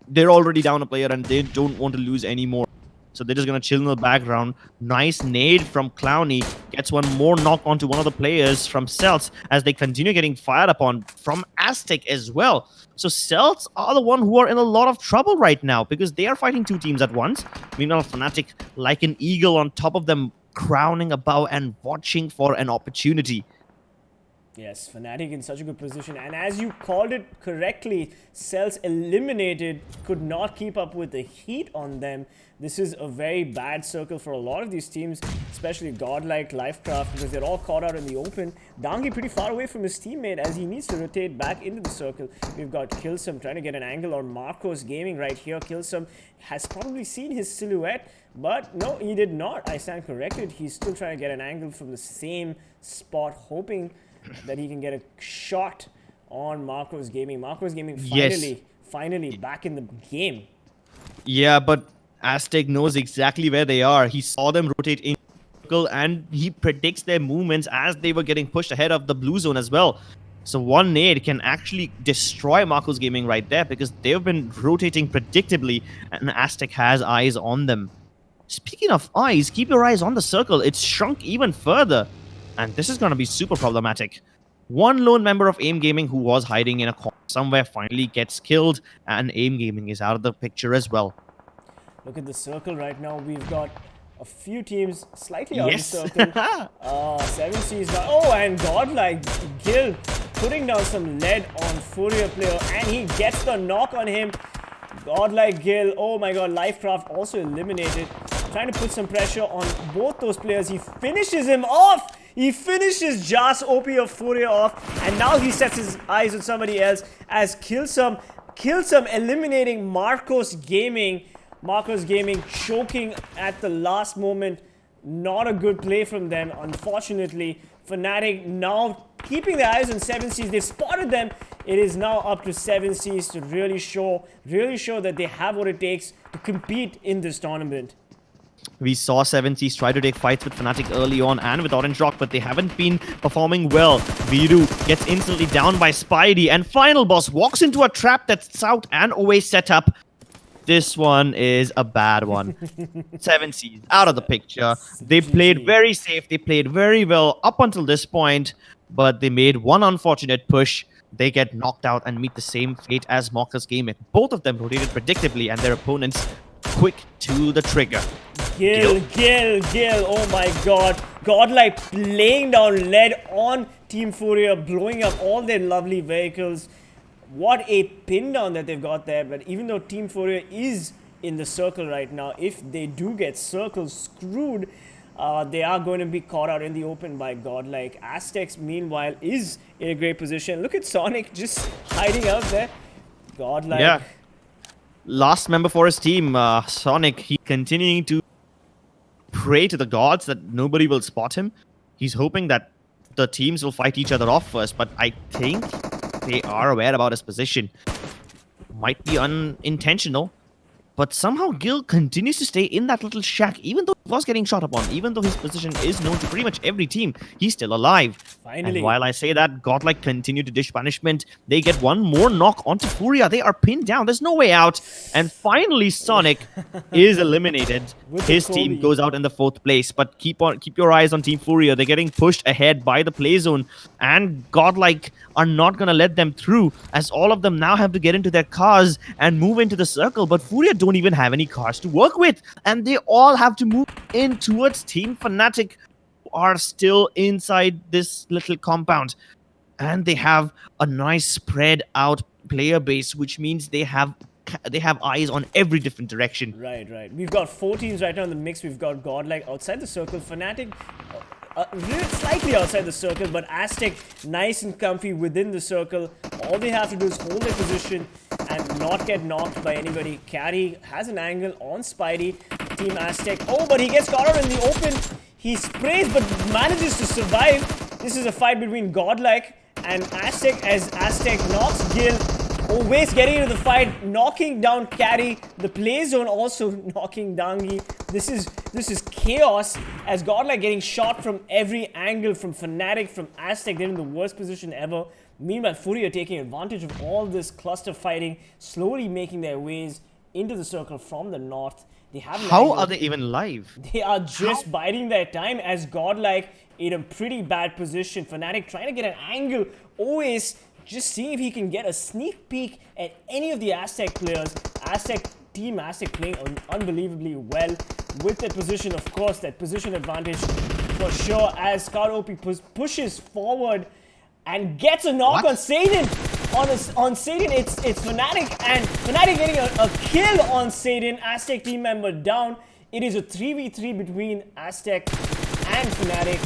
they're already down a player and they don't want to lose any more. So they're just going to chill in the background. Nice nade from Clowny. Gets one more knock onto one of the players from CELTZ as they continue getting fired upon from Aztec as well. So CELTZ are the one who are in a lot of trouble right now because they are fighting two teams at once. Meanwhile, Fnatic, like an eagle on top of them, crowning above and watching for an opportunity. Yes, Fnatic in such a good position, and as you called it correctly, CELTZ eliminated, could not keep up with the heat on them. This is a very bad circle for a lot of these teams, especially Godlike, Lifecraft, because they're all caught out in the open. Dangi pretty far away from his teammate as he needs to rotate back into the circle. We've got Killsome trying to get an angle on Marcos Gaming right here. Killsome has probably seen his silhouette, but no, he did not. I stand corrected. He's still trying to get an angle from the same spot, hoping that he can get a shot on Marcos Gaming. Marcos Gaming finally back in the game. Yeah, but Aztec knows exactly where they are. He saw them rotate in circle and he predicts their movements as they were getting pushed ahead of the blue zone as well. So one nade can actually destroy Marcos Gaming right there because they've been rotating predictably and Aztec has eyes on them. Speaking of eyes, keep your eyes on the circle. It's shrunk even further. And this is going to be super problematic. One lone member of AIMGAMING who was hiding in a corner somewhere finally gets killed, and AIMGAMING is out of the picture as well. Look at the circle right now. We've got a few teams slightly out of the circle. 7Cs now. Oh, and Godlike Gil putting down some lead on Furia player, and he gets the knock on him. Godlike Gil, oh my god, Lifecraft also eliminated. Trying to put some pressure on both those players. He finishes him off. He finishes Jas OP of Furia off, and now he sets his eyes on somebody else as Killsome eliminating Marcos Gaming. Marcos Gaming choking at the last moment. Not a good play from them, unfortunately. Fnatic now keeping their eyes on 7Cs. They've spotted them. It is now up to 7Cs to really show that they have what it takes to compete in this tournament. We saw 7Cs try to take fights with Fnatic early on and with Orange Rock, but they haven't been performing well. Viru gets instantly down by Spidey, and Final Boss walks into a trap that South and always set up. This one is a bad one. 7Cs out of the picture. They played very safe. They played very well up until this point, but they made one unfortunate push. They get knocked out and meet the same fate as Marcos Gaming. Both of them rotated predictably, and their opponents quick to the trigger. Gil, oh my god. Godlike laying down lead on Team Furia, blowing up all their lovely vehicles. What a pin down that they've got there. But even though Team Furia is in the circle right now, if they do get circle screwed, they are going to be caught out in the open by Godlike. Aztecs, meanwhile, is in a great position. Look at Sonic just hiding out there. Godlike. Yeah. Last member for his team, Sonic, he continuing to pray to the gods that nobody will spot him. He's hoping that the teams will fight each other off first, but I think they are aware about his position. Might be unintentional, But somehow Gil continues to stay in that little shack, even though he was getting shot upon, even though his position is known to pretty much every team, he's still alive. Finally. And while I say that, Godlike continue to dish punishment. They get one more knock onto Furia. They are pinned down. There's no way out. And finally, Sonic is eliminated. His team goes out in the 4th place. But keep your eyes on Team Furia. They're getting pushed ahead by the play zone. And Godlike are not going to let them through, as all of them now have to get into their cars and move into the circle. But Furia don't even have any cars to work with. And they all have to move in towards Team Fnatic, who are still inside this little compound. And they have a nice spread out player base, which means they have eyes on every different direction. Right. We've got 4 teams right now in the mix. We've got Godlike outside the circle, Fnatic slightly outside the circle, but Aztec nice and comfy within the circle. All they have to do is hold their position and not get knocked by anybody. Carry has an angle on Spidey. Team Aztec. Oh, but he gets caught out in the open. He sprays but manages to survive. This is a fight between Godlike and Aztec, as Aztec knocks Gil. Always getting into the fight, knocking down Carry. The play zone also knocking Dangi. This is chaos, as Godlike getting shot from every angle, from Fnatic, from Aztec. They're in the worst position ever. Meanwhile, Fury are taking advantage of all this cluster fighting, slowly making their ways into the circle from the north. They have How are they even live? They are just biding their time, as Godlike in a pretty bad position. Fnatic trying to get an angle, always just seeing if he can get a sneak peek at any of the Aztec players. Team Aztec playing unbelievably well with that position, of course, that position advantage for sure, as Scout OP pushes forward and gets a knock on Satan. On Satan, it's Fnatic, and Fnatic getting a kill on Satan. Aztec team member down. It is a 3v3 between Aztec and Fnatic.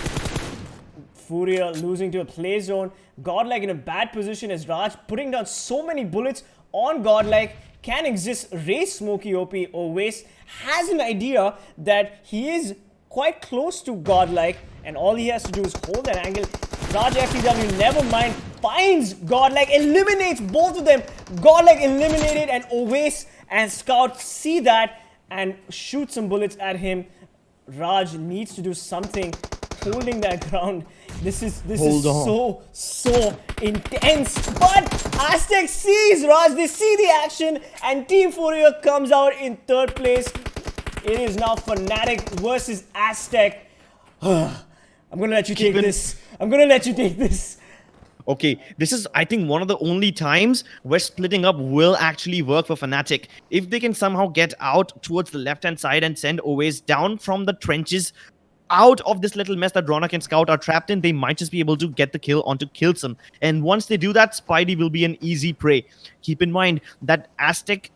Furia losing to a play zone. Godlike in a bad position, as Raj putting down so many bullets on Godlike. Can exist. Race Smokey OP always has an idea that he is quite close to Godlike, and all he has to do is hold that angle. Raj FTW, never mind, finds Godlike, eliminates both of them. Godlike eliminated, and Oasis and Scout see that and shoot some bullets at him. Raj needs to do something, holding that ground. This is so intense. But Aztec sees Raj, they see the action, and Team Furia comes out in 3rd place. It is now Fnatic versus Aztec. I'm gonna let you take this. I'm gonna let you take this. Okay, this is, I think, one of the only times where splitting up will actually work for Fnatic. If they can somehow get out towards the left-hand side and send Oasis down from the trenches, out of this little mess that Ronak and Scout are trapped in, they might just be able to get the kill onto CELTZ. And once they do that, Spidey will be an easy prey. Keep in mind that Aztec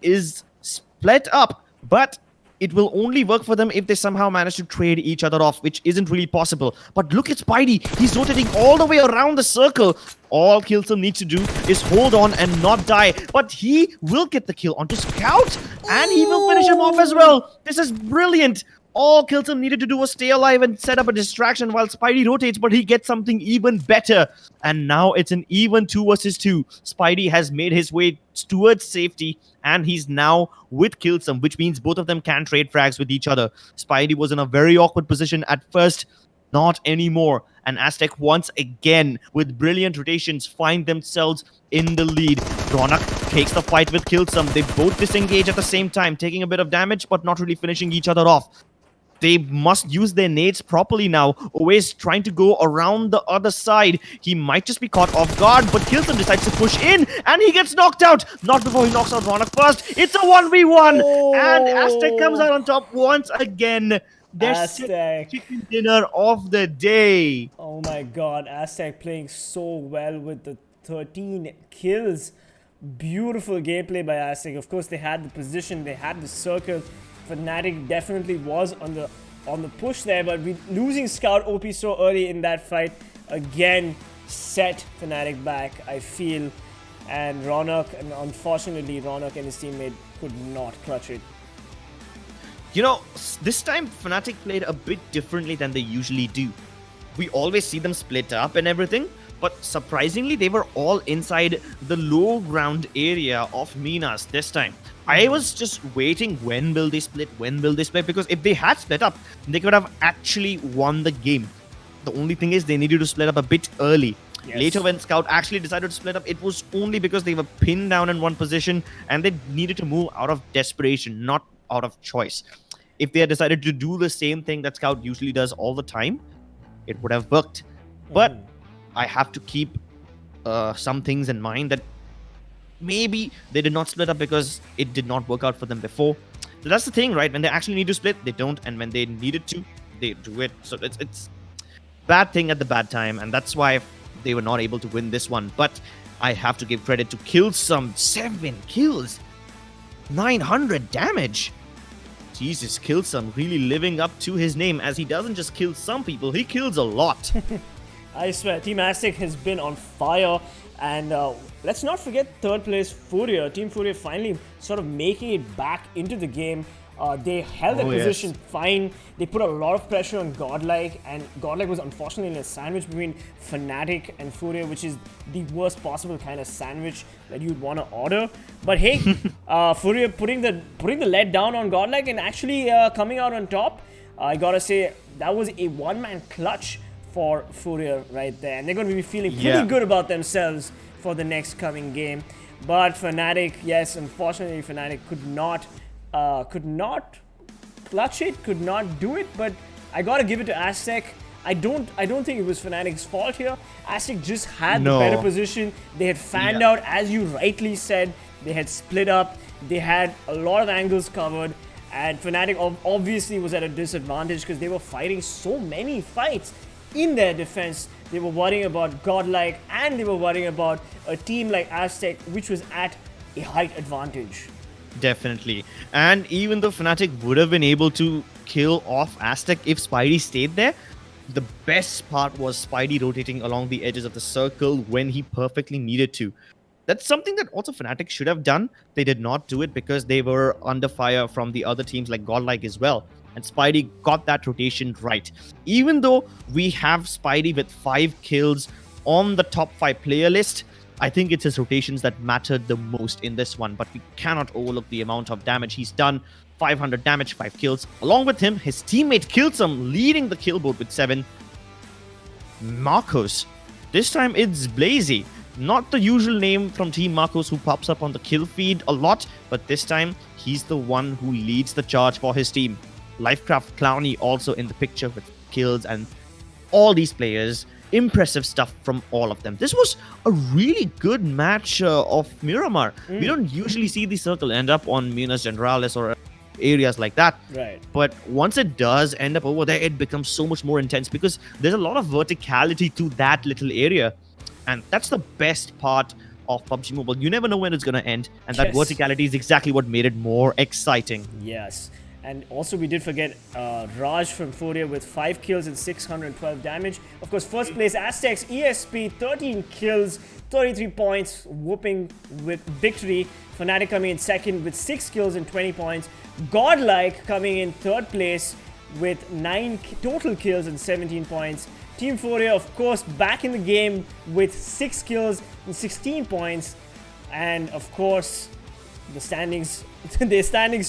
is split up, but it will only work for them if they somehow manage to trade each other off, which isn't really possible. But look at Spidey. He's rotating all the way around the circle. All CELTZ needs to do is hold on and not die. But he will get the kill onto Scout, and he will finish him off as well. This is brilliant. All CELTZ needed to do was stay alive and set up a distraction while Spidey rotates, but he gets something even better. And now it's an even 2 versus 2. Spidey has made his way towards safety, and he's now with CELTZ, which means both of them can trade frags with each other. Spidey was in a very awkward position at first, not anymore. And Aztec once again, with brilliant rotations, find themselves in the lead. Ronak takes the fight with CELTZ. They both disengage at the same time, taking a bit of damage, but not really finishing each other off. They must use their nades properly now. Always trying to go around the other side. He might just be caught off guard, but CELTZ decides to push in, and he gets knocked out. Not before he knocks out Ronak first. It's a 1v1, and Aztec comes out on top once again. Their chicken dinner of the day. Oh my god, Aztec playing so well with the 13 kills. Beautiful gameplay by Aztec. Of course, they had the position, they had the circle. Fnatic definitely was on the push there, but losing Scout OP so early in that fight again set Fnatic back, I feel. And unfortunately, Ronak and his teammate could not clutch it. You know, this time Fnatic played a bit differently than they usually do. We always see them split up and everything, but surprisingly, they were all inside the low ground area of Minas this time. I was just waiting, when will they split? When will they split? Because if they had split up, they could have actually won the game. The only thing is they needed to split up a bit early. Yes. Later, when Scout actually decided to split up, it was only because they were pinned down in one position and they needed to move out of desperation, not out of choice. If they had decided to do the same thing that Scout usually does all the time, it would have worked. But I have to keep some things in mind that maybe they did not split up because it did not work out for them before. So that's the thing, right? When they actually need to split, they don't, and when they needed to, they do it. So it's bad thing at the bad time, and that's why they were not able to win this one. But I have to give credit to Killsome. 7 kills, 900 damage. Jesus, Killsome really living up to his name, as he doesn't just kill some people, he kills a lot. I swear, Team Aztec has been on fire. And let's not forget third place FULLPWR. Team FULLPWR finally sort of making it back into the game. They held their position fine. They put a lot of pressure on Godlike, and Godlike was unfortunately in a sandwich between Fnatic and FULLPWR, which is the worst possible kind of sandwich that you'd want to order. But hey, FULLPWR putting the lead down on Godlike and actually coming out on top. I gotta say, that was a one-man clutch for FULLPWR right there, and they're going to be feeling pretty good about themselves for the next coming game. But Fnatic, yes, unfortunately Fnatic could not clutch it, could not do it. But I gotta give it to Aztec. I don't think it was Fnatic's fault here. Aztec just had the better position. They had fanned out, as you rightly said. They had split up. They had a lot of angles covered, and Fnatic obviously was at a disadvantage because they were fighting so many fights in their defense. They were worrying about Godlike, and they were worrying about a team like Aztec, which was at a height advantage. Definitely. And even though Fnatic would have been able to kill off Aztec if Spidey stayed there, the best part was Spidey rotating along the edges of the circle when he perfectly needed to. That's something that also Fnatic should have done. They did not do it because they were under fire from the other teams like Godlike as well. And Spidey got that rotation right. Even though we have Spidey with 5 kills on the top 5 player list, I think it's his rotations that mattered the most in this one. But we cannot overlook the amount of damage he's done. 500 damage, 5 kills. Along with him, his teammate Killsome leading the kill board with 7. Marcos. This time it's Blazy. Not the usual name from Team Marcos who pops up on the kill feed a lot, but this time he's the one who leads the charge for his team. Lifecraft Clowny also in the picture with kills, and all these players, impressive stuff from all of them. This was a really good match of Miramar. We don't usually see the circle end up on Minas Generalis or areas like that. Right. But once it does end up over there, it becomes so much more intense because there's a lot of verticality to that little area. And that's the best part of PUBG Mobile. You never know when it's going to end. And that verticality is exactly what made it more exciting. Yes. And also we did forget Raj from FULLPWR with 5 kills and 612 damage. Of course, first place Aztecs, ESP, 13 kills, 33 points, whooping with victory. Fnatic coming in second with 6 kills and 20 points. Godlike coming in third place with 9 total kills and 17 points. Team FULLPWR, of course, back in the game with 6 kills and 16 points. And of course, the standings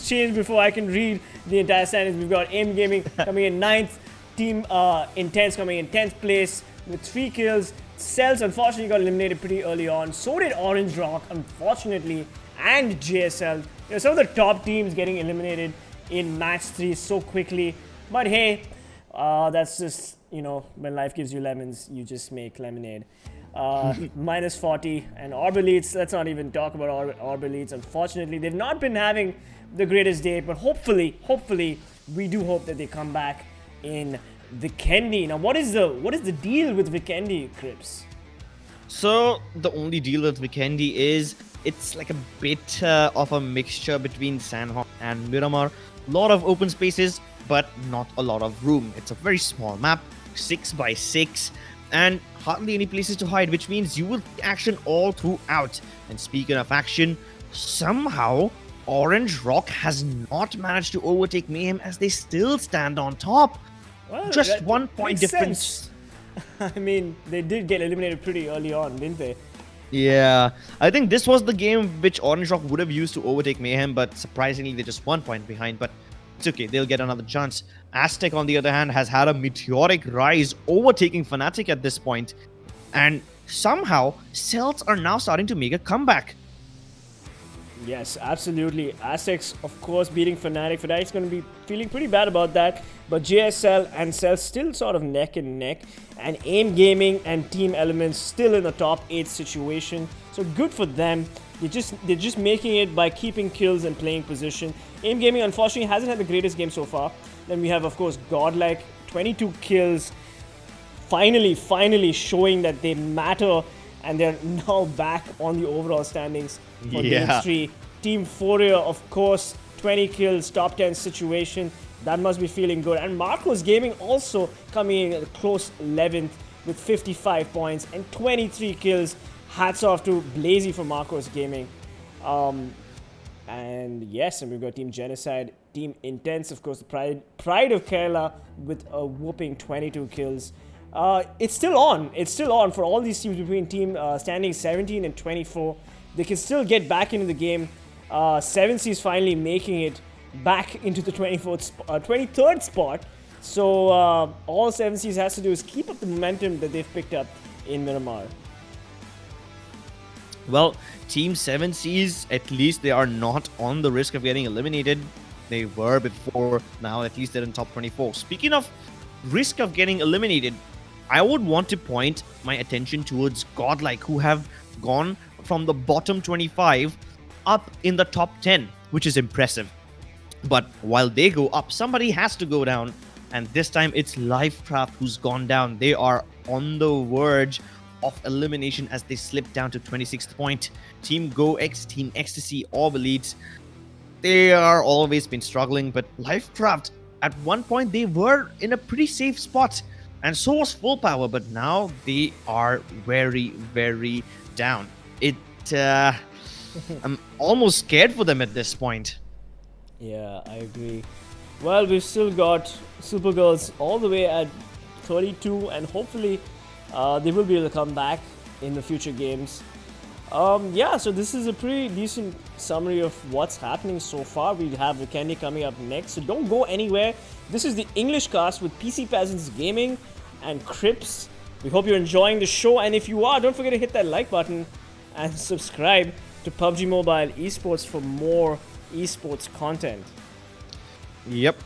changed before I can read the entire standings. We've got AIMGAMING coming in 9th, Team Intense coming in 10th place with 3 kills. CELTZ unfortunately got eliminated pretty early on. So did Orange Rock, unfortunately, and JSL. You know, some of the top teams getting eliminated in match 3 so quickly. But hey, that's just, you know, when life gives you lemons, you just make lemonade. Minus 40 and ORB Elites. Let's not even talk about ORB Elites. Unfortunately, they've not been having the greatest day, but hopefully, we do hope that they come back in Vikendi. Now, what is the deal with Vikendi, Crips? So the only deal with Vikendi is it's like a bit of a mixture between Sanhok and Miramar. A lot of open spaces, but not a lot of room. It's a very small map, 6x6. And hardly any places to hide, which means you will action all throughout. And speaking of action, somehow Orange Rock has not managed to overtake Mayhem as they still stand on top. Well, just 1 point difference. I mean, they did get eliminated pretty early on, didn't they? Yeah, I think this was the game which Orange Rock would have used to overtake Mayhem, but surprisingly they're just 1 point behind, but it's okay, they'll get another chance. Aztec, on the other hand, has had a meteoric rise, overtaking Fnatic at this point, and somehow CELTZ are now starting to make a comeback. Yes, absolutely. Aztecs, of course, beating Fnatic. Fnatic's going to be feeling pretty bad about that. But JSL and CELTZ still sort of neck and neck. And AIMGAMING and TeamELVES still in the top 8 situation. So good for them. They're just making it by keeping kills and playing position. AIMGAMING, unfortunately, hasn't had the greatest game so far. Then we have, of course, Godlike, 22 kills. Finally showing that they matter. And they're now back on the overall standings for Game 3. Team Fourier, of course, 20 kills, top 10 situation. That must be feeling good. And Marcos Gaming also coming in at close 11th with 55 points and 23 kills. Hats off to Blazy for Marcos Gaming. And yes, and we've got TeamGenocide, Team Intense, of course, the pride of Kerala with a whooping 22 kills. It's still on. It's still on for all these teams between team standing 17 and 24. They can still get back into the game. 7C is finally making it back into the 23rd spot. So all 7Cs has to do is keep up the momentum that they've picked up in Miramar. Well, Team 7Cs, at least they are not on the risk of getting eliminated. They were before. Now at least they're in top 24. Speaking of risk of getting eliminated, I would want to point my attention towards Godlike, who have gone from the bottom 25 up in the top 10, which is impressive. But while they go up, somebody has to go down, and this time it's Lifecraft who's gone down. They are on the verge of elimination as they slip down to 26th point. Team GoX, Team Ecstasy, ORB Elites, they are always been struggling, but Lifecraft, at one point they were in a pretty safe spot. And so was FULLPWR, but now they are very, very down. I'm almost scared for them at this point. Yeah, I agree. Well, we've still got SuperGirls all the way at 32, and hopefully they will be able to come back in the future games. Yeah, so this is a pretty decent summary of what's happening so far. We have Vikendi coming up next, so don't go anywhere. This is the English cast with PC Peasants Gaming and Crips. We hope you're enjoying the show, and if you are, don't forget to hit that like button and subscribe to PUBG Mobile Esports for more esports content. Yep.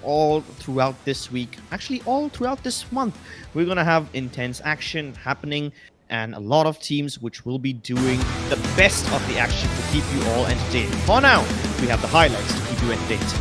All throughout this week, actually all throughout this month, we're gonna have intense action happening and a lot of teams which will be doing the best of the action to keep you all entertained. For now, we have the highlights to keep you entertained.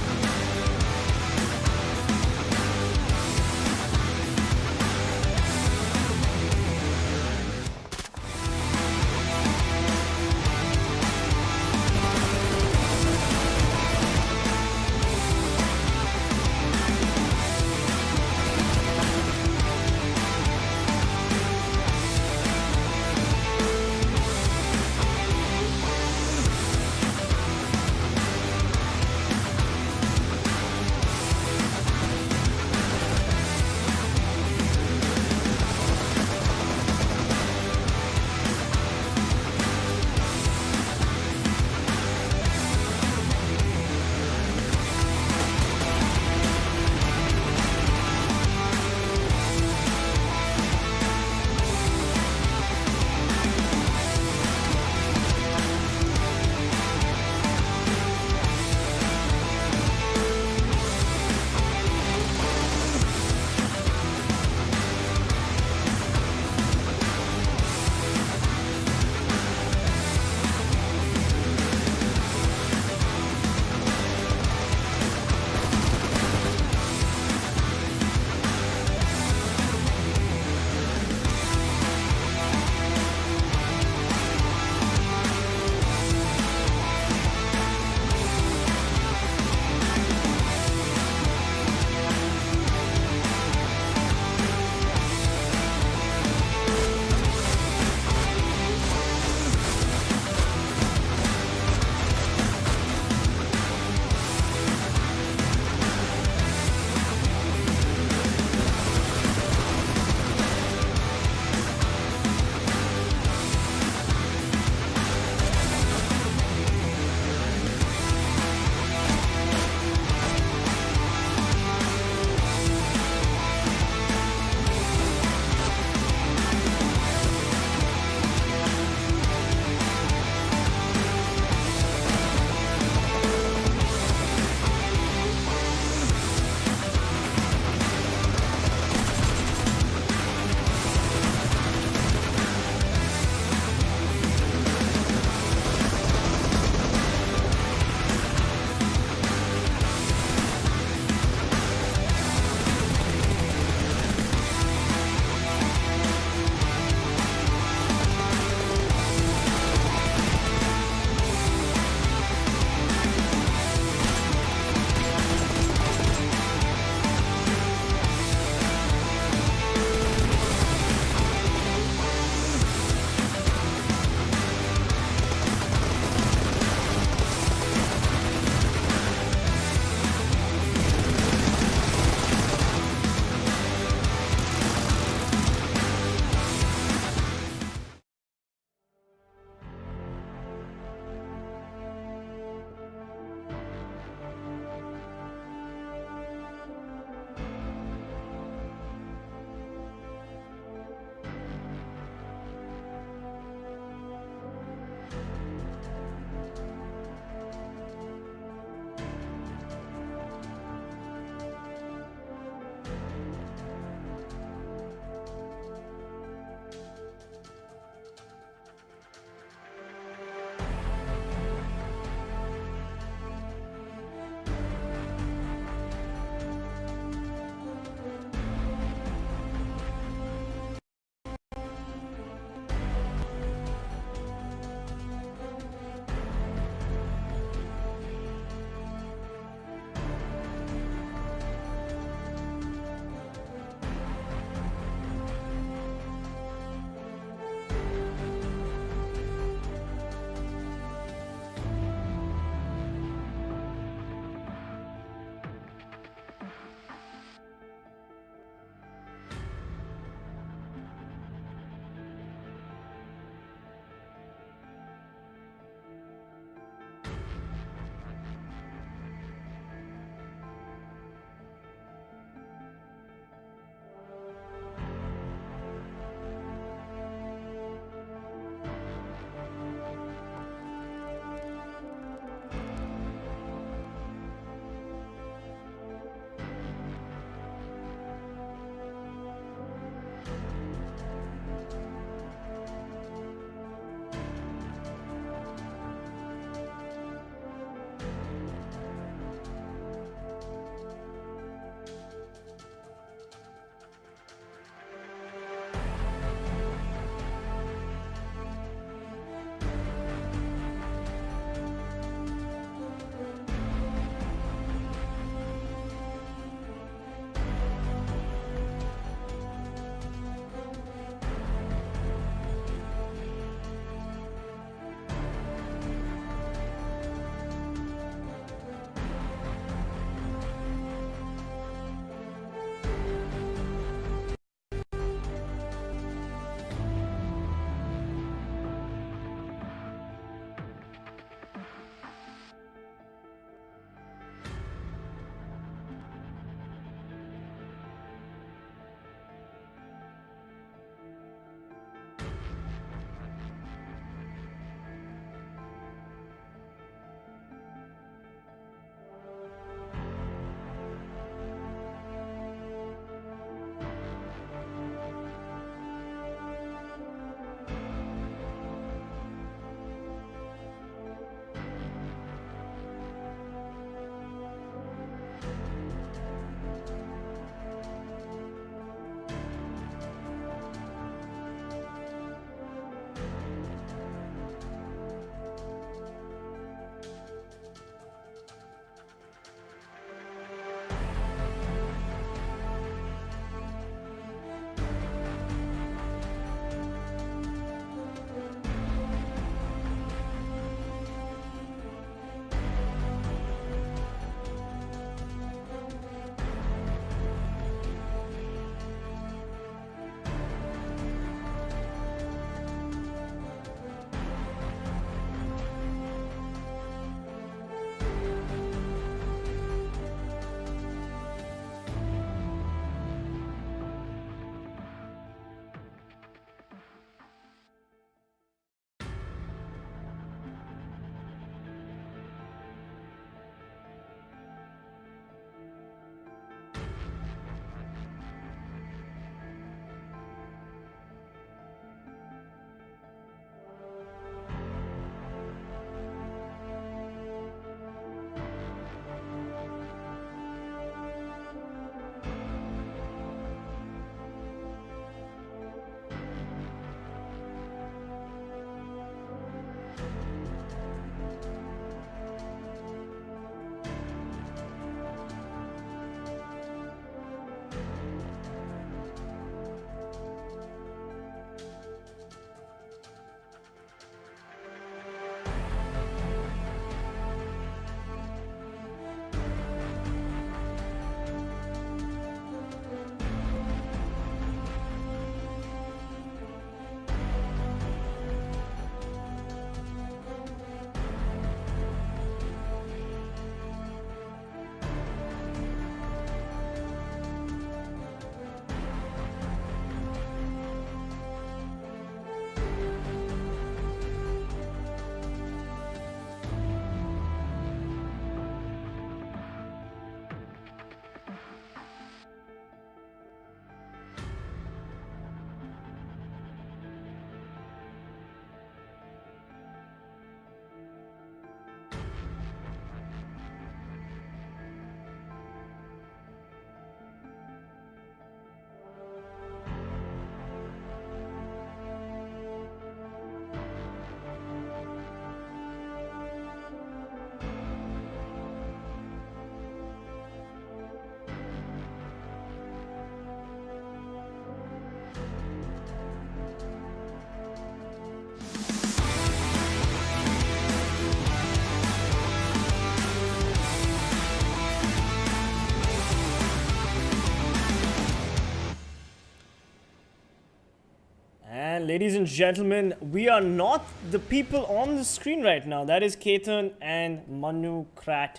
And ladies and gentlemen, we are not the people on the screen right now. That is Ketan and Manu Krat.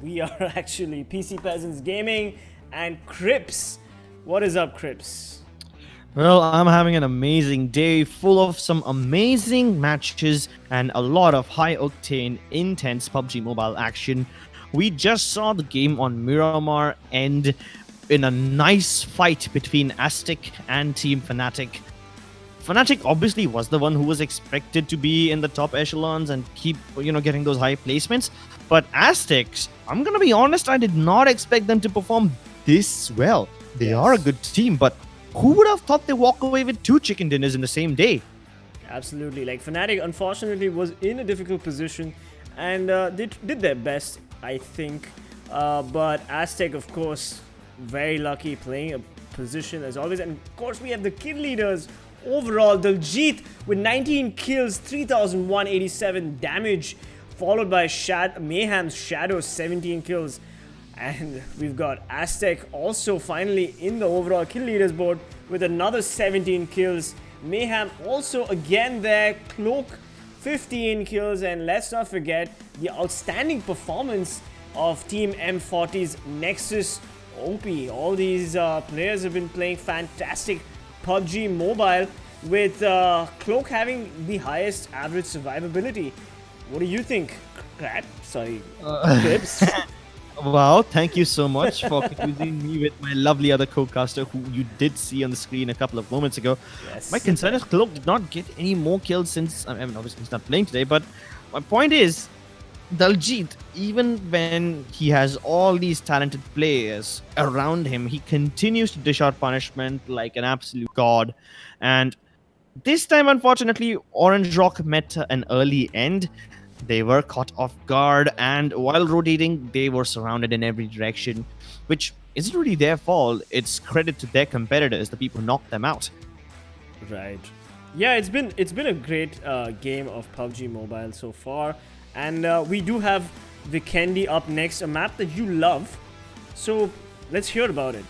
We are actually PC Peasants Gaming and Crips. What is up, Crips? Well, I'm having an amazing day full of some amazing matches and a lot of high-octane, intense PUBG Mobile action. We just saw the game on Miramar end in a nice fight between Aztec and Team Fnatic. Fnatic obviously was the one who was expected to be in the top echelons and keep, getting those high placements. But Aztecs, I'm gonna be honest, I did not expect them to perform this well. They are a good team, but who would have thought they walk away with 2 chicken dinners in the same day? Absolutely. Like, Fnatic unfortunately was in a difficult position and they did their best, I think. But Aztec, of course, very lucky playing a position as always. And of course, we have the kill leaders overall. Diljit with 19 kills, 3,187 damage, followed by Mayhem's Shadow, 17 kills. And we've got Aztec also finally in the overall kill leaders board with another 17 kills. Mayhem also again there. Cloak, 15 kills. And let's not forget the outstanding performance of Team M40's Nexus OP. All these players have been playing fantastic PUBG Mobile with Cloak having the highest average survivability. What do you think, Krat? Sorry, Crips. Wow, thank you so much for confusing me with my lovely other co-caster who you did see on the screen a couple of moments ago. Yes. My concern is Cloak did not get any more kills since, I mean, obviously he's not playing today, but my point is, Diljit, even when he has all these talented players around him, he continues to dish out punishment like an absolute god. And this time, unfortunately, Orange Rock met an early end. They were caught off guard, and while rotating, they were surrounded in every direction, which isn't really their fault. It's credit to their competitors, the people who knocked them out. Right. Yeah, it's been a great game of PUBG Mobile so far, and we do have Vikendi up next, a map that you love. So let's hear about it.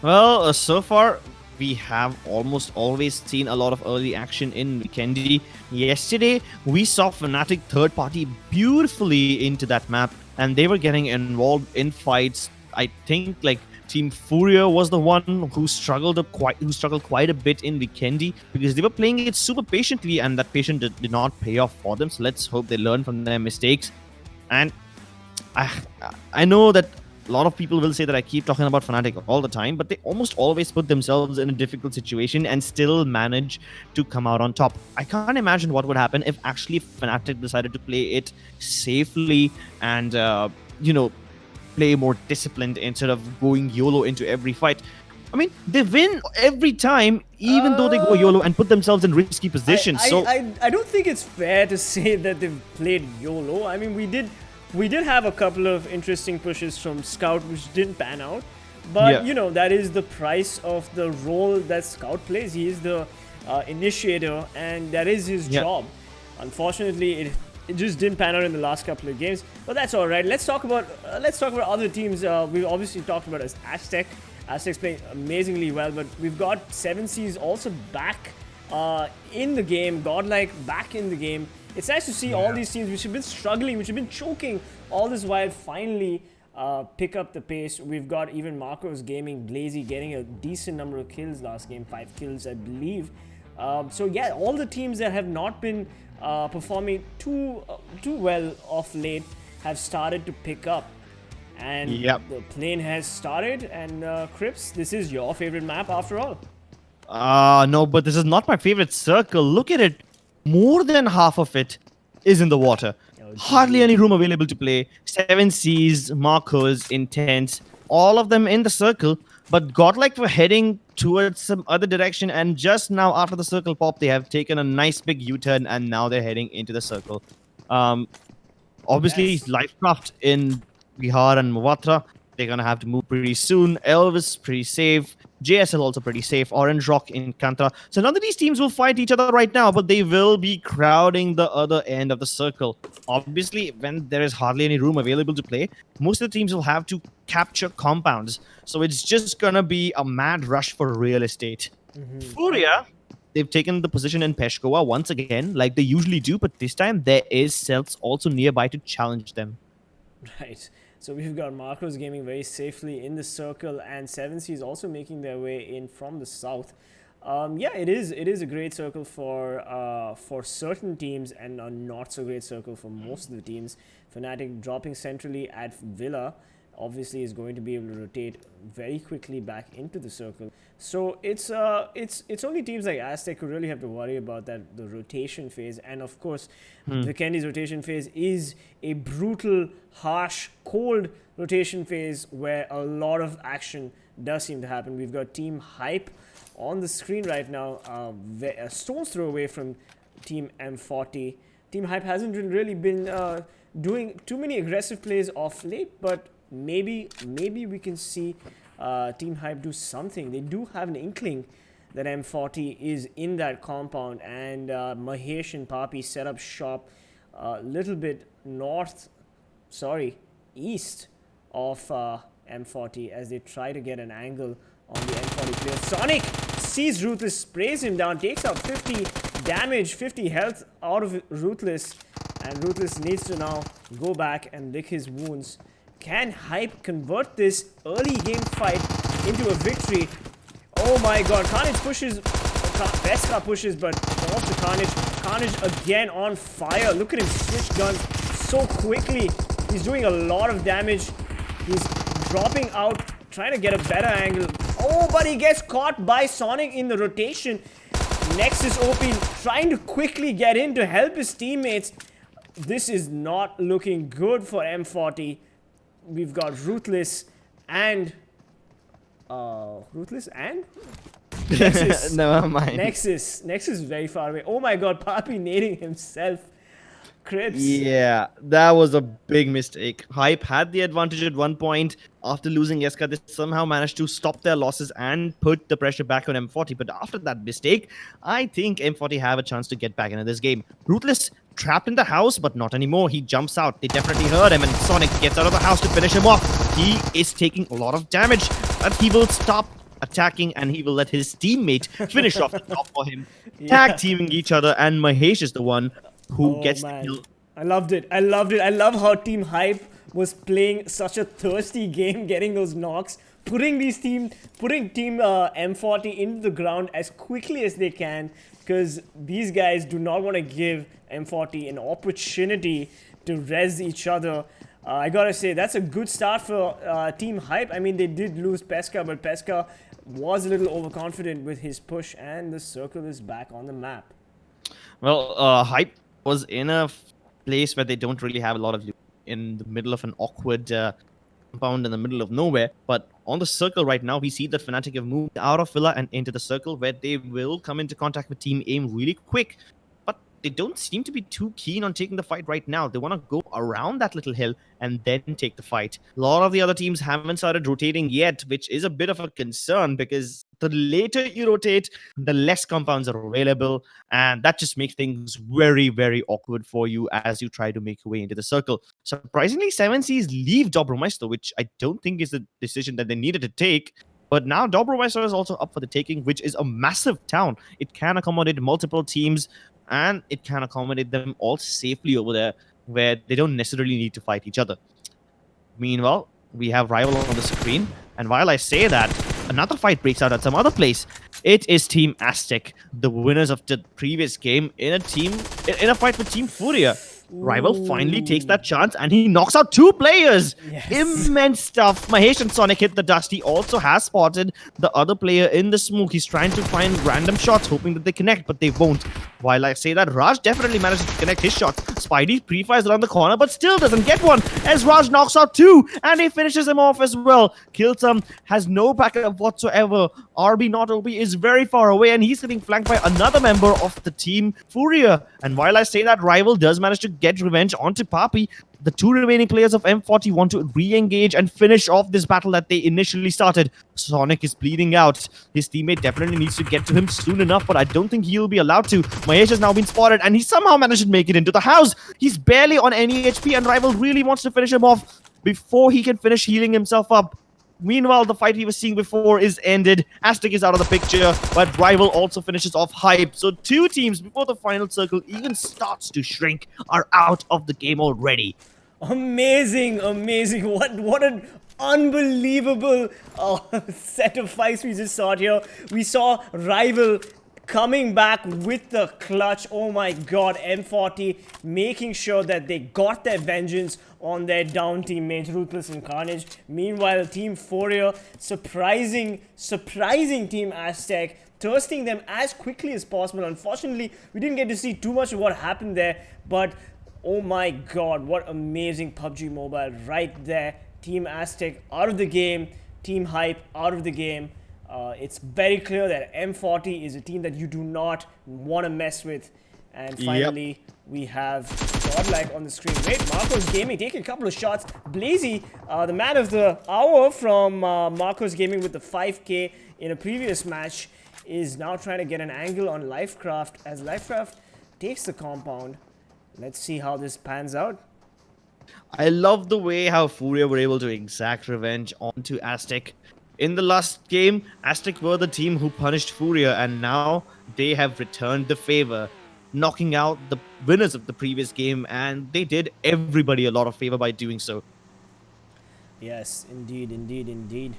Well, so far, we have almost always seen a lot of early action in Vikendi. Yesterday, we saw Fnatic third party beautifully into that map, and they were getting involved in fights. I think like Team Furia was the one who struggled quite a bit in Vikendi because they were playing it super patiently, and that patience did not pay off for them. So let's hope they learn from their mistakes. And I know that a lot of people will say that I keep talking about Fnatic all the time, but they almost always put themselves in a difficult situation and still manage to come out on top. I can't imagine what would happen if actually Fnatic decided to play it safely and, play more disciplined instead of going YOLO into every fight. I mean, they win every time, even though they go YOLO and put themselves in risky positions. I don't think it's fair to say that they've played YOLO. I mean, we did have a couple of interesting pushes from Scout which didn't pan out, but that is the price of the role that Scout plays. He is the initiator, and that is his job. Unfortunately, it just didn't pan out in the last couple of games, but that's all right. Let's talk about other teams. We've obviously talked about Aztec. Aztec's playing amazingly well, but we've got 7Cs also back in the game. Godlike back in the game. It's nice to see all these teams which have been struggling, which have been choking all this while finally pick up the pace. We've got even Marcos Gaming, Blazy getting a decent number of kills last game, 5 kills I believe. So yeah, all the teams that have not been performing too well of late have started to pick up. And the plane has started, and Crips, this is your favorite map after all. No, but this is not my favorite circle. Look at it. More than half of it is in the water. Hardly any room available to play. 7Cs, Marcos, Intense, all of them in the circle. But Godlike were heading towards some other direction, and just now after the circle pop, they have taken a nice big U-turn, and now they're heading into the circle. Obviously, Lifecraft in Bihar and Mawatra, they're gonna have to move pretty soon. Elvis pretty safe. JSL also pretty safe. Orange Rock in Kantra. So none of these teams will fight each other right now, but they will be crowding the other end of the circle. Obviously, when there is hardly any room available to play, most of the teams will have to capture compounds. So it's just gonna be a mad rush for real estate. Furia, they've taken the position in Peshkowa once again, like they usually do, but this time there is CELTZ also nearby to challenge them. Right. So we've got Marcos Gaming very safely in the circle, and 7C is also making their way in from the south. Yeah, it is a great circle for certain teams, and a not so great circle for most of the teams. Fnatic dropping centrally at Villa obviously is going to be able to rotate very quickly back into the circle. So it's only teams like Aztec who really have to worry about that, the rotation phase. And of course, Vikendi's rotation phase is a brutal, harsh, cold rotation phase where a lot of action does seem to happen. We've got Team Hype on the screen right now, a stone's throw away from Team M40. Team Hype hasn't really been doing too many aggressive plays off late, but maybe we can see Team Hype do something. They do have an inkling that M40 is in that compound, and Mahesh and Papi set up shop a little bit east of M40 as they try to get an angle on the M40 player. Sonic sees Ruthless, sprays him down, takes out 50 damage, 50 health out of Ruthless, and Ruthless needs to now go back and lick his wounds. Can Hype convert this early game fight into a victory? Oh my god, Carnage pushes, Veska pushes, but falls to Carnage. Carnage again on fire. Look at him switch guns so quickly. He's doing a lot of damage. He's dropping out, trying to get a better angle. Oh, but he gets caught by Sonic in the rotation. Nexus OP trying to quickly get in to help his teammates. This is not looking good for M40. We've got Ruthless and Nexus. Never mind. Nexus is very far away. Oh my god, Papi nading himself. Crips. Yeah, that was a big mistake. Hype had the advantage at one point. After losing Yeska, they somehow managed to stop their losses and put the pressure back on M40. But after that mistake, I think M40 have a chance to get back into this game. Ruthless trapped in the house, but not anymore. He jumps out. They definitely heard him, and Sonic gets out of the house to finish him off. He is taking a lot of damage, but he will stop attacking and he will let his teammate finish off the top for him. Tag teaming each other, and Mahesh is the one who gets the kill. I loved it. I love how Team Hype was playing such a thirsty game, getting those knocks, putting Team M40 into the ground as quickly as they can, because these guys do not want to give M40 an opportunity to res each other. I gotta say, that's a good start for Team Hype. I mean, they did lose Pesca, but Pesca was a little overconfident with his push, and the circle is back on the map. Well, Hype was in a place where they don't really have a lot of loot, in the middle of an awkward compound in the middle of nowhere. But on the circle right now, we see that Fnatic have moved out of Villa and into the circle, where they will come into contact with Team AIM really quick. But they don't seem to be too keen on taking the fight right now. They want to go around that little hill and then take the fight. A lot of the other teams haven't started rotating yet, which is a bit of a concern, because the later you rotate, the less compounds are available, and that just makes things very, very awkward for you as you try to make your way into the circle. Surprisingly, 7Cs leave Dobromeister, which I don't think is the decision that they needed to take. But now Dobromeister is also up for the taking, which is a massive town. It can accommodate multiple teams, and it can accommodate them all safely over there, where they don't necessarily need to fight each other. Meanwhile, we have Rival on the screen, and while I say that, another fight breaks out at some other place. It is Team Aztec, the winners of the previous game, in a fight with Team Furia. Rival finally takes that chance, and he knocks out 2 players. Yes. Immense stuff. Mahesh and Sonic hit the dust. He also has spotted the other player in the smoke. He's trying to find random shots, hoping that they connect, but they won't. While I say that, Raj definitely manages to connect his shots. Spidey pre-fires around the corner, but still doesn't get one, as Raj knocks out 2, and he finishes him off as well. CELTZ has no backup whatsoever. RB not OB is very far away, and he's getting flanked by another member of the Team Furia. And while I say that, Rival does manage to get revenge onto Papi, the 2 remaining players of M40 want to re-engage and finish off this battle that they initially started. Sonic is bleeding out. His teammate definitely needs to get to him soon enough, but I don't think he'll be allowed to. Mahesh has now been spotted, and he somehow managed to make it into the house. He's barely on any HP, and Rival really wants to finish him off before he can finish healing himself up. Meanwhile, the fight he was seeing before is ended. Aztec is out of the picture, but Rival also finishes off Hype. So 2 teams before the final circle even starts to shrink are out of the game already. Amazing, amazing. What an unbelievable set of fights we just saw here. We saw Rival coming back with the clutch. Oh my god, M40 making sure that they got their vengeance on their down teammates, Ruthless and Carnage. Meanwhile, Team FULLPWR surprising Team Aztec, thirsting them as quickly as possible. Unfortunately, we didn't get to see too much of what happened there, but oh my god, what amazing PUBG Mobile right there. Team Aztec out of the game, Team Hype out of the game. It's very clear that M40 is a team that you do not want to mess with. And finally, we have Godlike on the screen. Wait, Marcos Gaming taking a couple of shots. Blazy, the man of the hour from Marcos Gaming with the 5K in a previous match, is now trying to get an angle on Lifecraft as Lifecraft takes the compound. Let's see how this pans out. I love the way how FULLPWR were able to exact revenge onto Aztec. In the last game, Aztec were the team who punished FULLPWR, and now they have returned the favor, knocking out the winners of the previous game, and they did everybody a lot of favor by doing so. Yes, indeed, indeed, indeed.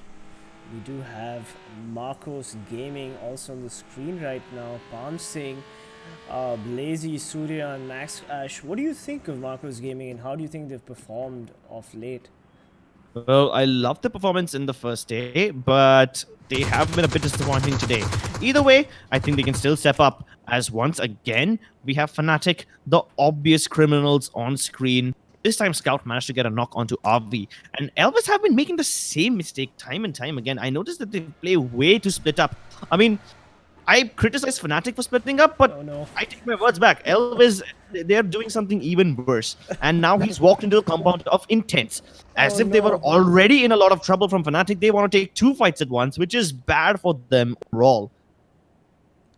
We do have Marcos Gaming also on the screen right now. Palm Singh, Blazy, Surya, and Max Ash. What do you think of Marcos Gaming, and how do you think they've performed of late? Well, I love the performance in the first day, but they have been a bit disappointing today. Either way, I think they can still step up, as once again, we have Fnatic, the obvious criminals on screen. This time, Scout managed to get a knock onto RV, and ELVES have been making the same mistake time and time again. I noticed that they play way too split up. I mean, I criticize Fnatic for splitting up, but I take my words back. ELVES, they're doing something even worse. And now he's walked into a compound of Intense. As if they were already in a lot of trouble from Fnatic, they want to take 2 fights at once, which is bad for them overall.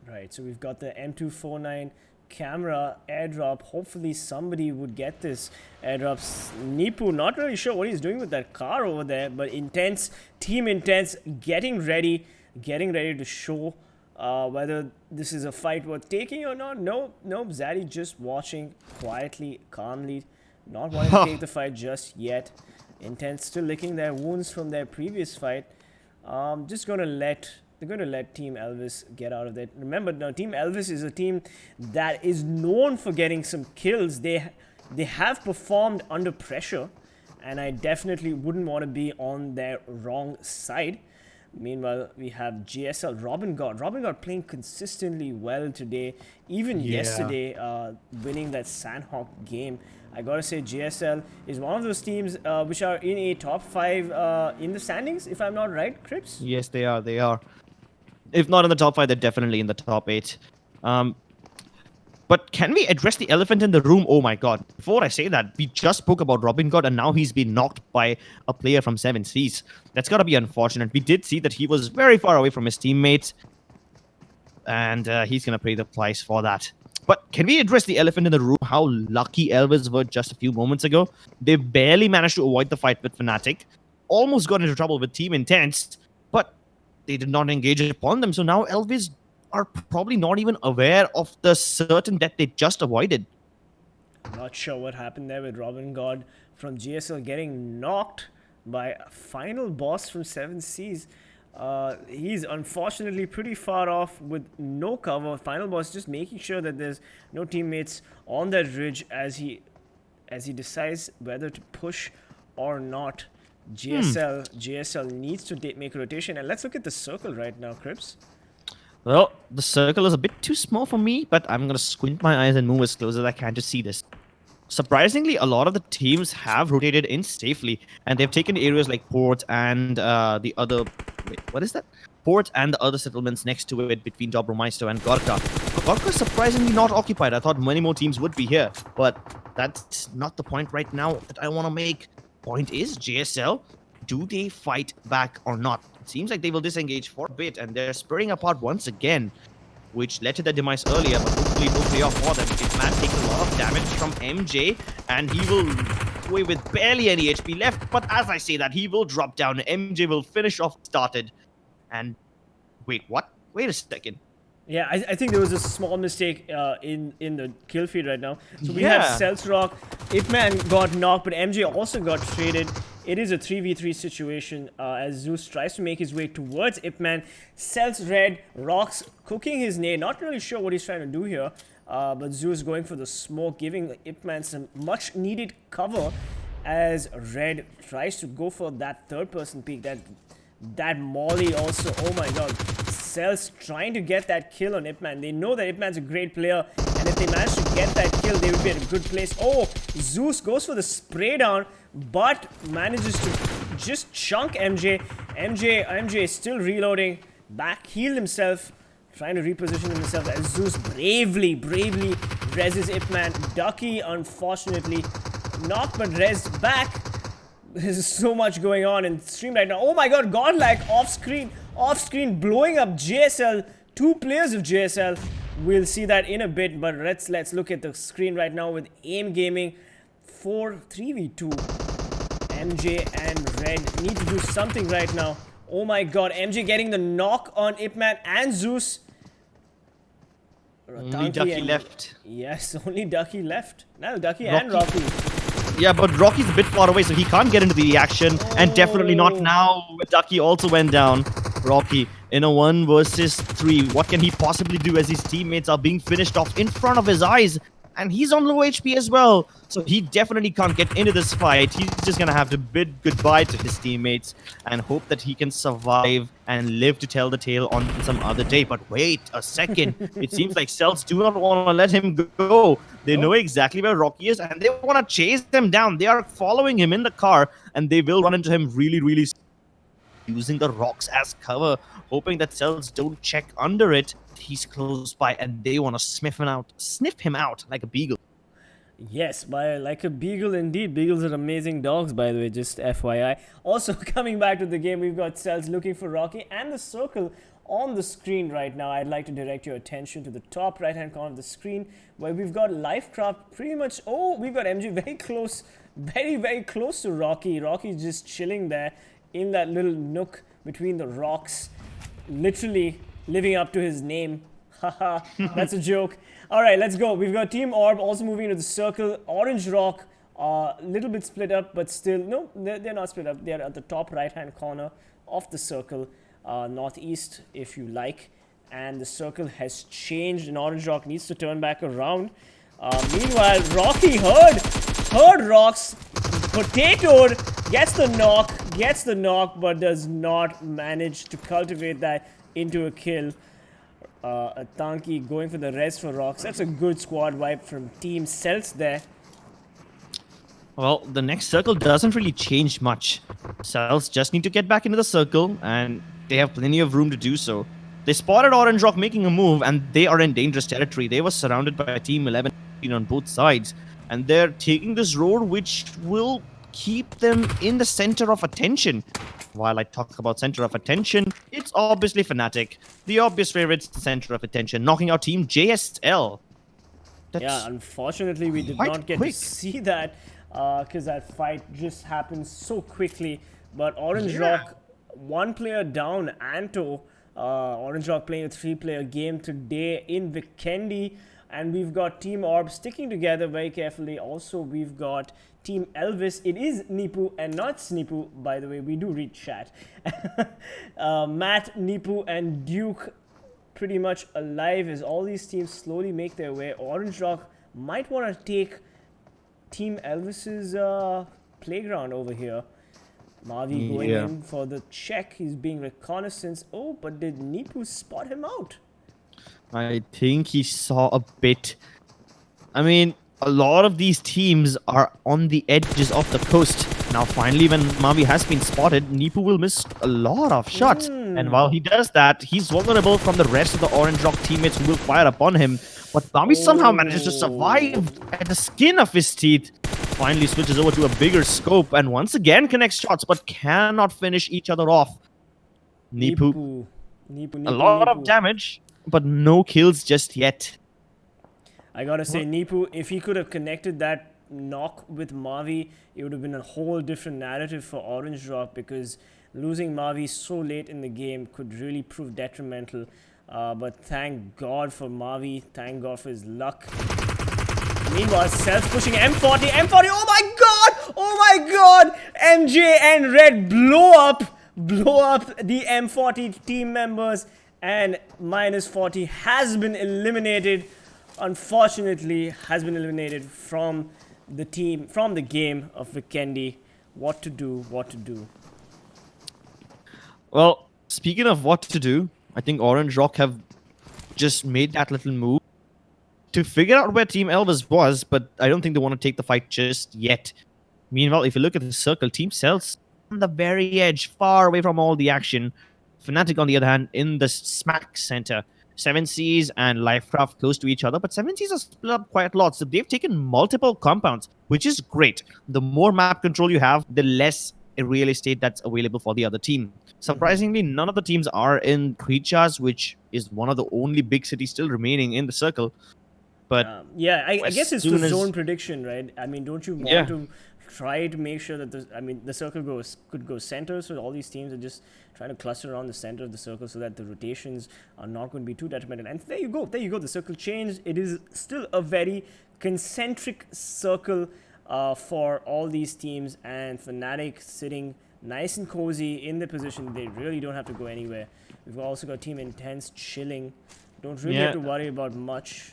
Right, so we've got the M249 camera airdrop. Hopefully somebody would get this airdrop. Nipu, not really sure what he's doing with that car over there, but Intense, Team Intense, getting ready to show whether this is a fight worth taking or not. No, Zaddy just watching quietly, calmly, not wanting to take the fight just yet. Intense still licking their wounds from their previous fight. They're going to let TeamELVES get out of that. Remember, now TeamELVES is a team that is known for getting some kills. They have performed under pressure, and I definitely wouldn't want to be on their wrong side. Meanwhile, we have JSL, Robin God playing consistently well today. Even yesterday, winning that Sanhok game. I gotta say, JSL is one of those teams which are in a top 5 in the standings, if I'm not right, Crips? Yes, they are. If not in the top 5, they're definitely in the top 8. But can we address the elephant in the room? Oh my god. Before I say that, we just spoke about Robin God, and now he's been knocked by a player from 7 Seas. That's gotta be unfortunate. We did see that he was very far away from his teammates, and he's gonna pay the price for that. But can we address the elephant in the room? How lucky ELVES were just a few moments ago. They barely managed to avoid the fight with Fnatic. Almost got into trouble with Team Intense, but they did not engage upon them. So now ELVES are probably not even aware of the certain death they just avoided. I'm not sure what happened there with Robin God from GSL getting knocked by a final boss from 7 Seas. He's unfortunately pretty far off with no cover. Final boss just making sure that there's no teammates on that ridge as he decides whether to push or not. GSL needs to make a rotation, and let's look at the circle right now, Crips. Well, the circle is a bit too small for me, but I'm gonna squint my eyes and move as close as I can to see this. Surprisingly, a lot of the teams have rotated in safely, and they've taken areas like Port and the other... Wait, what is that? Port and the other settlements next to it between Dobromaisto and Gorka. Gorka is surprisingly not occupied. I thought many more teams would be here, but that's not the point right now that I want to make. Point is, JSL, do they fight back or not? It seems like they will disengage for a bit, and they're spreading apart once again, which led to their demise earlier, but hopefully it will pay off for them. This man takes a lot of damage from MJ, and he will pathway with barely any HP left. But as I say that, he will drop down. MJ will finish off started. And wait, what? Wait a second. Yeah, I think there was a small mistake in the kill feed right now. So we have CELTZ Rock. Ipman got knocked, but MJ also got traded. It is a 3v3 situation as Zeus tries to make his way towards Ipman. CELTZ Red, Rocks cooking his nade. Not really sure what he's trying to do here. But Zeus going for the smoke, giving Ipman some much needed cover as Red tries to go for that third person peek. That molly also, oh my god. CELTZ trying to get that kill on Ipman. They know that Ipman's a great player, and if they manage to get that kill, they would be at a good place. Oh, Zeus goes for the spray down, but manages to just chunk MJ. MJ is still reloading, back healed himself, trying to reposition himself as Zeus bravely reses Ipman. Ducky, unfortunately, knocked but res back. There's so much going on in stream right now. Oh my god, godlike off screen blowing up JSL. 2 players of JSL. We'll see that in a bit, but let's look at the screen right now with AIMGAMING 3v2. MJ and Red need to do something right now. Oh my god, MJ getting the knock on Ipman and Zeus. Only Ducky left. Yes, only Ducky left. Now Ducky and Rocky. Yeah, but Rocky's a bit far away, so he can't get into the action. And definitely not now. Ducky also went down. Rocky in a 1 versus 3. What can he possibly do as his teammates are being finished off in front of his eyes? And he's on low HP as well. So he definitely can't get into this fight. He's just going to have to bid goodbye to his teammates and hope that he can survive and live to tell the tale on some other day. But wait a second. It seems like CELTZ do not want to let him go. They know exactly where Rocky is and they want to chase him down. They are following him in the car and they will run into him really using the rocks as cover, hoping that CELTZ don't check under it. He's close by and they want to sniff him out like a beagle. Yes, like a beagle indeed. Beagles are amazing dogs, by the way, just FYI. Also, coming back to the game, we've got CELTZ looking for Rocky and the circle on the screen right now. I'd like to direct your attention to the top right-hand corner of the screen where we've got Lifecraft pretty much... Oh, we've got MG very close, very close to Rocky. Rocky's just chilling there in that little nook between the rocks, literally living up to his name. Haha, that's a joke. All right, let's go. We've got Team ORB also moving into the circle. Orange Rock, a little bit split up, but still, no, they're not split up. They're at the top right-hand corner of the circle, northeast, if you like. And the circle has changed, and Orange Rock needs to turn back around. Meanwhile, Rocky heard Rocks, potatoed, gets the knock, but does not manage to cultivate that into a kill. A Tanki going for the res for Rocks. That's a good squad wipe from Team CELTZ there. Well, the next circle doesn't really change much. CELTZ just need to get back into the circle, and they have plenty of room to do so. They spotted Orange Rock making a move, and they are in dangerous territory. They were surrounded by Team 11 on both sides, and they're taking this road which will keep them in the center of attention. While I talk about center of attention, it's obviously Fnatic. The obvious favorite center of attention, knocking out Team JSL. Yeah, unfortunately, we did not get to see that because that fight just happened so quickly. But Orange Rock, 1 player down, Anto. Orange Rock playing a 3-player game today in Vikendi. And we've got Team ORB sticking together very carefully. Also, we've got TeamELVES. It is Nipu and not Snipu, by the way. We do read chat. Matt, Nipu, and Duke pretty much alive as all these teams slowly make their way. Orange Rock might want to take TeamELVES's playground over here. Mavi going in for the check. He's being reconnaissance. Oh, but did Nipu spot him out? I think he saw a bit. I mean, a lot of these teams are on the edges of the coast. Now, finally, when Mavi has been spotted, Nipu will miss a lot of shots. And while he does that, he's vulnerable from the rest of the Orange Rock teammates who will fire upon him. But Mavi somehow manages to survive at the skin of his teeth. Finally switches over to a bigger scope and once again connects shots, but cannot finish each other off. Nipu. A lot of damage, but no kills just yet. I gotta say, Nipu, if he could have connected that knock with Mavi, it would have been a whole different narrative for Orange Rock, because losing Mavi so late in the game could really prove detrimental. But thank God for Mavi, thank God for his luck. Meanwhile, CELTZ pushing M40, oh my God, oh my God, MJ and Red blow up the M40 team members, and -40 has been eliminated, unfortunately, has been eliminated from the team, from the game of Vikendi. What to do, what to do. Well, speaking of what to do, I think Orange Rock have just made that little move to figure out where TeamELVES was, but I don't think they want to take the fight just yet. Meanwhile, if you look at the circle, Team CELTZ on the very edge, far away from all the action. Fnatic, on the other hand, in the smack center. 7Cs and Lifecraft close to each other, but 7Cs are split up quite a lot, so they've taken multiple compounds, which is great. The more map control you have, the less real estate that's available for the other team. Surprisingly, none of the teams are in Krichas, which is one of the only big cities still remaining in the circle. But yeah, I guess it's for zone prediction, right? I mean, don't you want to try to make sure that the circle could go center, so all these teams are just trying to cluster around the center of the circle so that the rotations are not going to be too detrimental. And there you go, the circle changed. It is still a very concentric circle for all these teams, and Fnatic sitting nice and cozy in the position. They really don't have to go anywhere. We've also got Team Intense chilling. Don't really have to worry about much.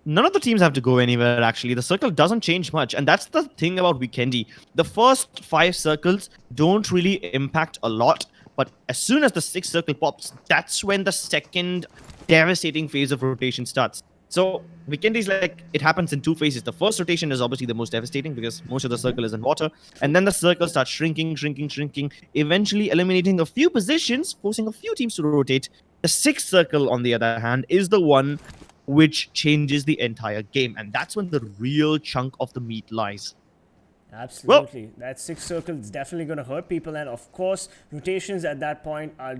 None of the teams have to go anywhere, actually. The circle doesn't change much, and that's the thing about Vikendi. The first 5 circles don't really impact a lot, but as soon as the 6th circle pops, that's when the second devastating phase of rotation starts. So Vikendi is like, it happens in 2 phases. The first rotation is obviously the most devastating because most of the circle is in water, and then the circle starts shrinking, eventually eliminating a few positions, forcing a few teams to rotate. The 6th circle, on the other hand, is the one which changes the entire game, and that's when the real chunk of the meat lies. Absolutely. Well, that 6th circle is definitely going to hurt people, and of course rotations at that point are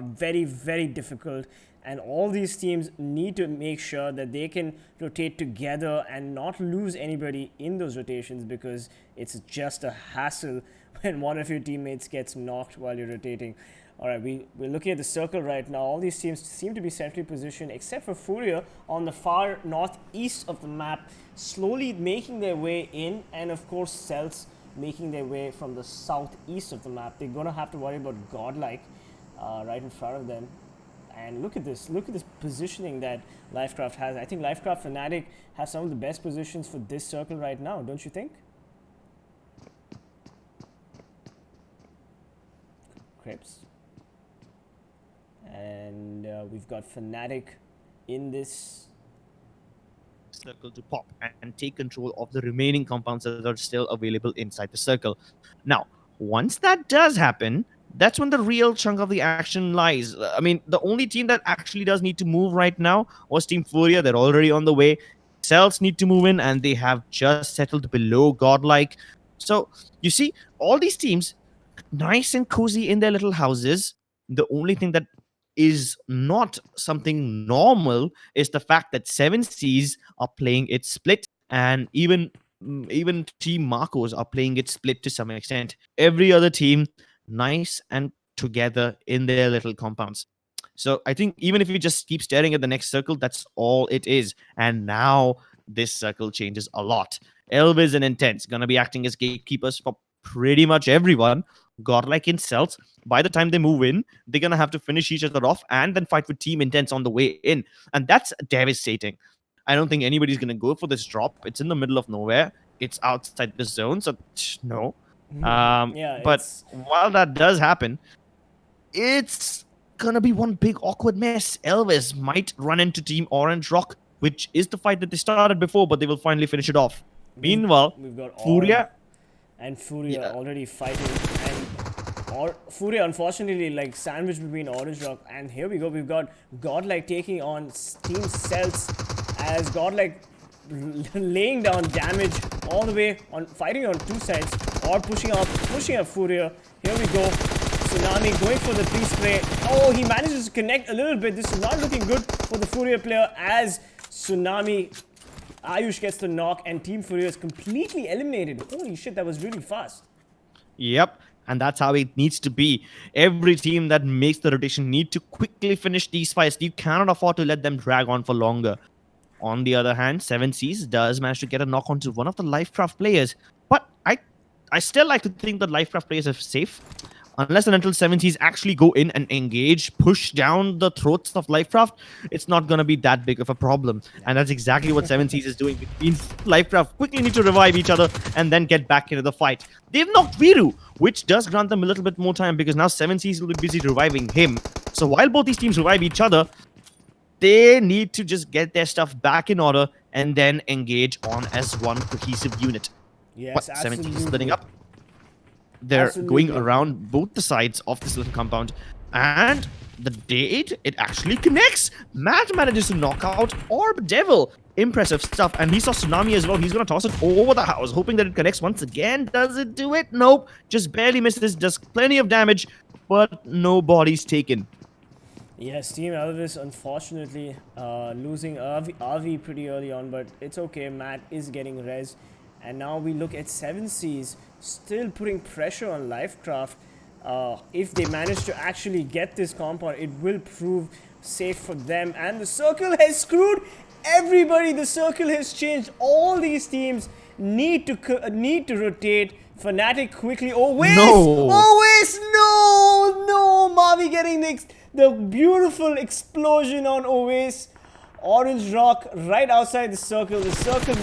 very, very difficult, and all these teams need to make sure that they can rotate together and not lose anybody in those rotations, because it's just a hassle when one of your teammates gets knocked while you're rotating. Alright, we're looking at the circle right now. All these teams seem to be centrally positioned, except for Furia on the far northeast of the map, slowly making their way in, and of course CELTZ making their way from the southeast of the map. They're going to have to worry about Godlike right in front of them. And look at this positioning that Lifecraft has. I think Lifecraft Fnatic has some of the best positions for this circle right now, don't you think? Crips. And we've got Fnatic in this circle to pop and take control of the remaining compounds that are still available inside the circle. Now, once that does happen, that's when the real chunk of the action lies. I mean, the only team that actually does need to move right now was Team Furia. They're already on the way. CELTZ need to move in, and they have just settled below Godlike. So, you see, all these teams, nice and cozy in their little houses. The only thing that is not something normal is the fact that 7Cs are playing it split, and even Team Marcos are playing it split to some extent. Every other team nice and together in their little compounds. So I think even if you just keep staring at the next circle, that's all it is. And now this circle changes a lot. ELVES and Intense gonna be acting as gatekeepers for pretty much everyone. Godlike in CELTZ, by the time they move in, they're gonna have to finish each other off and then fight with Team Intense on the way in, and that's devastating. I don't think anybody's gonna go for this drop. It's in the middle of nowhere. It's outside the zone, so no. But while that does happen, it's gonna be one big awkward mess. ELVES might run into Team Orange Rock, which is the fight that they started before, but they will finally finish it off. Meanwhile, we've got Furia and Furia already fighting, and Furia unfortunately like sandwiched between Orange Rock, and here we go. We've got Godlike taking on Team CELTZ, as Godlike laying down damage all the way on, fighting on 2 sides, or pushing up Furia. Here we go. Tsunami going for the 3 spray. Oh, he manages to connect a little bit. This is not looking good for the Furia player, as Tsunami Ayush gets the knock and Team FULLPWR is completely eliminated. Holy shit, that was really fast. Yep, and that's how it needs to be. Every team that makes the rotation need to quickly finish these fights. You cannot afford to let them drag on for longer. On the other hand, 7Cs does manage to get a knock onto one of the Lifecraft players. But I still like to think that Lifecraft players are safe. Unless and until 7Cs actually go in and engage, push down the throats of Lifecraft, it's not going to be that big of a problem. And that's exactly what 7Cs is doing. It means Lifecraft quickly need to revive each other and then get back into the fight. They've knocked Viru, which does grant them a little bit more time because now 7Cs will be busy reviving him. So while both these teams revive each other, they need to just get their stuff back in order and then engage on as one cohesive unit. Yes, But 7Cs absolutely. splitting up. They're Absolutely. going around both the sides of this little compound. And the date, it actually connects. Matt manages to knock out Orb Devil. Impressive stuff. And he saw Tsunami as well. He's going to toss it over the house, hoping that it connects once again. Does it do it? Nope. Just barely misses. Does plenty of damage, but no bodies taken. Yes, TeamELVES unfortunately losing RV pretty early on, but it's okay. Matt is getting res. And now we look at 7Cs still putting pressure on Lifecraft. If they manage to actually get this compound, it will prove safe for them. And the circle has screwed everybody. The circle has changed. All these teams need to rotate. Fnatic quickly. Oh, wait! No! Oh, wait! No! No! Mavi getting the beautiful explosion on Oasis. Orange Rock right outside the circle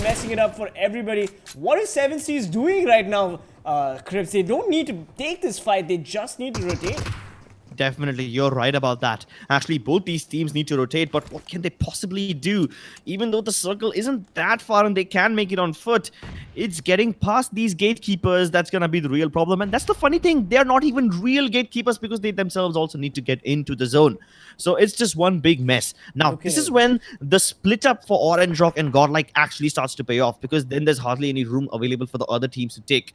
messing it up for everybody. What is 7Cs doing right now, Crips? They don't need to take this fight, they just need to rotate. Definitely, you're right about that. Actually, both these teams need to rotate, but what can they possibly do? Even though the circle isn't that far and they can make it on foot, it's getting past these gatekeepers that's gonna be the real problem. And that's the funny thing, they're not even real gatekeepers because they themselves also need to get into the zone. So it's just one big mess. Now, this is when the split up for Orange Rock and Godlike actually starts to pay off, because then there's hardly any room available for the other teams to take.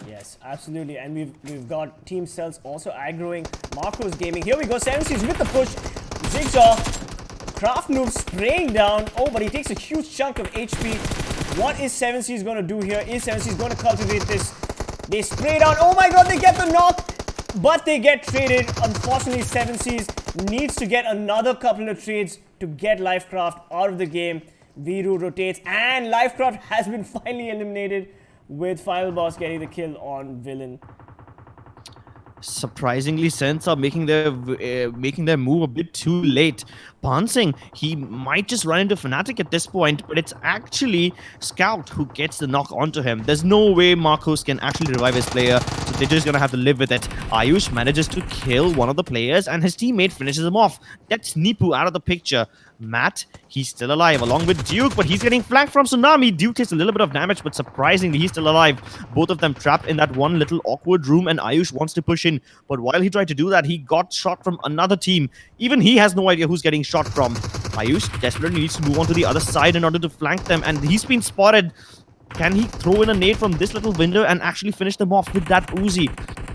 Yes, absolutely. And we've got Team CELTZ also aggroing Marco's Gaming. Here we go, 7Cs with the push. Zigzag. Craft Noob spraying down. Oh, but he takes a huge chunk of HP. What is 7Cs going to do here? Is 7Cs going to cultivate this? They spray down. Oh my god, they get the knock. But they get traded. Unfortunately, 7Cs needs to get another couple of trades to get Lifecraft out of the game. Viru rotates and Lifecraft has been finally eliminated, with Final Boss getting the kill on Villain. Surprisingly, CELTZ are making their move a bit too late. Pansing, he might just run into Fnatic at this point, but it's actually Scout who gets the knock onto him. There's no way Marcos can actually revive his player, so they're just gonna have to live with it. Ayush manages to kill one of the players and his teammate finishes him off. That's Nipu out of the picture. Matt, he's still alive along with Duke, but he's getting flanked from Tsunami. Duke takes a little bit of damage, but surprisingly, he's still alive. Both of them trapped in that one little awkward room, and Ayush wants to push in. But while he tried to do that, he got shot from another team. Even he has no idea who's getting shot from. Ayush desperately needs to move on to the other side in order to flank them, and he's been spotted. Can he throw in a nade from this little window and actually finish them off with that Uzi?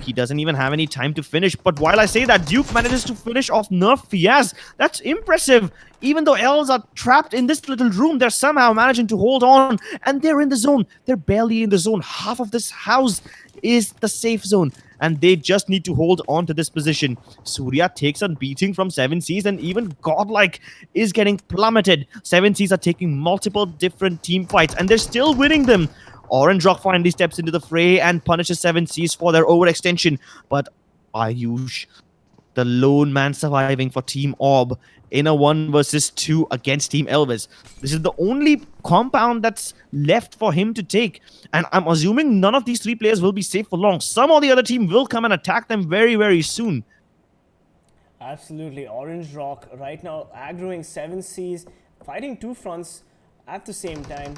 He doesn't even have any time to finish. But while I say that, Duke manages to finish off Nerf Fiaz. That's impressive. Even though Elves are trapped in this little room, they're somehow managing to hold on. And they're in the zone. They're barely in the zone. Half of this house is the safe zone. And they just need to hold on to this position. Surya takes a beating from 7Cs, and even Godlike is getting plummeted. 7Cs are taking multiple different team fights, and they're still winning them. Orange Rock finally steps into the fray and punishes 7Cs for their overextension. But Ayush, the lone man surviving for Team ORB in a 1 versus 2 against TeamELVES. This is the only compound that's left for him to take. And I'm assuming none of these 3 players will be safe for long. Some of the other team will come and attack them very, very soon. Absolutely. Orange Rock right now aggroing 7Cs, fighting 2 fronts at the same time.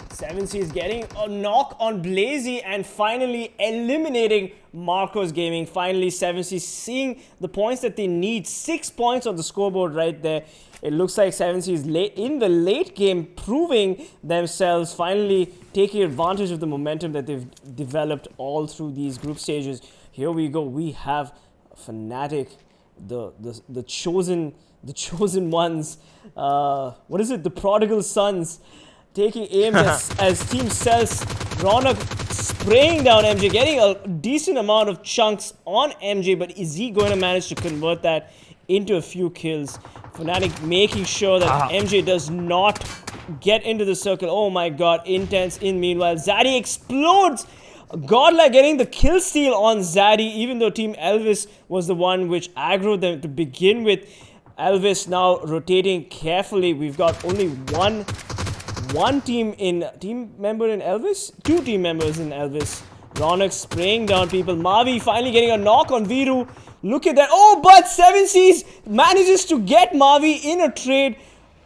7Cs getting a knock on Blazy and finally eliminating Marcos Gaming. Finally, 7Cs seeing the points that they need. 6 points on the scoreboard right there. It looks like 7Cs in the late game proving themselves, finally taking advantage of the momentum that they've developed all through these group stages. Here we go. We have Fnatic the chosen ones. What is it? The prodigal sons taking aim as Team CELTZ. Ronak spraying down MJ, getting a decent amount of chunks on MJ, but is he going to manage to convert that into a few kills? Fnatic making sure that MJ does not get into the circle. Oh my god, intense in meanwhile. Zaddy explodes. Godlike getting the kill steal on Zaddy, even though TeamELVES was the one which aggroed them to begin with. Elvis now rotating carefully. We've got only one team member in Elvis? Two team members in Elvis. Ronak spraying down people. Mavi finally getting a knock on Viru. Look at that. Oh, but 7Cs manages to get Mavi in a trade.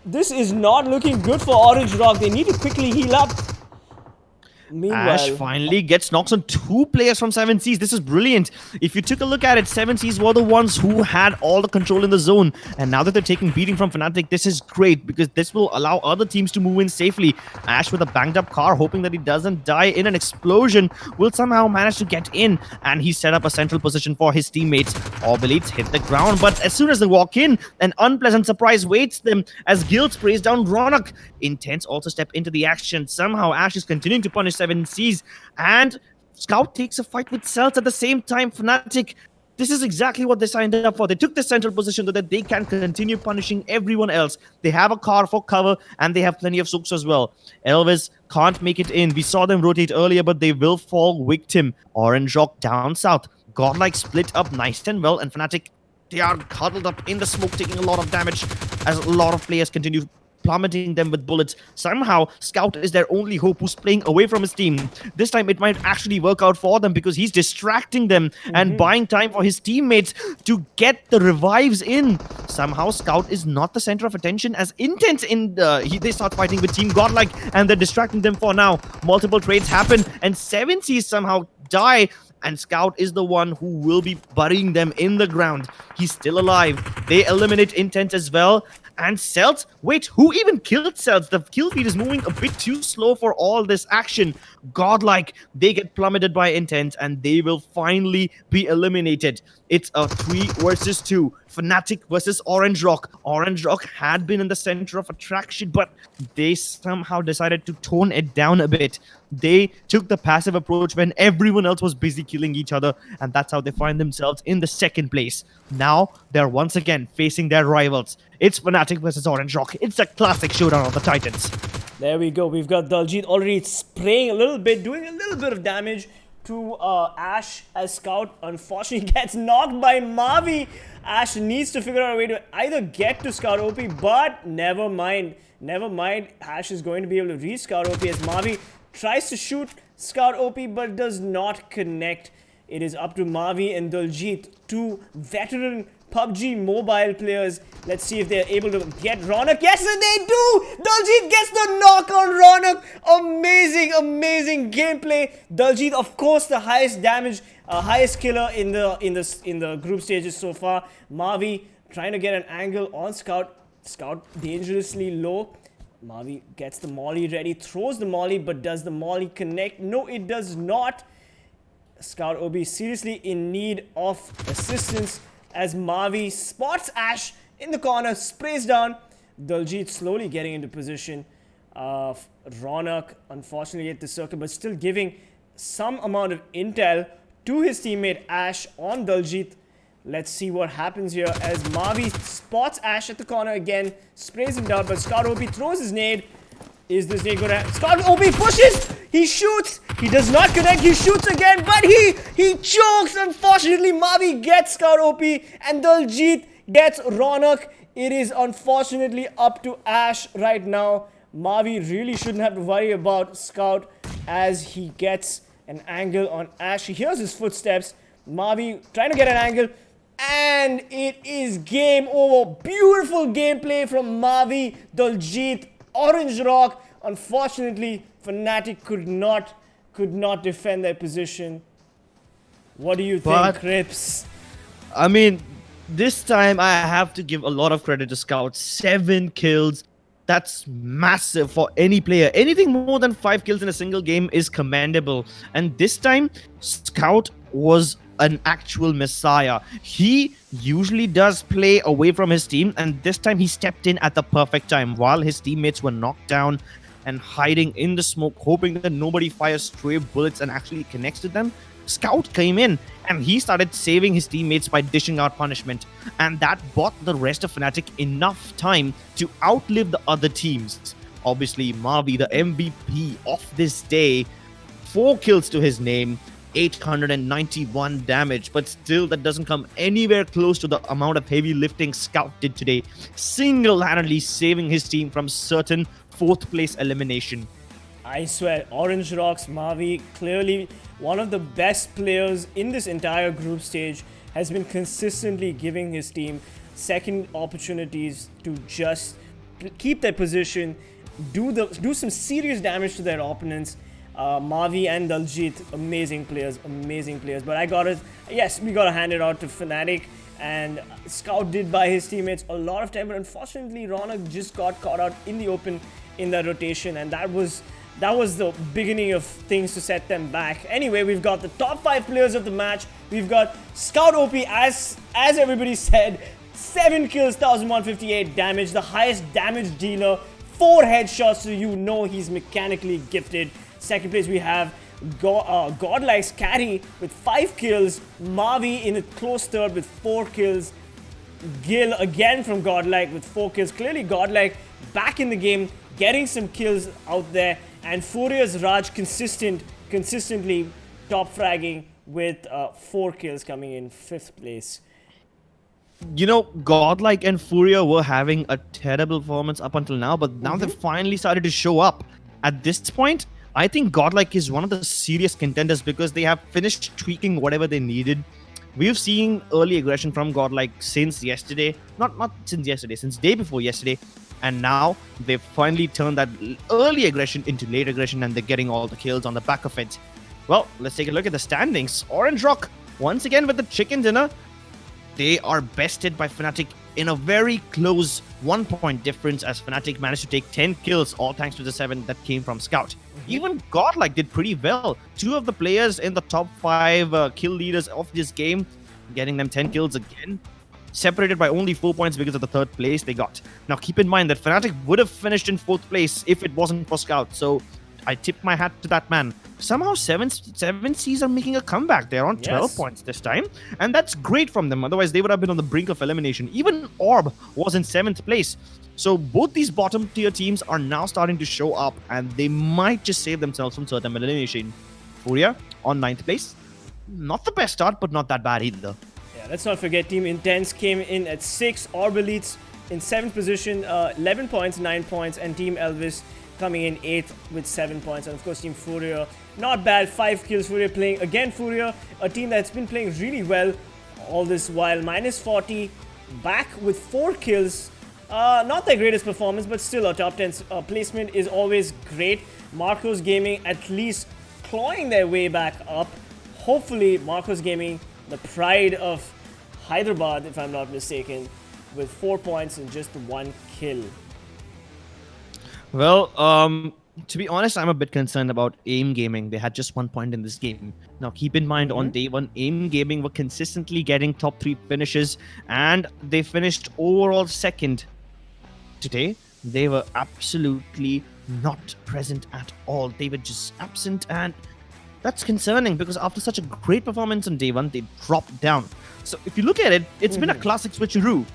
This is not looking good for Orange Rock. They need to quickly heal up. Meanwhile, Ash finally gets knocks on 2 players from 7Cs. This is brilliant. If you took a look at it, 7Cs were the ones who had all the control in the zone. And now that they're taking beating from Fnatic, this is great because this will allow other teams to move in safely. Ash with a banged up car, hoping that he doesn't die in an explosion, will somehow manage to get in. And he set up a central position for his teammates. ORB Elites hit the ground, but as soon as they walk in, an unpleasant surprise waits them as Guild sprays down Ronak. Intense also step into the action. Somehow Ash is continuing to punish 7Cs, and Scout takes a fight with CELTZ at the same time. Fnatic, this is exactly what they signed up for. They took the central position so that they can continue punishing everyone else. They have a car for cover, and they have plenty of soaks as well. Elvis can't make it in. We saw them rotate earlier, but they will fall victim. Orange Rock down south. Godlike split up nice and well, and Fnatic, they are huddled up in the smoke, taking a lot of damage as a lot of players continue plummeting them with bullets. Somehow, Scout is their only hope who's playing away from his team. This time, it might actually work out for them because he's distracting them and buying time for his teammates to get the revives in. Somehow, Scout is not the center of attention as Intense they start fighting with Team Godlike and they're distracting them for now. Multiple trades happen and 7Cs somehow die. And Scout is the one who will be burying them in the ground. He's still alive. They eliminate Intense as well. And CELTZ, wait, who even killed CELTZ? The kill feed is moving a bit too slow for all this action. Godlike, they get plummeted by Intense and they will finally be eliminated. It's a 3 versus 2. Fnatic versus Orange Rock. Orange Rock had been in the center of attraction, but they somehow decided to tone it down a bit. They took the passive approach when everyone else was busy killing each other, and that's how they find themselves in the 2nd place. Now, they're once again facing their rivals. It's Fnatic versus Orange Rock. It's a classic showdown of the Titans. There we go. We've got Daljit already spraying a little bit, doing a little bit of damage to Ash as Scout unfortunately gets knocked by Mavi. Ash needs to figure out a way to either get to Scout OP, but never mind. Never mind. Ash is going to be able to reach Scout OP as Mavi tries to shoot Scout OP but does not connect. It is up to Mavi and Daljit, 2 veteran PUBG Mobile players. Let's see if they're able to get Ronak. Yes, and they do! Daljit gets the knock on Ronak. Amazing, amazing gameplay. Daljit, of course, the highest damage, highest killer in the group stages so far. Mavi trying to get an angle on Scout. Scout dangerously low. Mavi gets the molly ready, throws the molly, but does the molly connect? No, it does not. Scout OB seriously in need of assistance as Mavi spots Ash in the corner, sprays down. Daljit slowly getting into position. Ronak unfortunately hit the circle, but still giving some amount of intel to his teammate Ash on Daljit. Let's see what happens here as Mavi spots Ash at the corner again, sprays him down, but Scout OP throws his nade. Is this nade gonna happen? Scout OP pushes! He shoots! He does not connect, he shoots again, but he chokes! Unfortunately, Mavi gets Scout OP and Daljit gets Ronak. It is unfortunately up to Ash right now. Mavi really shouldn't have to worry about Scout as he gets an angle on Ash. He hears his footsteps. Mavi trying to get an angle. And it is game over. Beautiful gameplay from Mavi, Daljit, Orange Rock. Unfortunately, Fnatic could not defend their position. What do you think, Crips? I mean, this time I have to give a lot of credit to Scout. 7 kills. That's massive for any player. Anything more than 5 kills in a single game is commendable. And this time, Scout was an actual messiah. He usually does play away from his team, and this time he stepped in at the perfect time while his teammates were knocked down and hiding in the smoke, hoping that nobody fires stray bullets and actually connects to them. Scout came in and he started saving his teammates by dishing out punishment, and that bought the rest of Fnatic enough time to outlive the other teams. Obviously, Mavi, the MVP of this day, 4 kills to his name, 891 damage, but still that doesn't come anywhere close to the amount of heavy lifting Scout did today, single-handedly saving his team from certain 4th place elimination. I swear, Orange Rocks, Mavi, clearly one of the best players in this entire group stage, has been consistently giving his team second opportunities to just keep their position, do some serious damage to their opponents. Mavi and Daljit, amazing players. But we gotta hand it out to Fnatic. And Scout did buy his teammates a lot of time, but unfortunately Ronak just got caught out in the open in that rotation, and that was the beginning of things to set them back. Anyway, we've got the top 5 players of the match. We've got Scout OP, as everybody said, 7 kills, 1158 damage, the highest damage dealer, 4 headshots, so you know he's mechanically gifted. Second place we have Godlike's Carry with 5 kills, Mavi in a close third with 4 kills, Gil again from Godlike with 4 kills. Clearly Godlike back in the game, getting some kills out there, and Furia's Raj consistently top fragging with 4 kills, coming in 5th place. You know, Godlike and Furia were having a terrible performance up until now, but now they've finally started to show up. At this point, I think Godlike is one of the serious contenders because they have finished tweaking whatever they needed. We've seen early aggression from Godlike since yesterday. Not since yesterday, since day before yesterday. And now they've finally turned that early aggression into late aggression, and they're getting all the kills on the back of it. Well, let's take a look at the standings. Orange Rock, once again with the chicken dinner. They are bested by Fnatic in a very close 1-point difference, as Fnatic managed to take 10 kills, all thanks to the 7 that came from Scout. Even Godlike did pretty well. 2 of the players in the top 5 kill leaders of this game, getting them 10 kills again, separated by only 4 points because of the 3rd place they got. Now keep in mind that Fnatic would have finished in 4th place if it wasn't for Scout, so I tip my hat to that man. Somehow 7Cs are making a comeback. They're on 12 points this time, and that's great from them. Otherwise, they would have been on the brink of elimination. Even ORB was in 7th place. So both these bottom tier teams are now starting to show up, and they might just save themselves from certain elimination. Furia on 9th place. Not the best start, but not that bad either. Yeah, let's not forget Team Intense came in at 6, ORB Elites in 7th position, 11 points, 9 points, and TeamELVES coming in 8th with 7 points. And of course Team Furia, not bad, 5 kills. Furia playing, again Furia, a team that's been playing really well all this while. Minus 40, back with 4 kills. Not their greatest performance, but still a top 10 placement is always great. Marcos Gaming at least clawing their way back up. Hopefully Marcos Gaming, the pride of Hyderabad if I'm not mistaken, with 4 points and just 1 kill. Well, to be honest, I'm a bit concerned about AIMGAMING. They had just 1 point in this game. Now, keep in mind, on day 1, AIMGAMING were consistently getting top 3 finishes, and they finished overall 2nd. Today, they were absolutely not present at all. They were just absent, and that's concerning because after such a great performance on day 1, they dropped down. So if you look at it, it's been a classic switcheroo.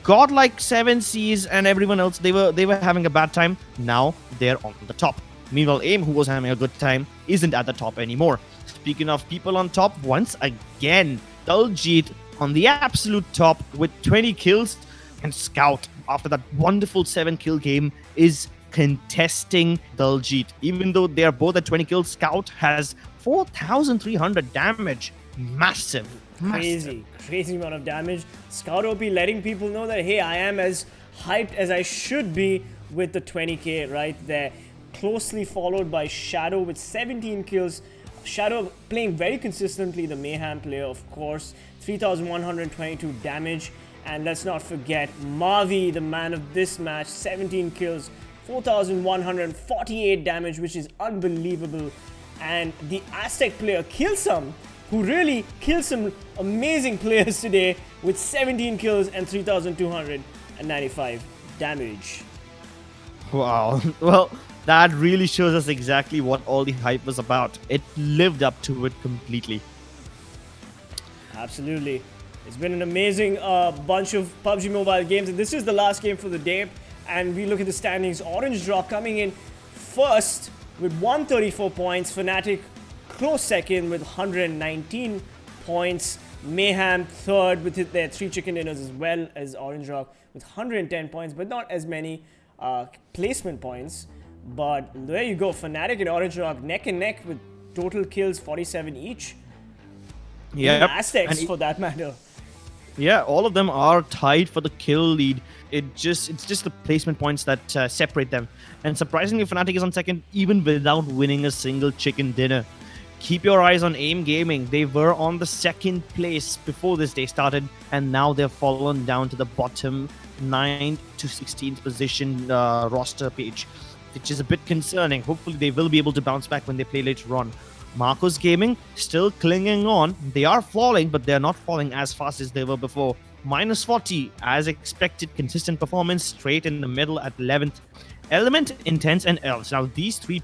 Godlike 7Cs and everyone else, they were having a bad time. Now they're on the top. Meanwhile, AIM, who was having a good time, isn't at the top anymore. Speaking of people on top, once again, Daljit on the absolute top with 20 kills, and Scout, after that wonderful 7-kill game, is contesting Daljit. Even though they are both at 20 kills, Scout has 4,300 damage. Massive. Crazy amount of damage. Scout OP letting people know that, hey, I am as hyped as I should be with the 20k right there. Closely followed by Shadow with 17 kills. Shadow playing very consistently, the Mayhem player, of course. 3,122 damage. And let's not forget Mavi, the man of this match, 17 kills, 4,148 damage, which is unbelievable. And the Aztec player, Killsome, who really killed some amazing players today with 17 kills and 3,295 damage. Wow. Well, that really shows us exactly what all the hype was about. It lived up to it completely. Absolutely. It's been an amazing bunch of PUBG Mobile games, and this is the last game for the day. And we look at the standings. Orange Draw coming in first with 134 points. Fnatic close second with 119 points. Mayhem third with their 3 chicken dinners, as well as Orange Rock with 110 points, but not as many placement points. But there you go, Fnatic and Orange Rock neck and neck with total kills 47 each. Yeah, Aztecs for that matter. Yeah, all of them are tied for the kill lead. It's just the placement points that separate them. And surprisingly, Fnatic is on second even without winning a single chicken dinner. Keep your eyes on AIM Gaming. They were on the second place before this day started, and now they've fallen down to the bottom 9th to 16th position roster page, which is a bit concerning. Hopefully they will be able to bounce back when they play later on. Marcos Gaming still clinging on. They are falling, but they're not falling as fast as they were before. Minus 40, as expected, consistent performance, straight in the middle at 11th. Element, Intense, and ELVES. Now these three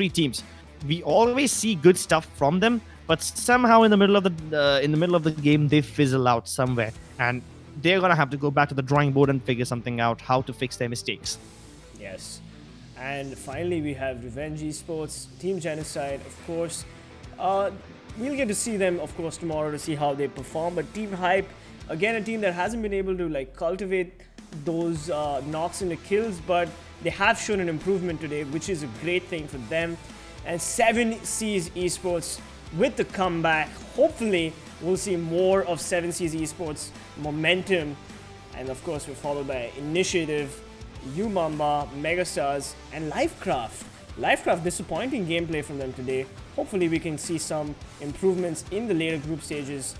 teams, we always see good stuff from them, but somehow in the middle of the game they fizzle out somewhere, and they're gonna have to go back to the drawing board and figure something out how to fix their mistakes. Yes. And finally, we have Revenge Esports, TeamGenocide, of course. We'll get to see them, of course, tomorrow to see how they perform. But Team Hype, again, a team that hasn't been able to cultivate those knocks into kills, but they have shown an improvement today, which is a great thing for them. And 7Seas Esports with the comeback. Hopefully, we'll see more of 7Seas Esports momentum. And of course, we're followed by Initiative, Umamba, Megastars, and Lifecraft. Lifecraft, disappointing gameplay from them today. Hopefully we can see some improvements in the later group stages.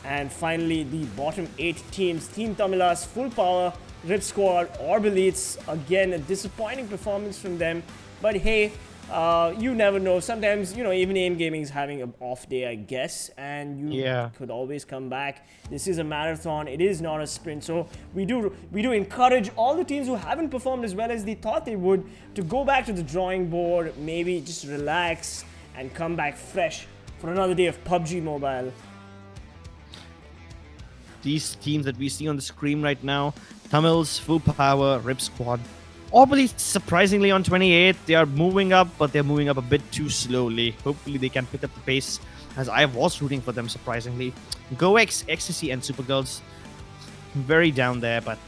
And finally, the bottom 8 teams, Team Tamilas, FULLPWR, Rip Squad, ORB Elites. Again, a disappointing performance from them. But hey, you never know. Sometimes, even AIMGAMING is having an off day, I guess, and you could always come back. This is a marathon. It is not a sprint. So we do encourage all the teams who haven't performed as well as they thought they would to go back to the drawing board, maybe just relax and come back fresh for another day of PUBG Mobile. These teams that we see on the screen right now, Tamils, FULLPWR, Rip Squad, ORB Elites surprisingly on 28th. They are moving up, but they're moving up a bit too slowly. Hopefully they can pick up the pace, as I was rooting for them surprisingly. GoX, Ecstasy, and SuperGirls very down there, but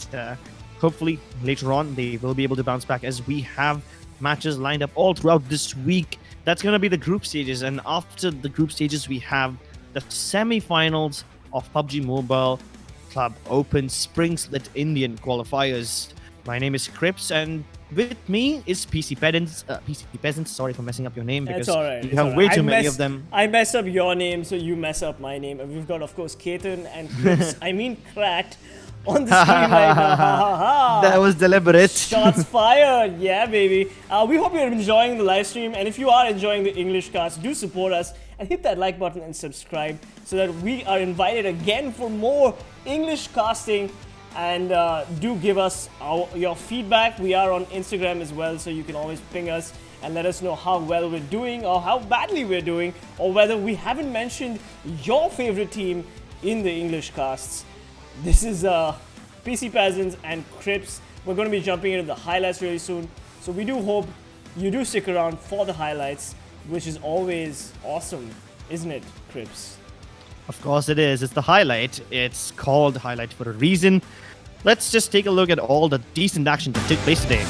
hopefully later on they will be able to bounce back, as we have matches lined up all throughout this week. That's going to be the group stages, and after the group stages we have the semi-finals of PUBG Mobile Club Open Spring Split Indian qualifiers. My name is Crips, and with me is PC Peasants. Sorry for messing up your name, because right, you have way too many of them. I mess up your name, so you mess up my name. And we've got, of course, Ketan and Crips, Krat, on the screen right now. That was deliberate. Shots fired. Yeah, baby. We hope you're enjoying the live stream, and if you are enjoying the English cast, do support us and hit that like button and subscribe so that we are invited again for more English casting. And do give us your feedback. We are on Instagram as well, so you can always ping us and let us know how well we're doing or how badly we're doing, or whether we haven't mentioned your favorite team in the English casts. This is PC Peasants and Crips. We're going to be jumping into the highlights really soon, so we do hope you do stick around for the highlights, which is always awesome, isn't it, Crips? Of course it is. It's the highlight. It's called highlight for a reason. Let's just take a look at all the decent action that took place today.